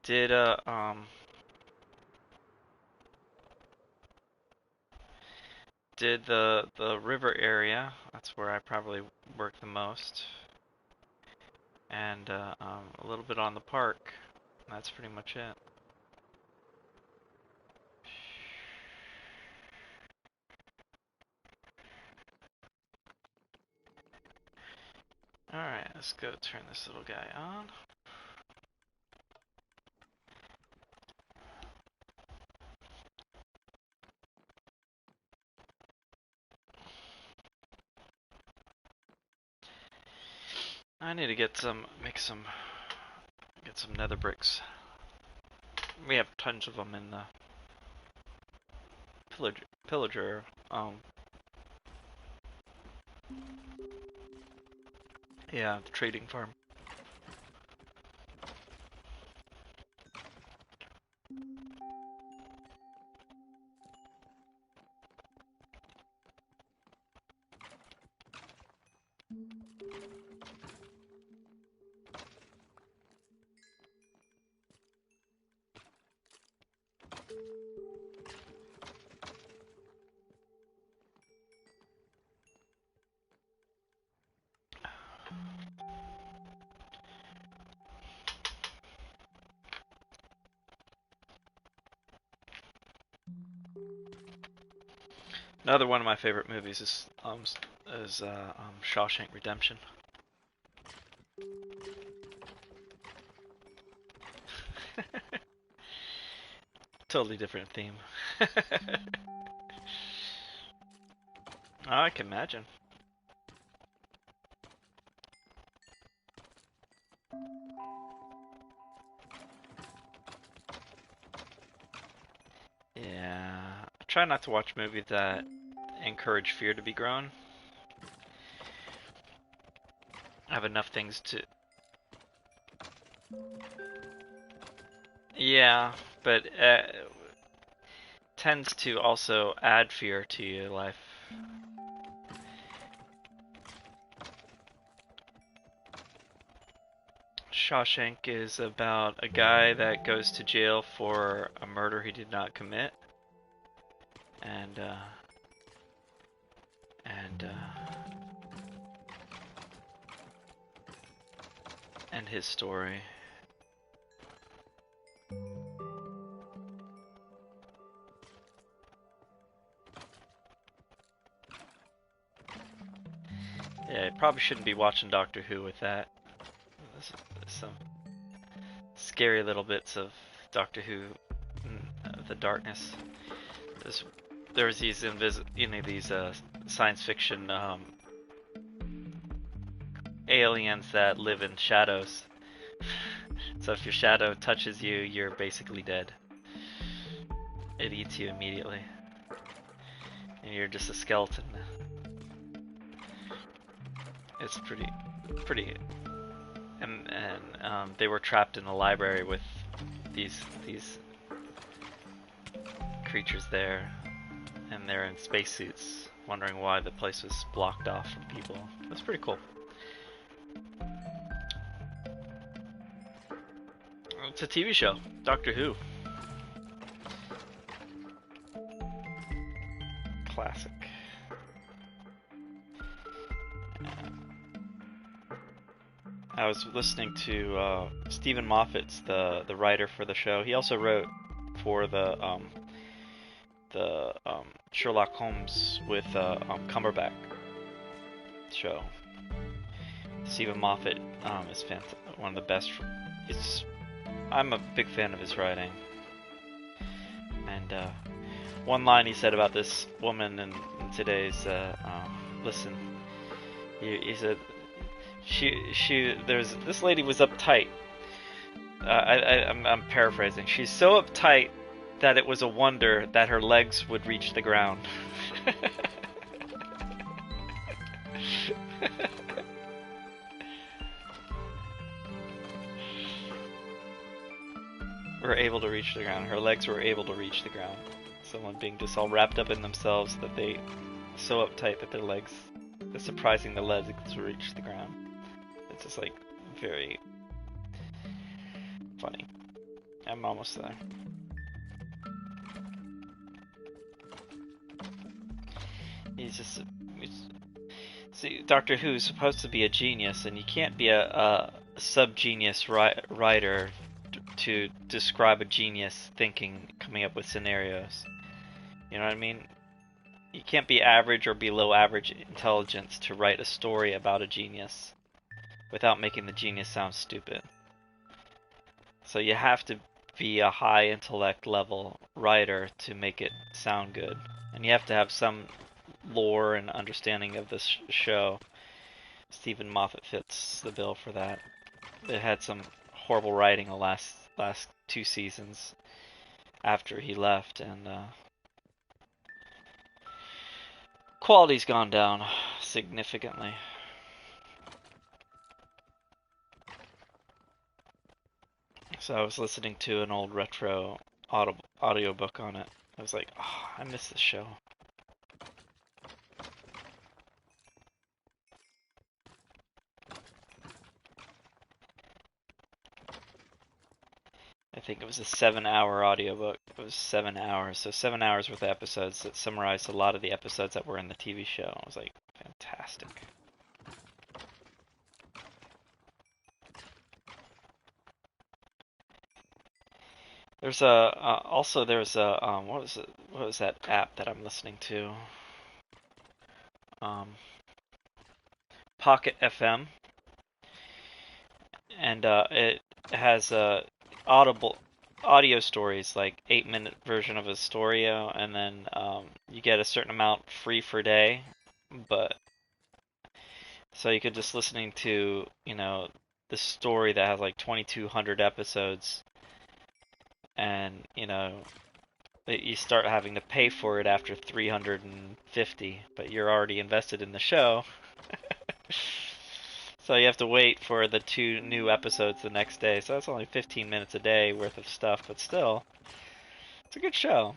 Did did the river area. That's where I probably work the most, and a little bit on the park. That's pretty much it. All right, let's go turn this little guy on. I need to get some nether bricks. We have tons of them in the pillager yeah, the trading farm. Another one of my favorite movies is Shawshank Redemption. Totally different theme. I can imagine. Yeah, I try not to watch movies that encourage fear to be grown. I have enough things to... Yeah, but tends to also add fear to your life. Shawshank is about a guy that goes to jail for a murder he did not commit, and his story. Yeah, you probably shouldn't be watching Doctor Who with that. There's some scary little bits of Doctor Who, the darkness. There's these science fiction aliens that live in shadows. So if your shadow touches you, you're basically dead. It eats you immediately, and you're just a skeleton. It's pretty. And they were trapped in a library with these creatures there, and they're in spacesuits, wondering why the place was blocked off from people. That's pretty cool. It's a TV show, Doctor Who. Classic. I was listening to Stephen Moffat's the writer for the show. He also wrote for the Sherlock Holmes with Cumberbatch show. Stephen Moffat is one of the best. I'm a big fan of his writing. And one line he said about this woman in today's listen, he said this lady was uptight. I'm paraphrasing. She's so uptight that it was a wonder that her legs would reach the ground. Were able to reach the ground. Her legs were able to reach the ground. Someone being just all wrapped up in themselves that they so uptight that their legs, it's surprising the legs reach the ground. It's just like very funny. I'm almost there. See, Doctor Who's supposed to be a genius, and you can't be a sub-genius writer to describe a genius thinking, coming up with scenarios. You know what I mean? You can't be average or below average intelligence to write a story about a genius without making the genius sound stupid. So you have to be a high intellect level writer to make it sound good. And you have to have some lore and understanding of this show. Stephen Moffat fits the bill for that. It had some horrible writing the last 2 seasons after he left, and quality's gone down significantly. So I was listening to an old retro audiobook on it. I was like, oh, I miss this show. I think it was a 7-hour audiobook. It was 7 hours, so 7 hours worth of episodes that summarized a lot of the episodes that were in the TV show. I was like, fantastic. There's also there's a what was that app that I'm listening to? Pocket FM, and it has audio stories, like 8-minute version of a story, and then you get a certain amount free per day, but so you could just listening to, you know, the story that has like 2,200 episodes, and you know, you start having to pay for it after 350, but you're already invested in the show. So you have to wait for the 2 new episodes the next day. So that's only 15 minutes a day worth of stuff, but still, it's a good show.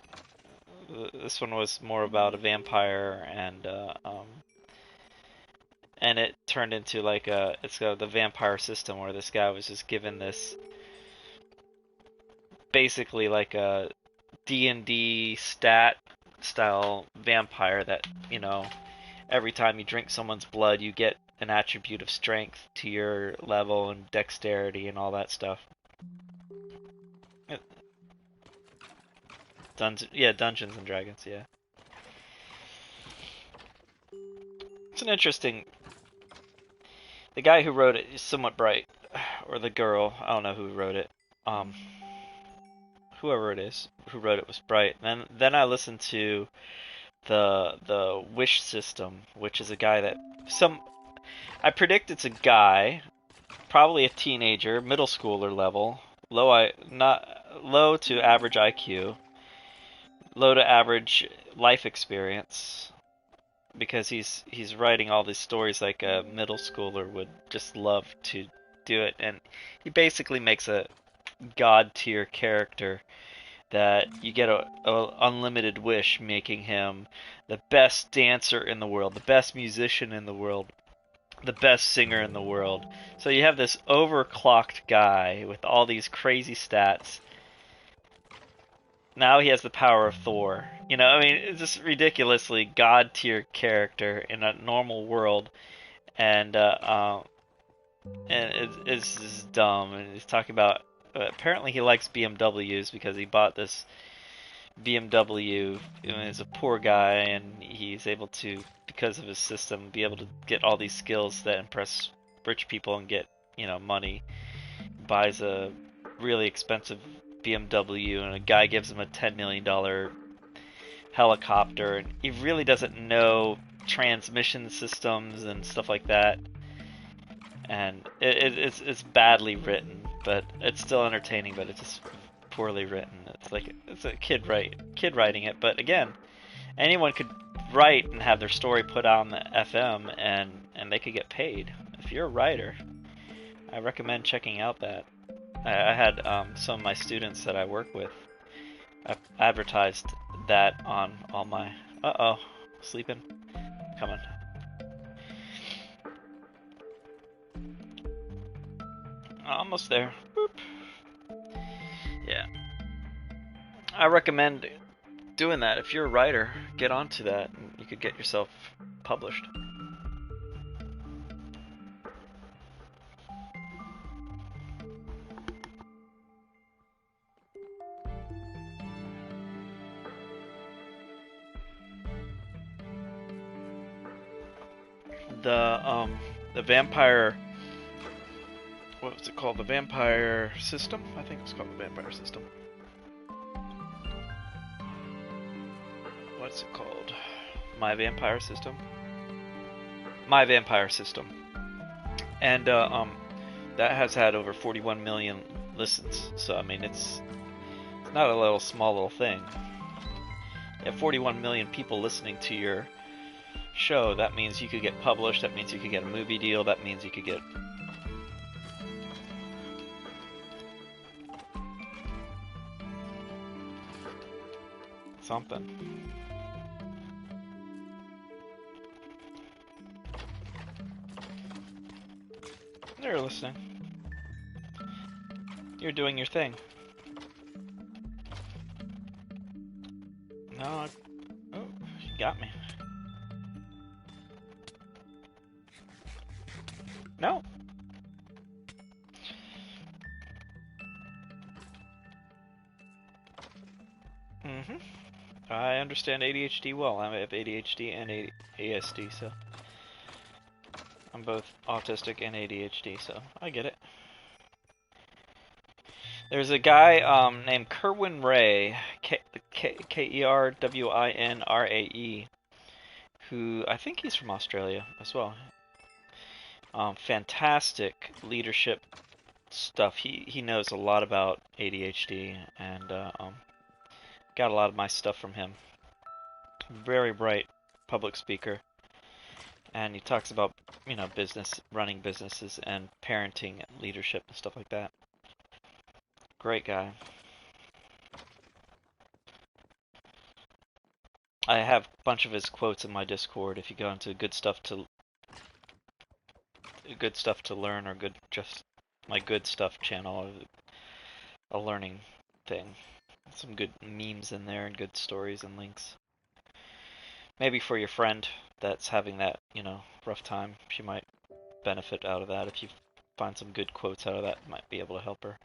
This one was more about a vampire, and it turned into like it's the vampire system, where this guy was just given this basically like a D&D stat style vampire that, you know, every time you drink someone's blood, you get an attribute of strength to your level and dexterity and all that stuff. Dungeons and Dragons, yeah. It's an interesting... The guy who wrote it is somewhat bright. Or the girl, I don't know who wrote it. Whoever it is who wrote it was bright. Then I listened to the Wish System, which is a guy that I predict it's a guy, probably a teenager, middle schooler level, low to average IQ, low to average life experience, because he's writing all these stories like a middle schooler would just love to do it, and he basically makes a god tier character that you get a unlimited wish, making him the best dancer in the world, the best musician in the world, the best singer in the world. So you have this overclocked guy with all these crazy stats. Now he has the power of Thor. You know, I mean, it's just ridiculously god tier character in a normal world, and it's just dumb. And he's talking about apparently he likes BMWs because he bought this BMW. He's a poor guy, and he's able to, because of his system, be able to get all these skills that impress rich people and get, you know, money. Buys a really expensive BMW, and a guy gives him a $10 million helicopter, and he really doesn't know transmission systems and stuff like that. And it's badly written, but it's still entertaining, but it's just poorly written. It's like it's a kid writing it, but again, anyone could write and have their story put out on the FM, and they could get paid. If you're a writer, I recommend checking out that. I had some of my students that I work with, I advertised that on all my... sleeping? Come on. Almost there. Boop. Yeah. I recommend doing that. If you're a writer, get onto that and you could get yourself published. The vampire, what was it called? The Vampire System? I think it's called the Vampire System. What's it called? My Vampire System? My Vampire System. And that has had over 41 million listens. So I mean, it's not a small little thing. You have 41 million people listening to your show. That means you could get published. That means you could get a movie deal. That means you could get something. They're listening. You're doing your thing. No, oh, you got me. No. Mm-hmm. I understand ADHD well. I have ADHD and ASD, so I'm both autistic and ADHD, so I get it. There's a guy named Kerwin Rae, Kerwinrae, who I think he's from Australia as well. Fantastic leadership stuff. He knows a lot about ADHD and got a lot of my stuff from him. Very bright public speaker, and he talks about, you know, running businesses and parenting and leadership and stuff like that. Great guy. I have a bunch of his quotes in my Discord. If you go into good stuff to learn, or just my good stuff channel, a learning thing. Some good memes in there and good stories and links. Maybe for your friend that's having that, you know, rough time, she might benefit out of that. If you find some good quotes out of that, might be able to help her.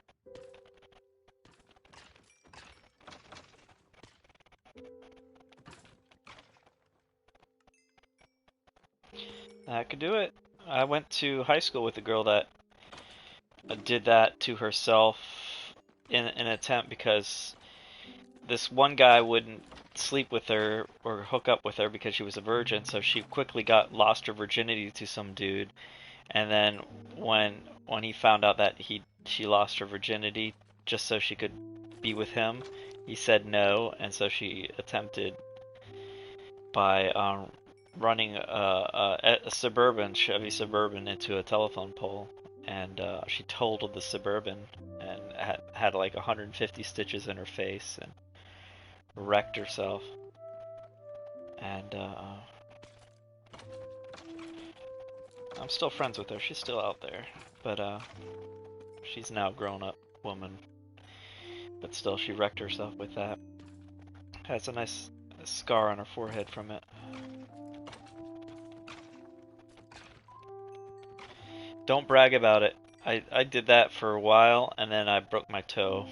That could do it. I went to high school with a girl that did that to herself in an attempt because this one guy wouldn't sleep with her or hook up with her because she was a virgin, so she quickly lost her virginity to some dude. And then when he found out that she lost her virginity just so she could be with him, he said no, and so she attempted by running a Chevy Suburban into a telephone pole, and she totaled the Suburban and had like 150 stitches in her face and wrecked herself. And I'm still friends with her. She's still out there, but she's now a grown-up woman. But still, she wrecked herself with that. Has a nice scar on her forehead from it. Don't brag about it. I did that for a while, and then I broke my toe.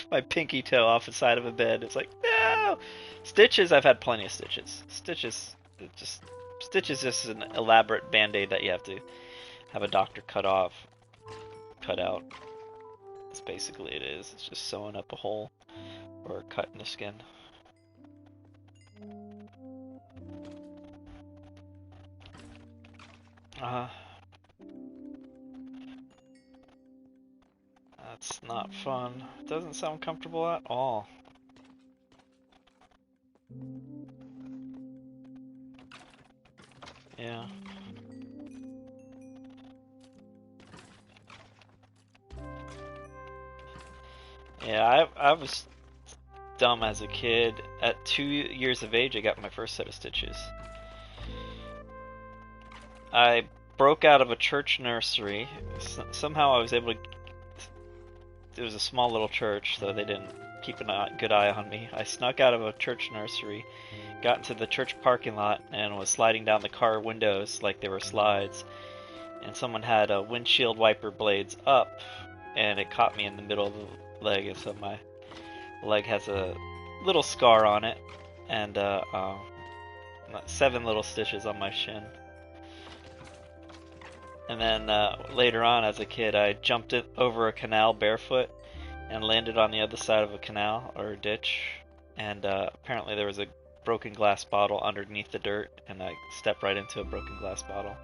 My pinky toe off the side of a bed. It's like, no! Stitches, I've had plenty of stitches. Stitches is just an elaborate band-aid that you have to have a doctor cut out. That's basically it is. It's just sewing up a hole or a cut in the skin. That's not fun. It doesn't sound comfortable at all. Yeah. Yeah, I was dumb as a kid. At 2 years of age, I got my first set of stitches. I broke out of a church nursery. Somehow I was able to. It was a small little church, so they didn't keep a good eye on me. I snuck out of a church nursery, got into the church parking lot, and was sliding down the car windows like they were slides. And someone had windshield wiper blades up, and it caught me in the middle of the leg, and so my leg has a little scar on it, and 7 little stitches on my shin. And then later on, as a kid, I jumped over a canal barefoot and landed on the other side of a canal or a ditch. And apparently there was a broken glass bottle underneath the dirt, and I stepped right into a broken glass bottle.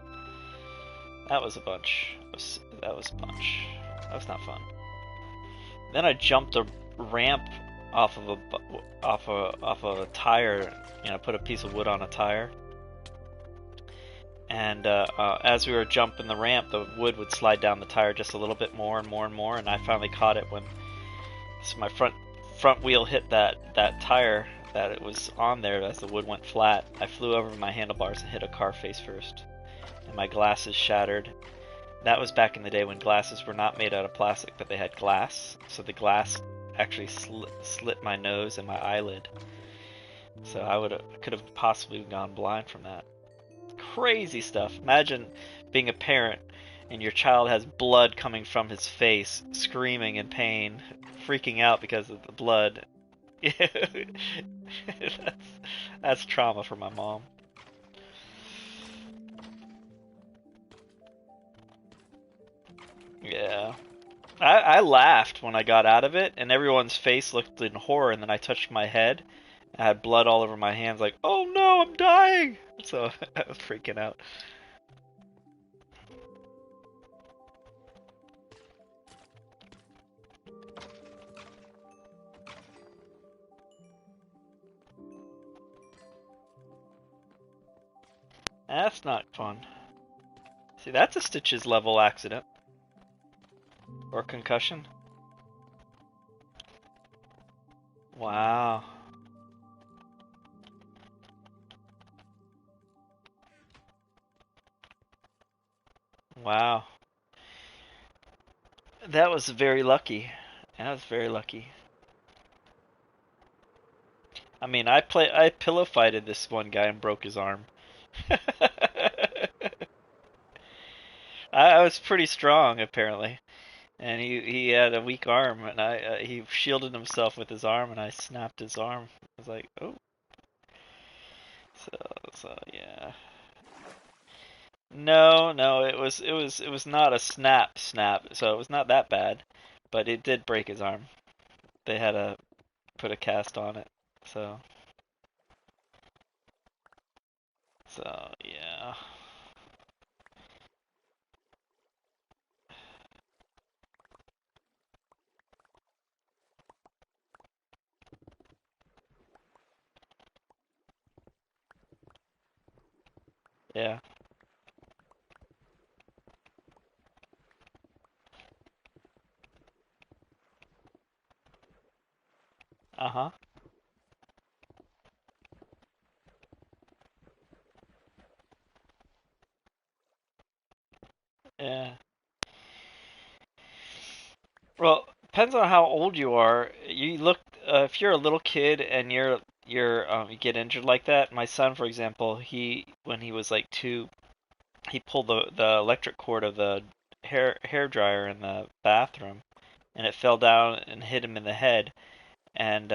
That was a bunch. That was a bunch. That was not fun. Then I jumped a ramp off of a tire. You know, put a piece of wood on a tire. And as we were jumping the ramp, the wood would slide down the tire just a little bit more and more and more, and I finally caught it when my front wheel hit that tire that it was on there as the wood went flat. I flew over my handlebars and hit a car face first, and my glasses shattered. That was back in the day when glasses were not made out of plastic, but they had glass, so the glass actually slit my nose and my eyelid. So I could have possibly gone blind from that. Crazy stuff. Imagine being a parent and your child has blood coming from his face, screaming in pain, freaking out because of the blood. That's trauma for my mom. Yeah. I laughed when I got out of it, and everyone's face looked in horror, and then I touched my head. I had blood all over my hands, like, oh no, I'm dying! So I was freaking out. That's not fun. See, that's a Stitches level accident. Or concussion. Wow. Wow. That was very lucky. That was very lucky. I mean, I pillow fighted this one guy and broke his arm. I was pretty strong apparently, and he had a weak arm, and he shielded himself with his arm, and I snapped his arm. I was like, oh. So yeah. No, it was not a snap, so it was not that bad, but it did break his arm. They had to put a cast on it, so yeah. Yeah. Uh-huh. Yeah. Well, depends on how old you are. You look if you're a little kid and you get injured like that. My son, for example, when he was like 2, he pulled the electric cord of the hair dryer in the bathroom, and it fell down and hit him in the head. And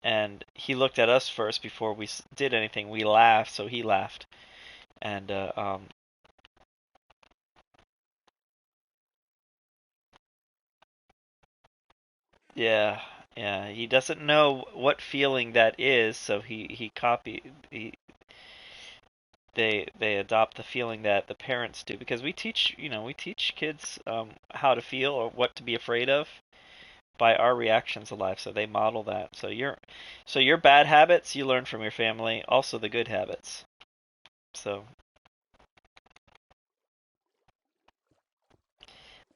and he looked at us first before we did anything. We laughed, so he laughed, and yeah, yeah. He doesn't know what feeling that is, so they adopt the feeling that the parents do, because we teach kids how to feel or what to be afraid of by our reactions to life, so they model that. So your bad habits you learn from your family, also the good habits. So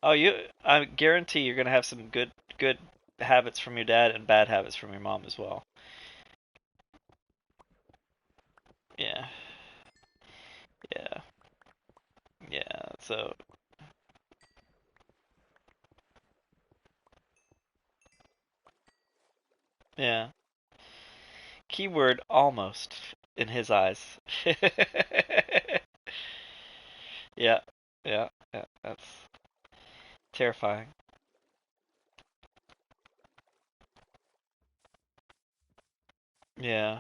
I guarantee you're gonna have some good habits from your dad and bad habits from your mom as well. Yeah, yeah. So yeah. Keyword almost in his eyes. Yeah, yeah. That's terrifying. Yeah.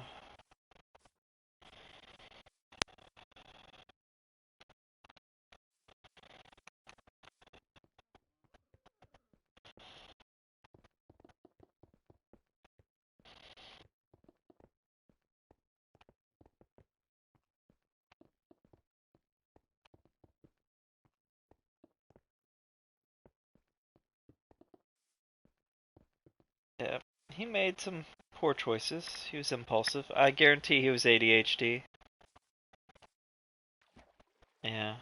Yeah. He made some poor choices. He was impulsive. I guarantee he was ADHD. Yeah.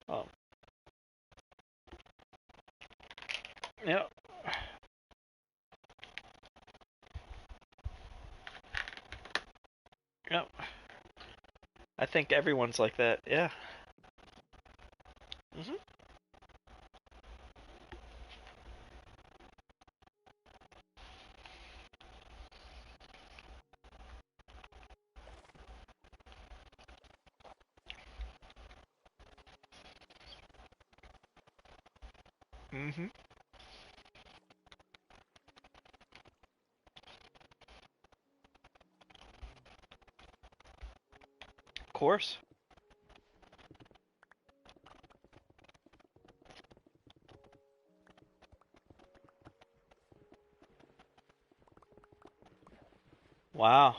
Oh. Yeah. Yeah. I think everyone's like that. Yeah. Mhm. Mhm. Of course. Wow.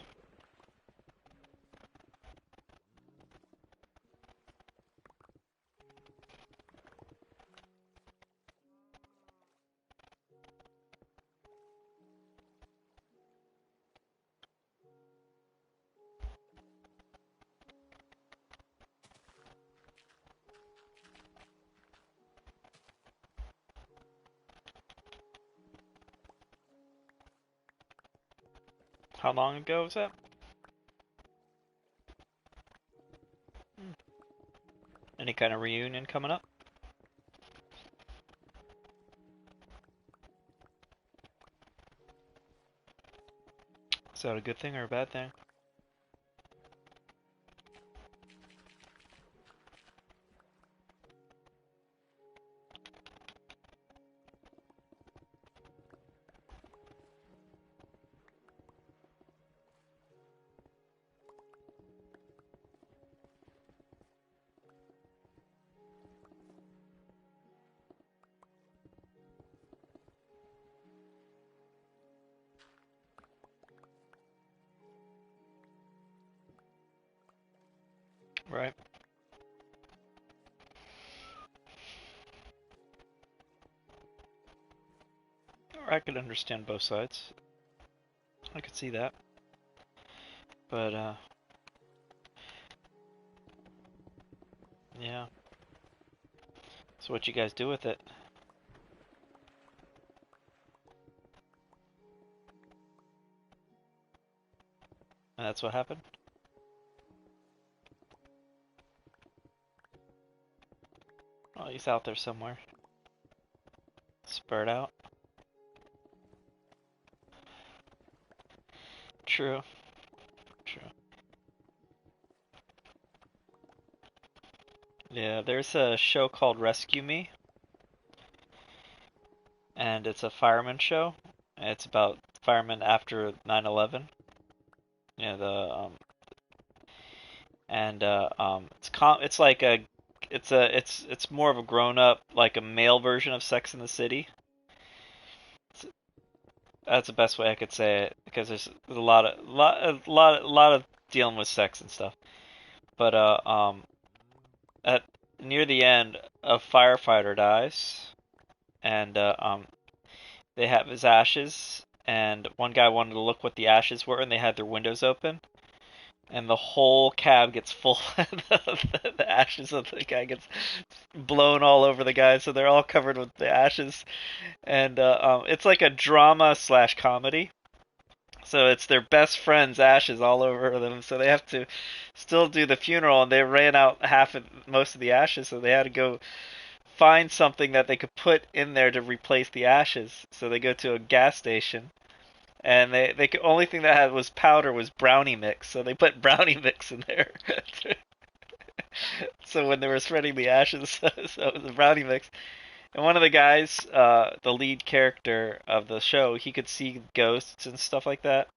How long ago was that? Hmm. Any kind of reunion coming up? Is that a good thing or a bad thing? Right. I could understand both sides. I could see that. But yeah. So what you guys do with it? And that's what happened? Oh, he's out there somewhere. Spurred out. True. True. Yeah, there's a show called Rescue Me, and it's a fireman show. It's about firemen after 9/11. Yeah, the and it's like it's more of a grown up, like a male version of Sex in the City. It's, that's the best way I could say it because there's a lot of dealing with sex and stuff. But at near the end, a firefighter dies, and they have his ashes, and one guy wanted to look what the ashes were, and they had their windows open, and the whole cab gets full of the ashes of the guy gets blown all over the guy, so they're all covered with the ashes, and it's like a drama slash comedy. So it's their best friend's ashes all over them. So they have to still do the funeral, and they ran out most of the ashes, so they had to go find something that they could put in there to replace the ashes. So they go to a gas station, and they could, only thing that had was powder was brownie mix. So they put brownie mix in there. So when they were spreading the ashes, so it was a brownie mix. And one of the guys, the lead character of the show, he could see ghosts and stuff like that.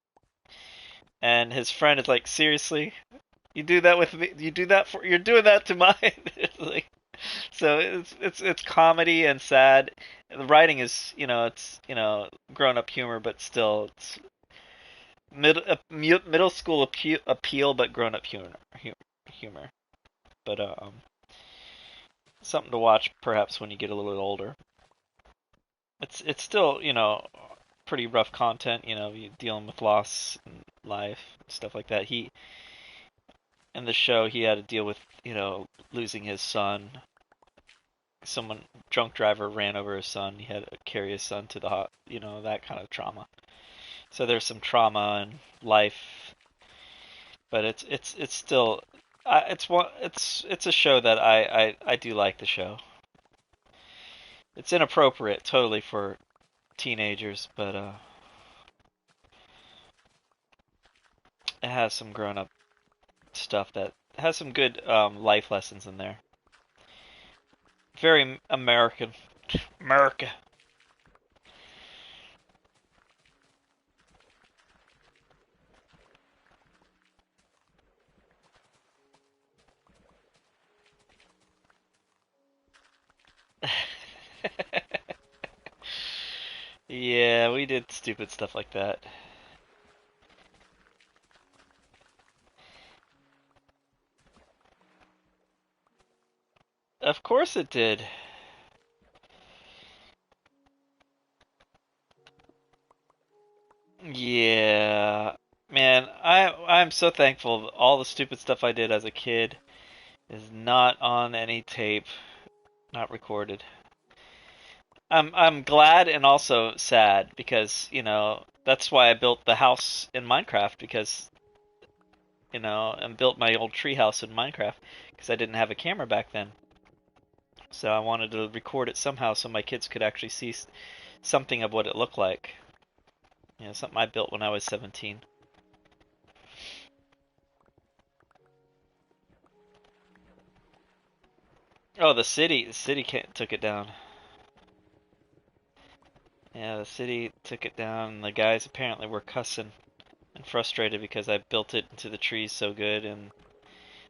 And his friend is like, seriously, you do that with me? You do that for? You're doing that to mine? Like, so it's comedy and sad. The writing is, it's grown up humor, but still it's middle school appeal, but grown up humor. But something to watch perhaps when you get a little older. It's still pretty rough content. You dealing with loss and life stuff like that. He in the show he had to deal with losing his son. Someone drunk driver ran over his son. He had to carry his son to the that kind of trauma. So there's some trauma in life, but it's still it's a show that I do like the show. It's inappropriate totally for teenagers, but it has some grown up stuff that has some good life lessons in there. Very American. America. Yeah, we did stupid stuff like that. Of course it did. Yeah. Man, I'm so thankful all the stupid stuff I did as a kid is not on any tape, not recorded. I'm glad and also sad because, that's why I built the house in Minecraft because, and built my old tree house in Minecraft because I didn't have a camera back then. So I wanted to record it somehow so my kids could actually see something of what it looked like. Something I built when I was 17. Oh, the city took it down. Yeah, the city took it down. And the guys apparently were cussing and frustrated because I built it into the trees so good, and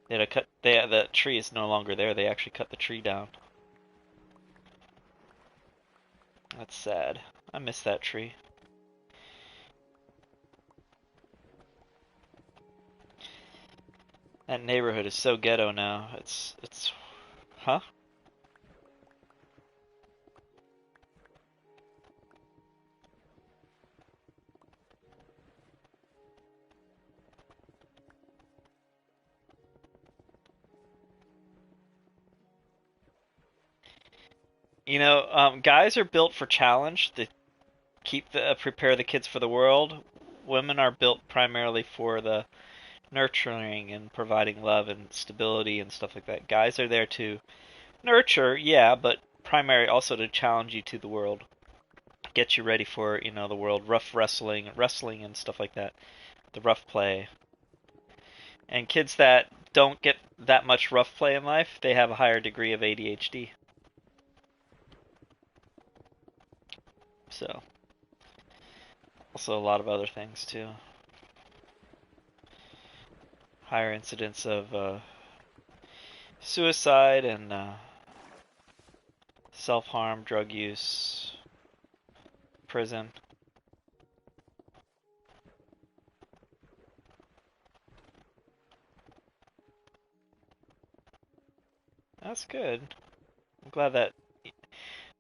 they had to cut. The tree is no longer there. They actually cut the tree down. That's sad. I miss that tree. That neighborhood is so ghetto now. Huh? Guys are built for challenge to prepare the kids for the world. Women are built primarily for the nurturing and providing love and stability and stuff like that. Guys are there to nurture, yeah, but primary also to challenge you to the world, get you ready for the world, rough wrestling and stuff like that, the rough play. And kids that don't get that much rough play in life, they have a higher degree of ADHD. So, also a lot of other things too. Higher incidence of suicide and self-harm, drug use, prison. That's good. I'm glad that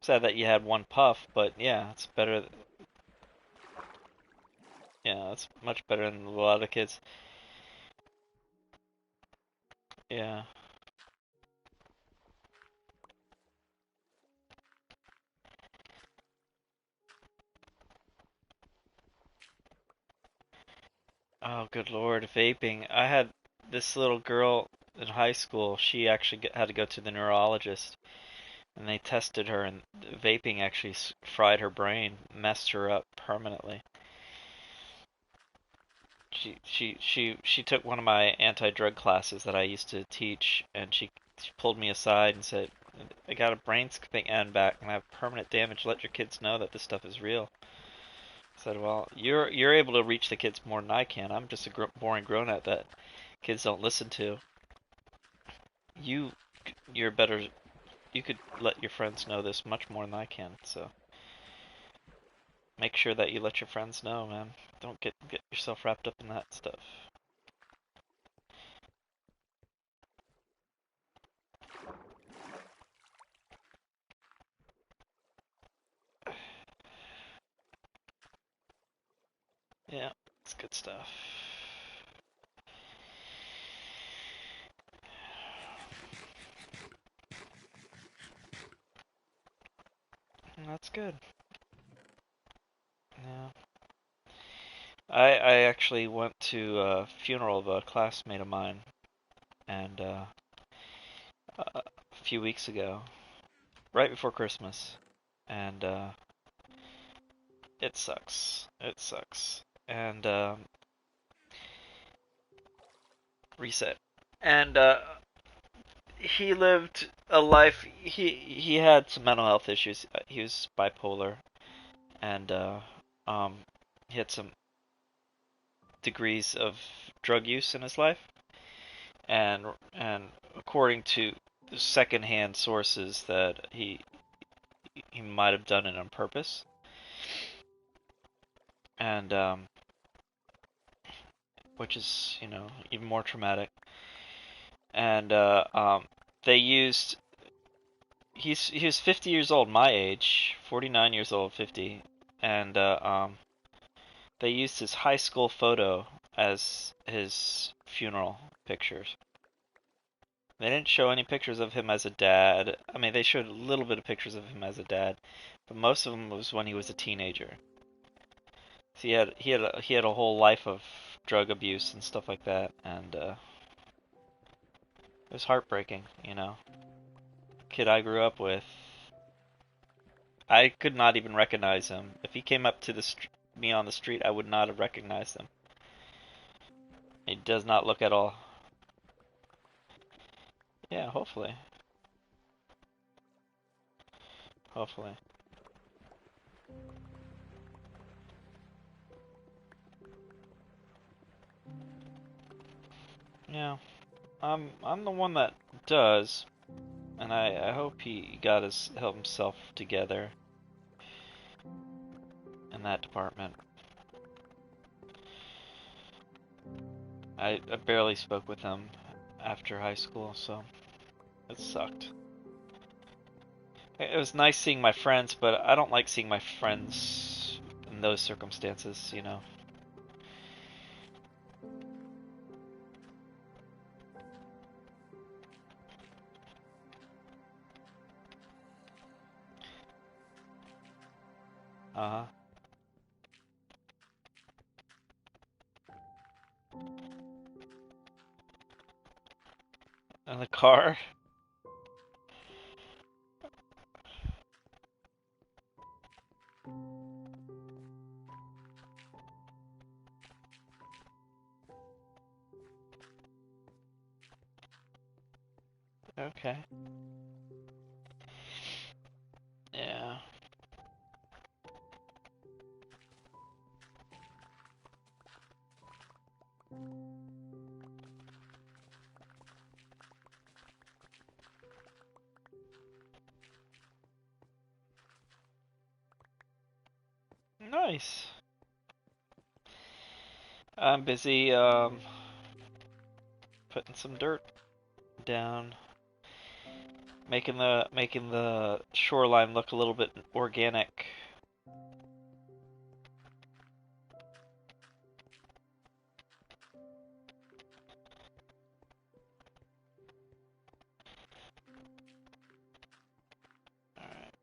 sad that you had one puff, but yeah, it's better. Yeah, it's much better than a lot of kids. Yeah. Oh, good lord, vaping. I had this little girl in high school. She actually had to go to the neurologist, and they tested her, and vaping actually fried her brain, messed her up permanently. She took one of my anti-drug classes that I used to teach, and she pulled me aside and said, "I got a brain scan back, and I have permanent damage. Let your kids know that this stuff is real." I said, "Well, you're able to reach the kids more than I can. I'm just a boring grown-up that kids don't listen to. You you're better. You could let your friends know this much more than I can. So make sure that you let your friends know, man. Don't get yourself wrapped up in that stuff." Yeah, it's good stuff. That's good. Yeah. I actually went to a funeral of a classmate of mine, and a few weeks ago, right before Christmas, and it sucks. It sucks. And reset. And he lived a life. He had some mental health issues. He was bipolar, and um, he had some degrees of drug use in his life. And according to secondhand sources, that he might have done it on purpose. And which is, even more traumatic. And they used he was 50 years old, my age, 49 years old, 50, and they used his high school photo as his funeral pictures. They didn't show any pictures of him as a dad. I mean, they showed a little bit of pictures of him as a dad, but most of them was when he was a teenager. So he had a whole life of drug abuse and stuff like that, and it was heartbreaking. Kid I grew up with, I could not even recognize him. If he came up to me on the street, I would not have recognized him. He does not look at all. Yeah, hopefully. Hopefully. Yeah. I'm the one that does, and I hope he got his help himself together in that department. I barely spoke with him after high school, so it sucked. It was nice seeing my friends, but I don't like seeing my friends in those circumstances. Uh-huh. In the car? Okay. Yeah. Nice. I'm busy putting some dirt down, making the shoreline look a little bit organic. All right.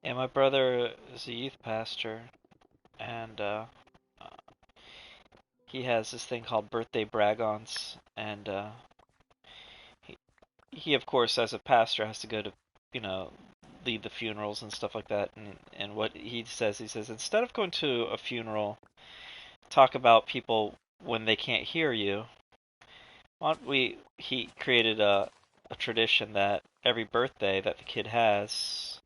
Yeah, my brother is a youth pastor, and he has this thing called birthday brag-ons, and he, he of course as a pastor has to go to, you know, lead the funerals and stuff like that. And what he says instead of going to a funeral, talk about people when they can't hear you. Why don't we? He created a tradition that every birthday that the kid has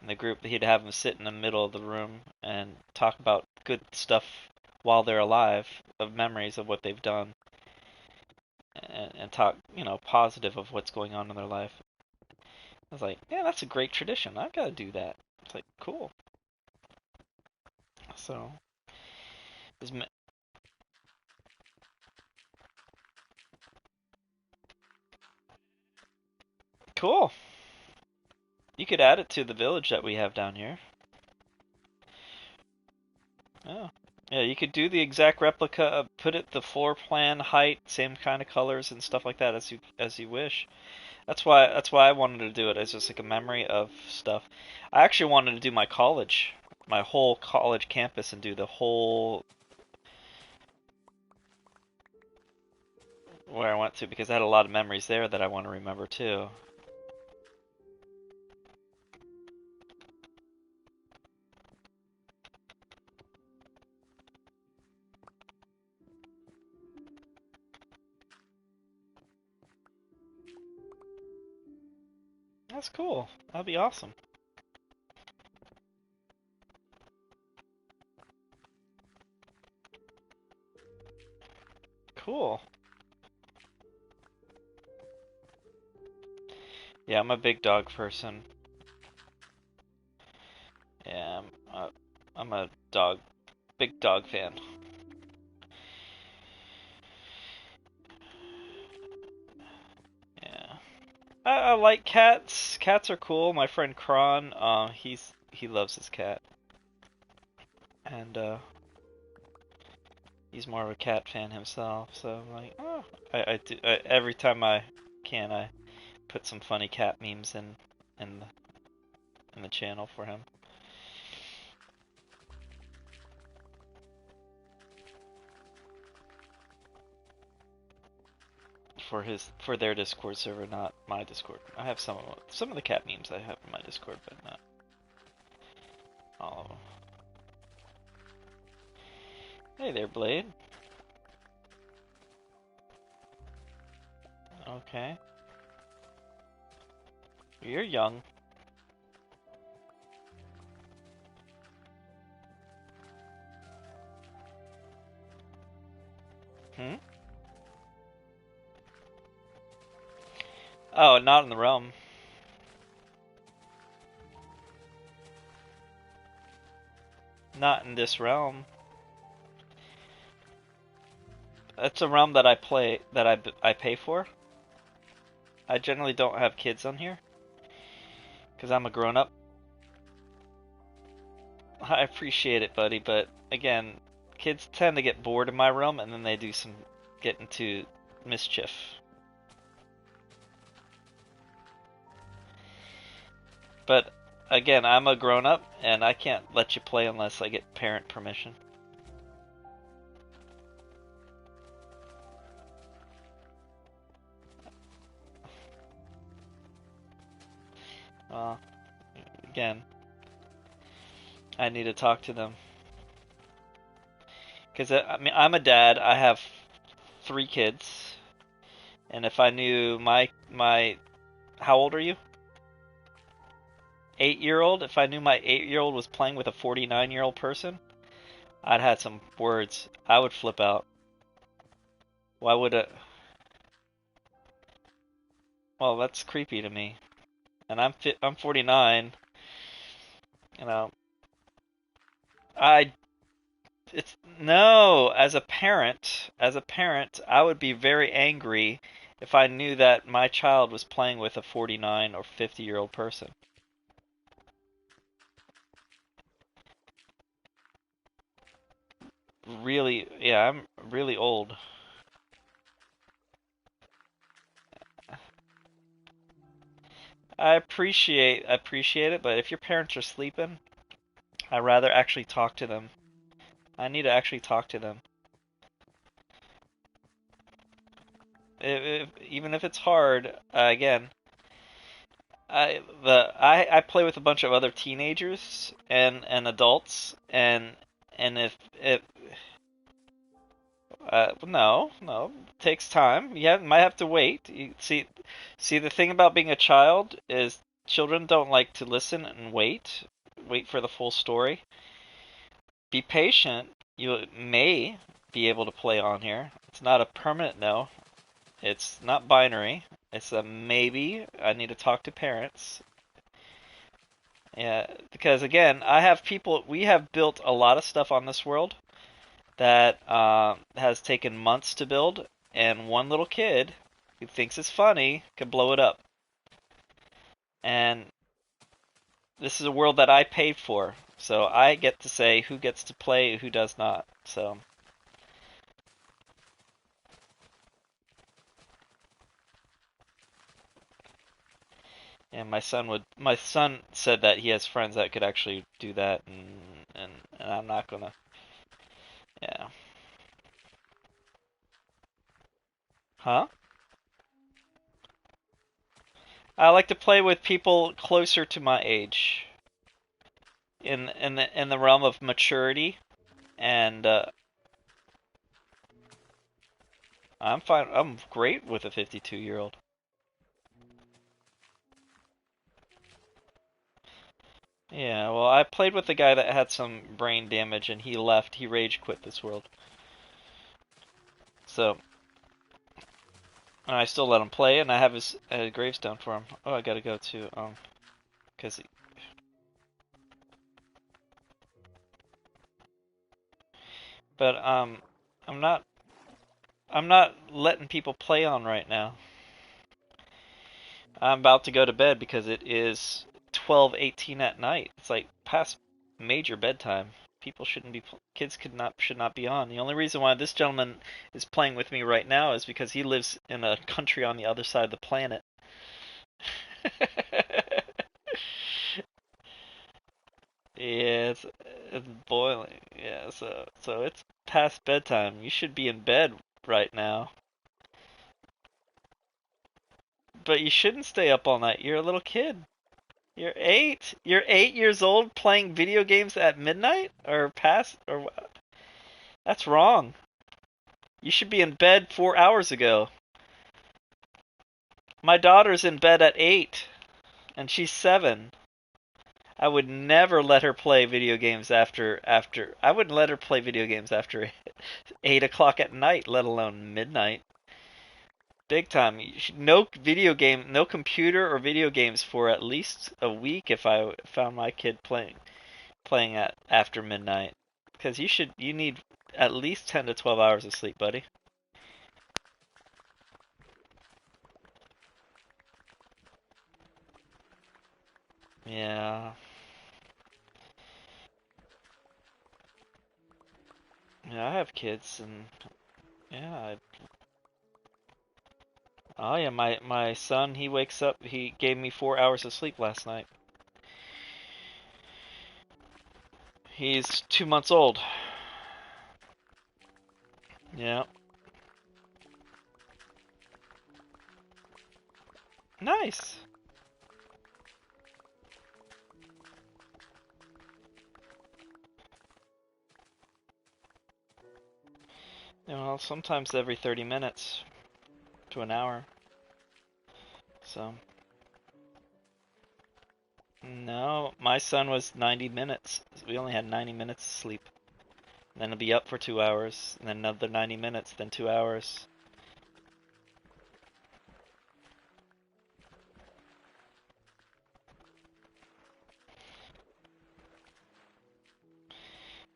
in the group, he'd have them sit in the middle of the room and talk about good stuff while they're alive, of memories of what they've done, and talk, you know, positive of what's going on in their life. I was like, yeah, that's a great tradition. I gotta do that. It's like, cool. So, is cool. You could add it to the village that we have down here. Yeah. Yeah, you could do the exact replica, put it the floor plan, height, same kind of colors and stuff like that as you wish. That's why I wanted to do it as just like a memory of stuff. I actually wanted to do my college, my whole college campus, and do the whole where I went to, because I had a lot of memories there that I want to remember too. That's cool. That'd be awesome. Cool. Yeah, I'm a big dog person. Yeah, I'm a big dog fan. Yeah. I like cats. Cats are cool. My friend Kron, he loves his cat, and he's more of a cat fan himself. So I'm like, oh, every time I can, I put some funny cat memes in the, in the channel for him. For their Discord server, not my Discord. I have some of the cat memes I have in my Discord, but not all of them. Hey there, Blade. Okay. You're young. Hmm? Oh, not in the realm. Not in this realm. That's a realm that I play, that I pay for. I generally don't have kids on here because I'm a grown up. I appreciate it, buddy, but again, kids tend to get bored in my realm and then they get into mischief. But again, I'm a grown up and I can't let you play unless I get parent permission. Well, again, I need to talk to them. Because I mean, I'm a dad. I have 3 kids, and if I knew my how old are you? 8-year-old. If I knew my 8-year-old was playing with a 49-year-old person, I'd had some words. I would flip out. Why would it? Well, that's creepy to me. And I'm 49. You know, I it's no, as a parent, I would be very angry if I knew that my child was playing with a 49 or 50-year-old person. Really, yeah, I'm really old. I appreciate it, but if your parents are sleeping, I'd rather actually talk to them. I need to actually talk to them. Even if it's hard, again, I play with a bunch of other teenagers and adults, and if no, it takes time. You might have to wait. See, the thing about being a child is children don't like to listen and wait for the full story. Be patient. You may be able to play on here. It's not a permanent no. It's not binary. It's a maybe. I need to talk to parents. Yeah, because again, we have built a lot of stuff on this world that has taken months to build, and one little kid who thinks it's funny can blow it up. And this is a world that I paid for, so I get to say who gets to play, who does not. So, and my son said that he has friends that could actually do that, and I'm not gonna, yeah, huh? I like to play with people closer to my age in the realm of maturity, and I'm fine. I'm great with a 52-year-old. Yeah, well, I played with a guy that had some brain damage, and he left. He rage quit this world. So, and I still let him play, and I have his gravestone for him. Oh, I gotta go to cause, but I'm not I'm not letting people play on right now. I'm about to go to bed because it is 12:18 at night. It's like past major bedtime. People shouldn't be kids should not be on. The only reason why this gentleman is playing with me right now is because he lives in a country on the other side of the planet. Yeah, it's boiling. Yeah, so it's past bedtime. You should be in bed right now. But you shouldn't stay up all night. You're a little kid. You're 8. You're 8 years old playing video games at midnight or past or what? That's wrong. You should be in bed 4 hours ago. My daughter's in bed at 8 and she's 7. I would never let her play video games after I wouldn't let her play video games after 8 o'clock at night, let alone midnight. Big time. No video game, no computer or video games for at least a week if I found my kid playing at after midnight. Because you need at least 10 to 12 hours of sleep, buddy. Yeah. Yeah, I have kids and yeah, oh yeah, my son, he wakes up, he gave me 4 hours of sleep last night. He's 2 months old. Yeah. Nice. Well, sometimes every 30 minutes to an hour. So, no, my son was 90 minutes. We only had 90 minutes of sleep. And then he'll be up for 2 hours, and then another 90 minutes, then 2 hours.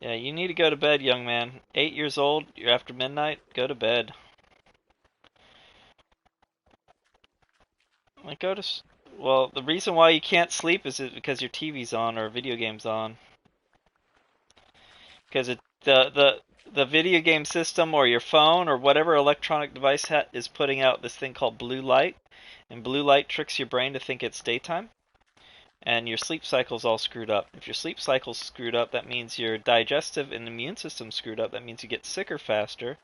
Yeah, you need to go to bed, young man. 8 years old, you're after midnight, go to bed. Like, well, the reason why you can't sleep is because your TV's on or video game's on. Because the video game system or your phone or whatever electronic device is putting out this thing called blue light, and blue light tricks your brain to think it's daytime, and your sleep cycle's all screwed up. If your sleep cycle's screwed up, that means your digestive and immune system's screwed up. That means you get sicker faster,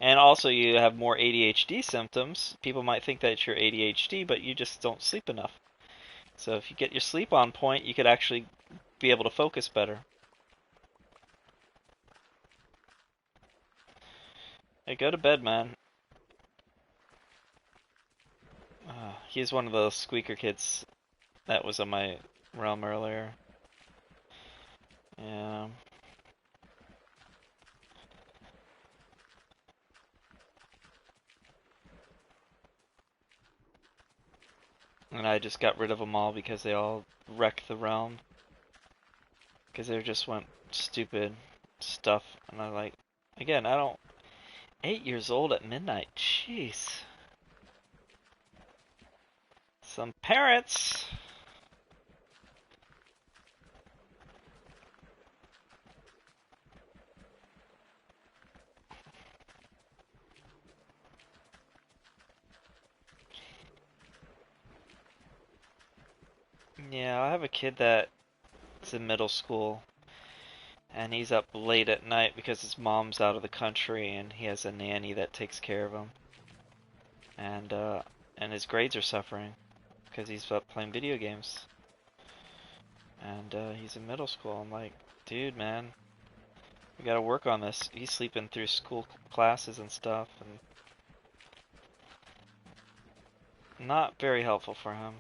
and also you have more ADHD symptoms. People might think that it's your ADHD, but you just don't sleep enough. So if you get your sleep on point, you could actually be able to focus better. Hey, go to bed, man. He's one of the squeaker kids that was on my realm earlier. Yeah. And I just got rid of them all because they all wrecked the realm. Because they just went stupid stuff. And I'm like, again, I don't... 8 years old at midnight, jeez. Some parents! Yeah, I have a kid that's in middle school. And he's up late at night because his mom's out of the country and he has a nanny that takes care of him. And his grades are suffering because he's up playing video games. And he's in middle school. I'm like, dude, man, we gotta work on this. He's sleeping through school classes and stuff, and not very helpful for him.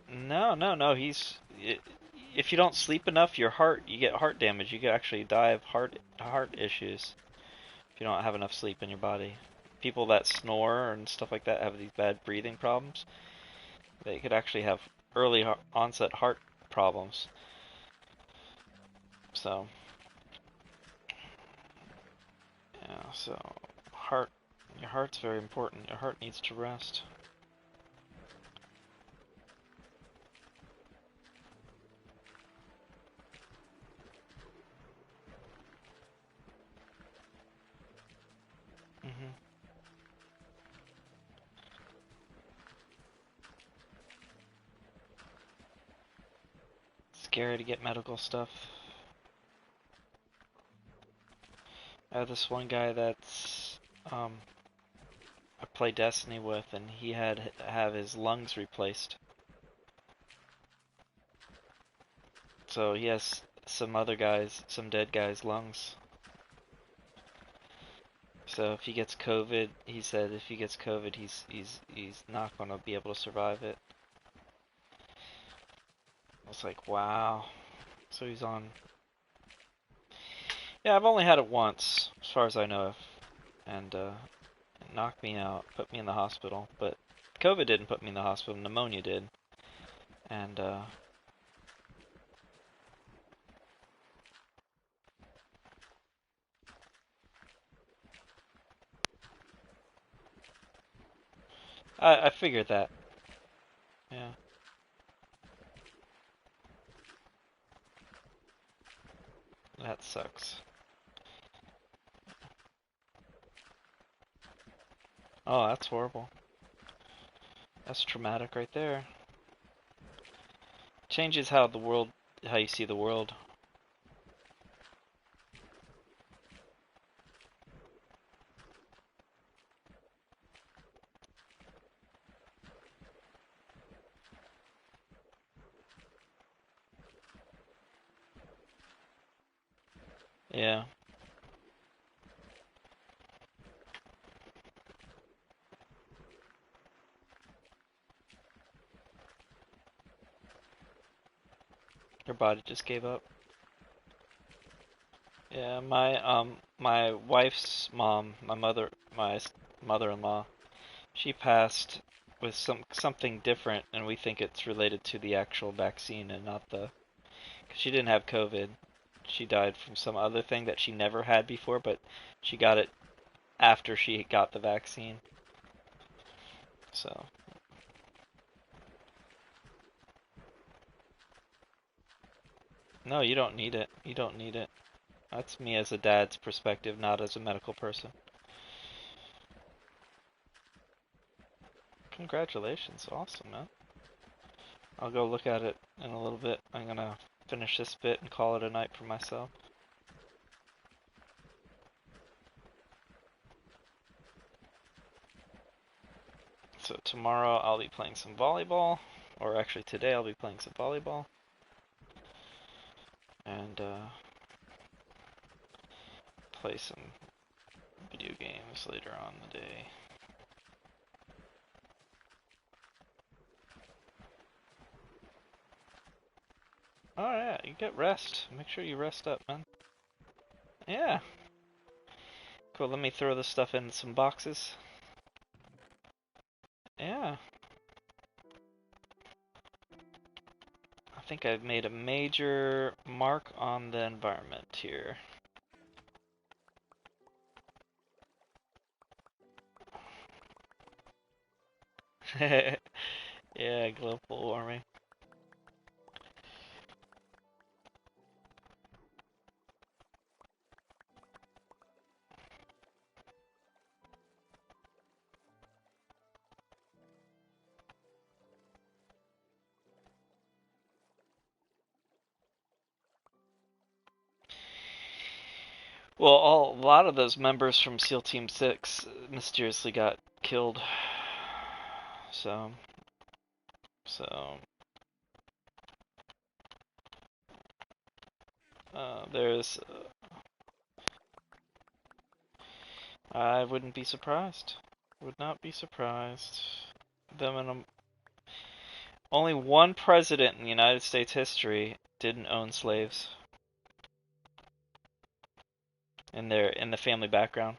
No. If you don't sleep enough, you get heart damage. You could actually die of heart issues if you don't have enough sleep in your body. People that snore and stuff like that have these bad breathing problems. They could actually have early onset heart problems. So, yeah, so your heart's very important. Your heart needs to rest. Mm-hmm. Scary to get medical stuff. I have this one guy that's I play Destiny with, and he had to have his lungs replaced. So he has some dead guys' lungs. So if he gets COVID, he said if he gets COVID, he's not gonna be able to survive it. I was like, wow. So he's on. Yeah, I've only had it once, as far as I know, and it knocked me out, put me in the hospital. But COVID didn't put me in the hospital, pneumonia did. And I figured that. Yeah. That sucks. Oh, that's horrible. That's traumatic right there. Changes how you see the world. Yeah. Her body just gave up. Yeah, my wife's mom, my mother-in-law, she passed with something different, and we think it's related to the actual vaccine and not the. Cause she didn't have COVID. She died from some other thing that she never had before, but she got it after she got the vaccine. So. No, you don't need it. You don't need it. That's me as a dad's perspective, not as a medical person. Congratulations. Awesome, man. I'll go look at it in a little bit. I'm gonna finish this bit and call it a night for myself. So tomorrow I'll be playing some volleyball, or actually today I'll be playing some volleyball. And play some video games later on in the day. Oh yeah, you get rest. Make sure you rest up, man. Yeah. Cool, let me throw this stuff in some boxes. Yeah. I think I've made a major mark on the environment here. Yeah, global warming. Well, a lot of those members from SEAL Team 6 mysteriously got killed. So, there's, I wouldn't be surprised. Would not be surprised. Them and only one president in United States history didn't own slaves in the family background.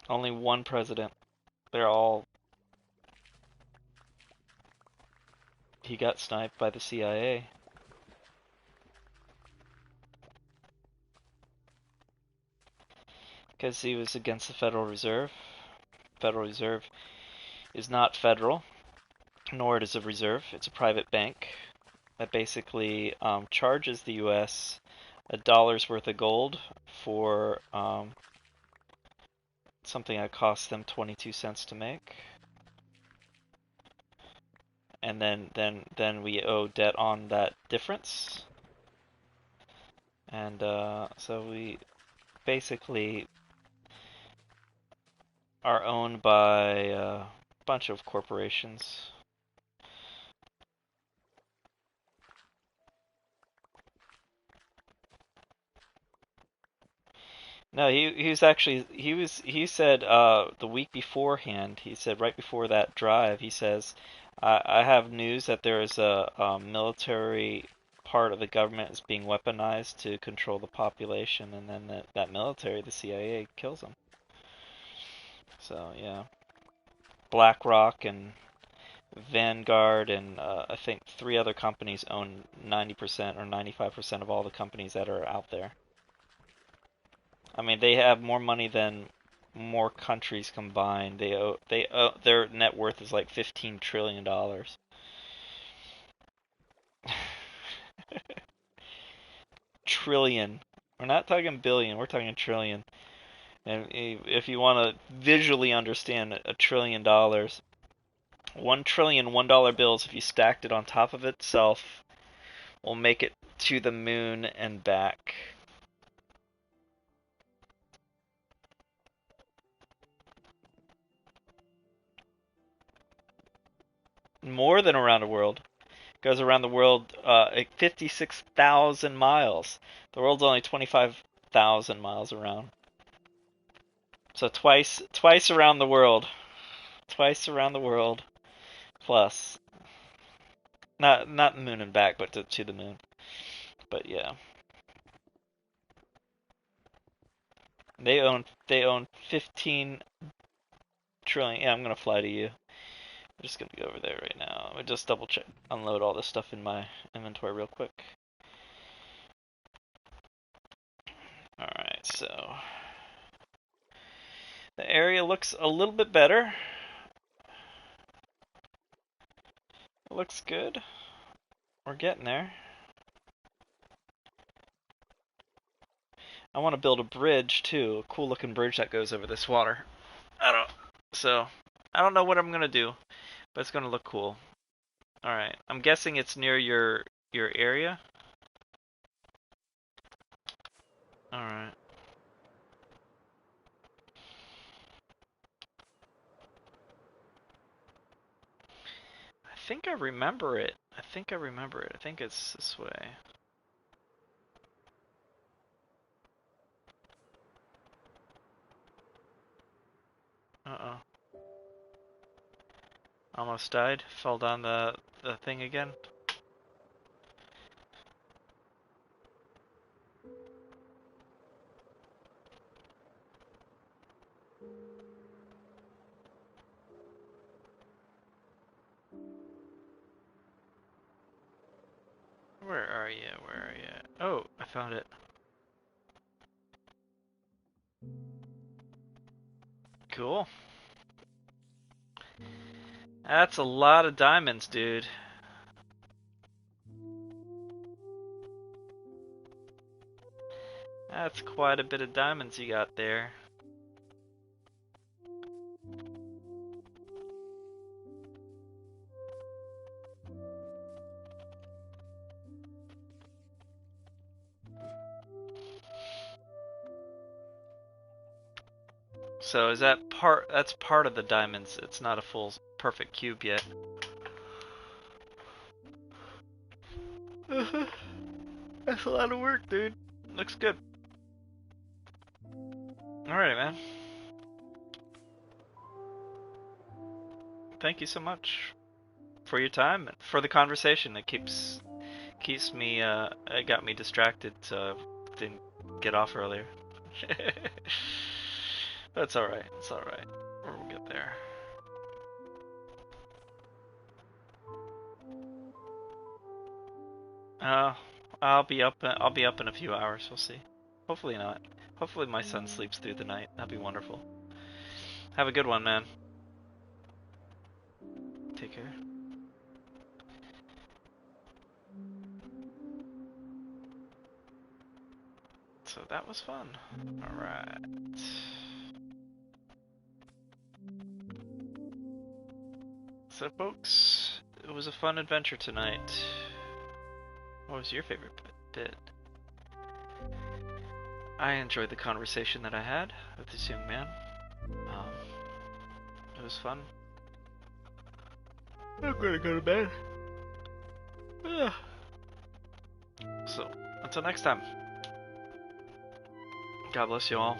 Only one president. They're all. He got sniped by the CIA. Because he was against the Federal Reserve. Federal Reserve is not federal, nor it is a reserve. It's a private bank that basically charges the U.S. $1 worth of gold for something that costs them 22 cents to make. And then we owe debt on that difference. And so we basically are owned by a bunch of corporations. No, he said the week beforehand, he said right before that drive, he says, I have news that there is a military part of the government is being weaponized to control the population, and then that military, the CIA, kills them. So yeah, BlackRock and Vanguard and I think 3 other companies own 90% or 95% of all the companies that are out there. I mean, they have more money than more countries combined. Their net worth is like $15 trillion. Trillion. We're not talking billion, we're talking trillion. And if you want to visually understand $1 trillion, 1 trillion $1 bills, if you stacked it on top of itself, will make it to the moon and back. More than around the world. Goes around the world 56,000 miles. The world's only 25,000 miles around. So twice around the world. Twice around the world. Plus. Not the moon and back, but to the moon. But yeah. They own 15 trillion. Yeah, I'm gonna fly to you. I'm just gonna go over there right now. I just double check, unload all this stuff in my inventory real quick. Alright, so the area looks a little bit better. It looks good. We're getting there. I want to build a bridge too, a cool looking bridge that goes over this water. So I don't know what I'm gonna do, but it's gonna look cool. All right, I'm guessing it's near your area. All right. I think I remember it. I think it's this way. Uh-oh. Almost died. Fell down the thing again. Where are you? Where are you? Oh, I found it. Cool. That's a lot of diamonds, dude. That's quite a bit of diamonds you got there. So is that that's part of the diamonds. It's not a full perfect cube yet. That's a lot of work, dude. Looks good. Alright, man. Thank you so much for your time and for the conversation. It keeps me it got me distracted, so I didn't get off earlier. That's alright. It's alright. We'll get there. I'll be up in a few hours. We'll see. Hopefully not. Hopefully my son sleeps through the night. That'd be wonderful. Have a good one, man. Take care. So that was fun. Alright. So folks, it was a fun adventure tonight. What was your favorite bit? I enjoyed the conversation that I had with this young man. It was fun. I'm gonna go to bed. So, until next time. God bless you all.